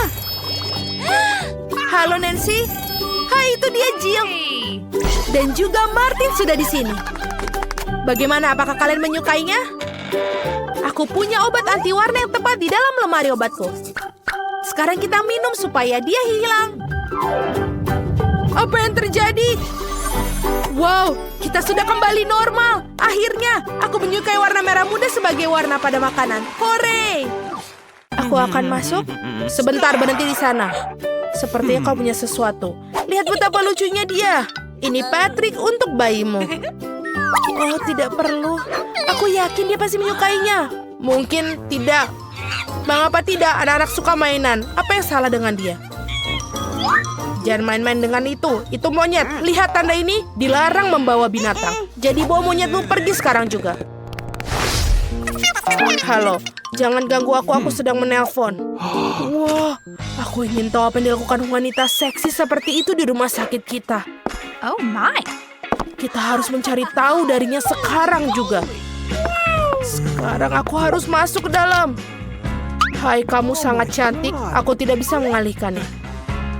Halo Nancy. Hai, itu dia Jill. Dan juga Martin sudah di sini. Bagaimana? Apakah kalian menyukainya? Aku punya obat anti warna yang tepat di dalam lemari obatku. Sekarang kita minum supaya dia hilang. Apa yang terjadi? Wow, kita sudah kembali normal. Akhirnya, aku menyukai warna merah muda sebagai warna pada makanan. Hore! Aku akan masuk. Sebentar, berhenti di sana. Sepertinya kau punya sesuatu. Lihat betapa lucunya dia. Ini Patrick untuk bayimu. Oh, tidak perlu. Aku yakin dia pasti menyukainya. Mungkin tidak. Mengapa tidak? Anak-anak suka mainan. Apa yang salah dengan dia? Jangan main-main dengan itu. Itu monyet. Lihat tanda ini. Dilarang membawa binatang. Jadi bawa monyetmu pergi sekarang juga. Halo. Jangan ganggu aku. Aku sedang menelpon. Wah. Aku ingin tahu apa yang dilakukan wanita seksi seperti itu di rumah sakit kita. Oh my. Kita harus mencari tahu darinya sekarang juga. Sekarang aku harus masuk ke dalam. Hai, kamu sangat cantik. Aku tidak bisa mengalihkannya.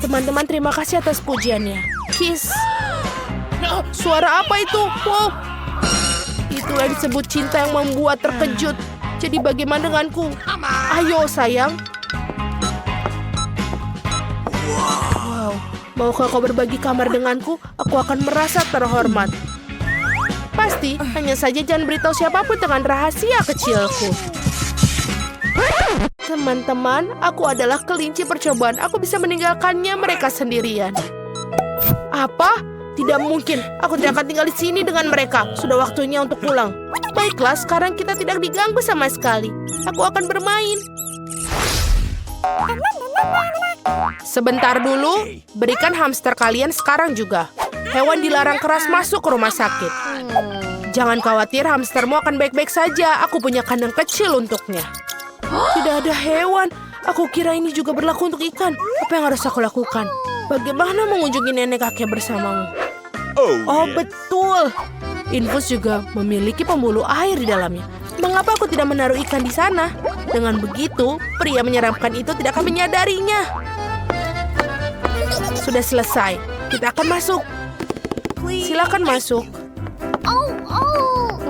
Teman-teman, terima kasih atas pujiannya. Kiss. Suara apa itu? Wow. Itulah yang disebut cinta yang membuat terkejut. Jadi bagaimana denganku? Ayo, sayang. Wow. Maukah kau berbagi kamar denganku? Aku akan merasa terhormat. Pasti, hanya saja jangan beritahu siapapun dengan rahasia kecilku. Teman-teman, aku adalah kelinci percobaan. Aku bisa meninggalkannya mereka sendirian. Apa? Tidak mungkin. Aku tidak akan tinggal di sini dengan mereka. Sudah waktunya untuk pulang. Baiklah, sekarang kita tidak diganggu sama sekali. Aku akan bermain. Sebentar dulu, berikan hamster kalian sekarang juga. Hewan dilarang keras masuk ke rumah sakit. Jangan khawatir, hamstermu akan baik-baik saja. Aku punya kandang kecil untuknya. Tidak ada hewan. Aku kira ini juga berlaku untuk ikan. Apa yang harus aku lakukan? Bagaimana mengunjungi nenek kakek bersamamu? Oh, betul. Infus juga memiliki pembuluh air di dalamnya. Mengapa aku tidak menaruh ikan di sana? Dengan begitu, pria menyeramkan itu tidak akan menyadarinya. Sudah selesai. Kita akan masuk. Silakan masuk.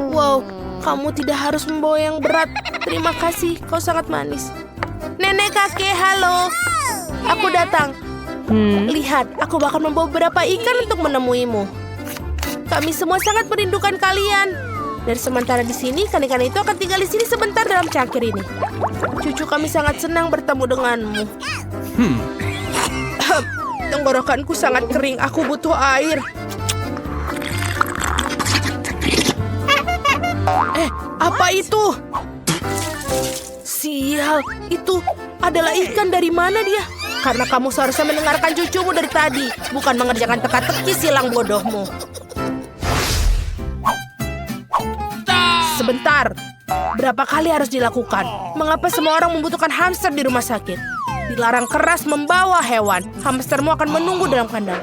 Wow, kamu tidak harus membawa yang berat. Terima kasih, kau sangat manis. Nenek kakek, halo. Aku datang. Lihat, aku bahkan membawa beberapa ikan untuk menemuimu. Kami semua sangat merindukan kalian. Dan sementara di sini, ikan-ikan itu akan tinggal di sini sebentar dalam cangkir ini. Cucu kami sangat senang bertemu denganmu. Tenggorokanku sangat kering, aku butuh air. Apa itu? Sial, itu adalah ikan. Dari mana dia? Karena kamu seharusnya mendengarkan cucumu dari tadi, bukan mengerjakan teka-teki silang bodohmu. Sebentar, berapa kali harus dilakukan? Mengapa semua orang membutuhkan hamster di rumah sakit? Dilarang keras membawa hewan. Hamstermu akan menunggu dalam kandang.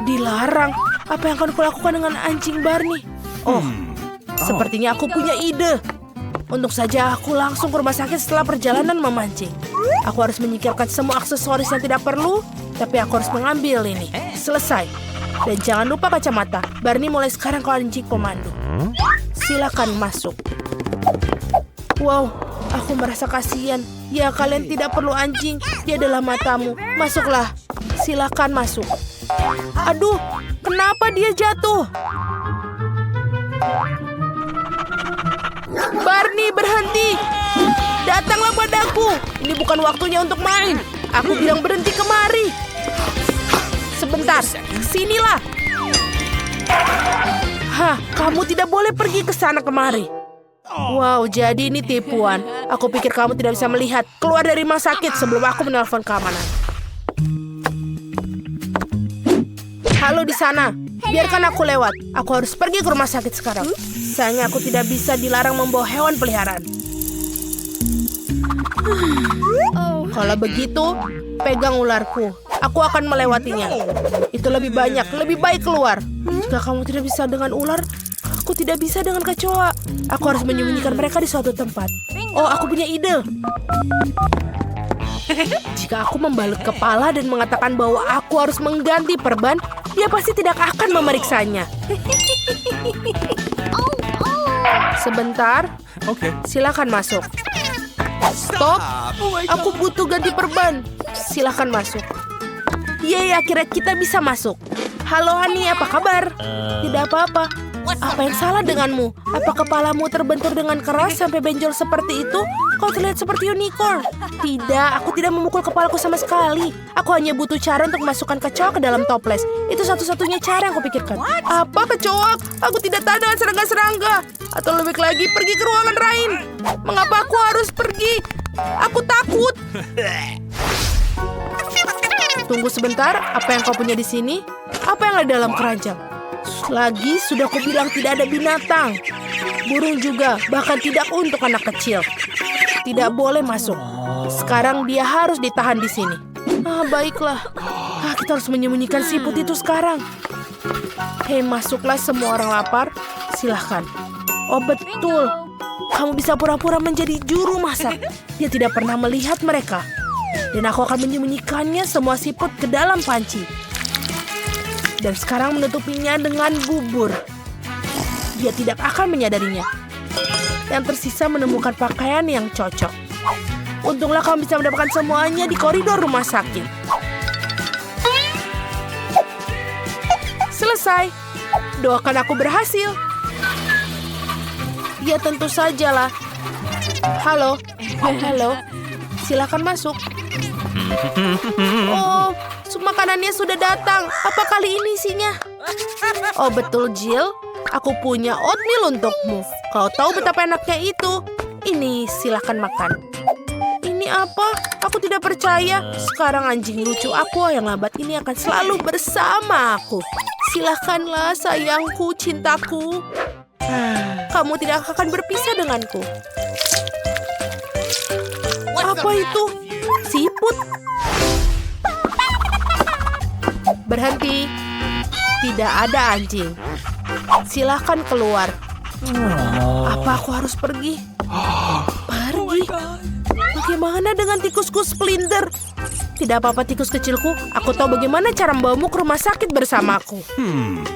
Dilarang? Apa yang akan kulakukan dengan anjing Barney? Oh, sepertinya aku punya ide. Untuk saja aku langsung ke rumah sakit setelah perjalanan memancing. Aku harus menyingkirkan semua aksesoris yang tidak perlu Tapi aku harus mengambil ini. Selesai. Dan jangan lupa kacamata. Barney, mulai sekarang kau anjing komando. Silakan masuk. Wow, aku merasa kasihan. Ya, kalian tidak perlu anjing. Dia adalah matamu. Masuklah. Silakan masuk. Aduh, kenapa dia jatuh? Barney, berhenti. Datanglah padaku. Ini bukan waktunya untuk main. Aku bilang berhenti kemari. Sebentar, sinilah. Hah, kamu tidak boleh pergi ke sana kemari. Wow, jadi ini tipuan. Aku pikir kamu tidak bisa melihat. Keluar dari rumah sakit sebelum aku menelpon keamanan. Halo di sana, biarkan aku lewat. Aku harus pergi ke rumah sakit sekarang. Sayangnya aku tidak bisa dilarang membawa hewan peliharaan. Kalau begitu, pegang ularku. Aku akan melewatinya. Itu lebih banyak, lebih baik keluar. Jika kamu tidak bisa dengan ular, aku tidak bisa dengan kecoa. Aku harus menyembunyikan mereka di suatu tempat. Oh, aku punya ide. Jika aku membalut kepala dan mengatakan bahwa aku harus mengganti perban, dia pasti tidak akan memeriksanya. Sebentar, Okay. silakan masuk. Stop, aku butuh ganti perban. Silakan masuk. Yeay, akhirnya kita bisa masuk. Halo Hani, apa kabar? Tidak apa-apa. Apa yang salah denganmu? Apa kepalamu terbentur dengan keras sampai benjol seperti itu? Kau terlihat seperti unicorn. Tidak, aku tidak memukul kepalaku sama sekali. Aku hanya butuh cara untuk masukkan kecoa ke dalam toples. Itu satu-satunya cara yang kupikirkan. Apa kecoa? Aku tidak tahu dengan serangga-serangga. Atau lebih lagi, pergi ke ruangan lain. Mengapa aku harus pergi? Aku takut. Tunggu sebentar, apa yang kau punya di sini? Apa yang ada dalam keranjang? Lagi sudah kubilang tidak ada binatang. Burung juga, bahkan tidak untuk anak kecil. Tidak boleh masuk. Sekarang dia harus ditahan di sini. Baiklah. Kita harus menyembunyikan siput itu sekarang. Hei, masuklah semua orang lapar. Silahkan. Oh betul. Kamu bisa pura-pura menjadi juru masak. Dia tidak pernah melihat mereka. Dan aku akan menyembunyikannya semua siput ke dalam panci. Dan sekarang menutupinya dengan bubur. Dia tidak akan menyadarinya. Yang tersisa menemukan pakaian yang cocok. Untunglah kamu bisa mendapatkan semuanya di koridor rumah sakit. Selesai. Doakan aku berhasil. Ya tentu sajalah. Halo. Halo. Silakan masuk. Oh, sup makanannya sudah datang. Apa kali ini isinya? Oh betul, Jill. Aku punya oatmeal untukmu. Kau tahu betapa enaknya itu. Ini, silakan makan. Ini apa? Aku tidak percaya. Sekarang anjing lucu aku yang lambat ini akan selalu bersama aku. Silakanlah sayangku, cintaku. Kamu tidak akan berpisah denganku. Apa itu? Siput. Berhenti. Tidak ada anjing. Silakan keluar. Apa aku harus pergi? Pergi? Bagaimana dengan tikusku Splinter? Tidak apa-apa tikus kecilku. Aku tahu bagaimana cara membawamu ke rumah sakit bersamaku.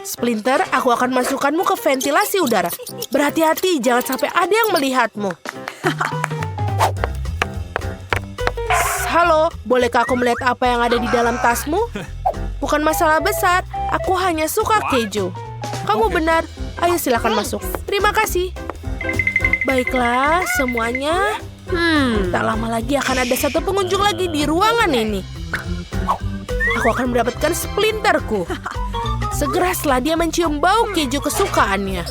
Splinter, aku akan masukkanmu ke ventilasi udara. Berhati-hati, jangan sampai ada yang melihatmu. Halo, bolehkah aku melihat apa yang ada di dalam tasmu? Bukan masalah besar, aku hanya suka keju. Kamu benar, ayo silakan masuk. Terima kasih. Baiklah, semuanya. Tak lama lagi akan ada satu pengunjung lagi di ruangan ini. Aku akan mendapatkan Splinterku. Segera setelah dia mencium bau keju kesukaannya.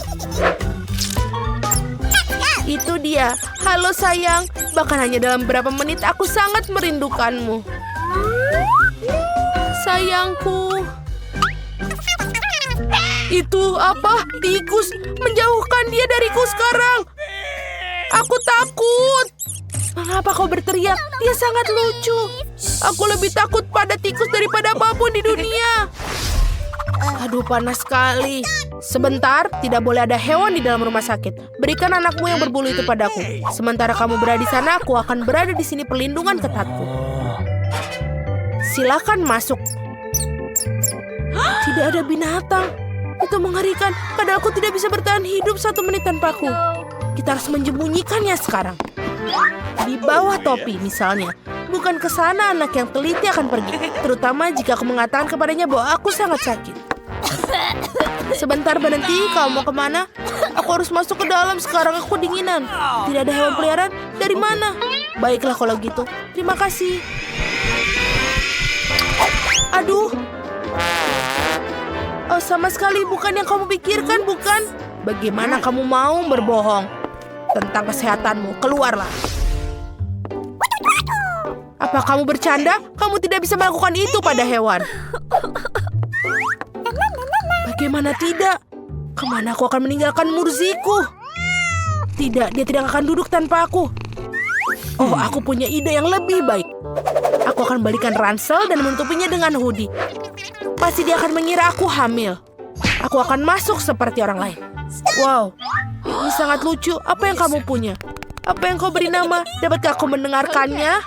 Itu dia. Halo sayang. Bahkan hanya dalam beberapa menit aku sangat merindukanmu. Sayangku. Itu apa? Tikus. Menjauhkan dia dariku sekarang. Aku takut. Mengapa kau berteriak? Dia sangat lucu. Aku lebih takut pada tikus daripada apapun di dunia. Aduh, panas sekali. Sebentar, tidak boleh ada hewan di dalam rumah sakit. Berikan anakmu yang berbulu itu padaku. Sementara kamu berada di sana, aku akan berada di sini perlindungan ketatku. Silakan masuk. Tidak ada binatang. Itu mengerikan. Kadang aku tidak bisa bertahan hidup 1 menit tanpaku. Kita harus menyembunyikannya sekarang. Di bawah topi misalnya. Bukan ke sana anak yang teliti akan pergi. Terutama jika aku mengatakan kepadanya bahwa aku sangat sakit. Sebentar berhenti, kau mau kemana? Aku harus masuk ke dalam sekarang, aku dinginan. Tidak ada hewan peliharaan? Dari mana? Baiklah kalau gitu. Terima kasih. Aduh. Oh, sama sekali bukan yang kamu pikirkan, bukan? Bagaimana kamu mau berbohong tentang kesehatanmu? Keluarlah. Apa kamu bercanda? Kamu tidak bisa melakukan itu pada hewan. Bagaimana tidak? Kemana aku akan meninggalkan Murziku? Tidak, dia tidak akan duduk tanpa aku. Oh, aku punya ide yang lebih baik. Aku akan balikan ransel dan menutupinya dengan hoodie. Pasti dia akan mengira aku hamil. Aku akan masuk seperti orang lain. Wow, ini sangat lucu. Apa yang kamu punya? Apa yang kau beri nama? Dapatkah aku mendengarkannya?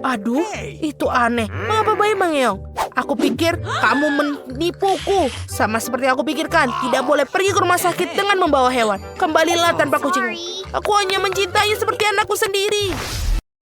Aduh, itu aneh. Mengapa bayi mengeong? Aku pikir kamu menipuku. Sama seperti aku pikirkan. Tidak boleh pergi ke rumah sakit dengan membawa hewan. Kembalilah tanpa kucing. Aku hanya mencintainya seperti anakku sendiri.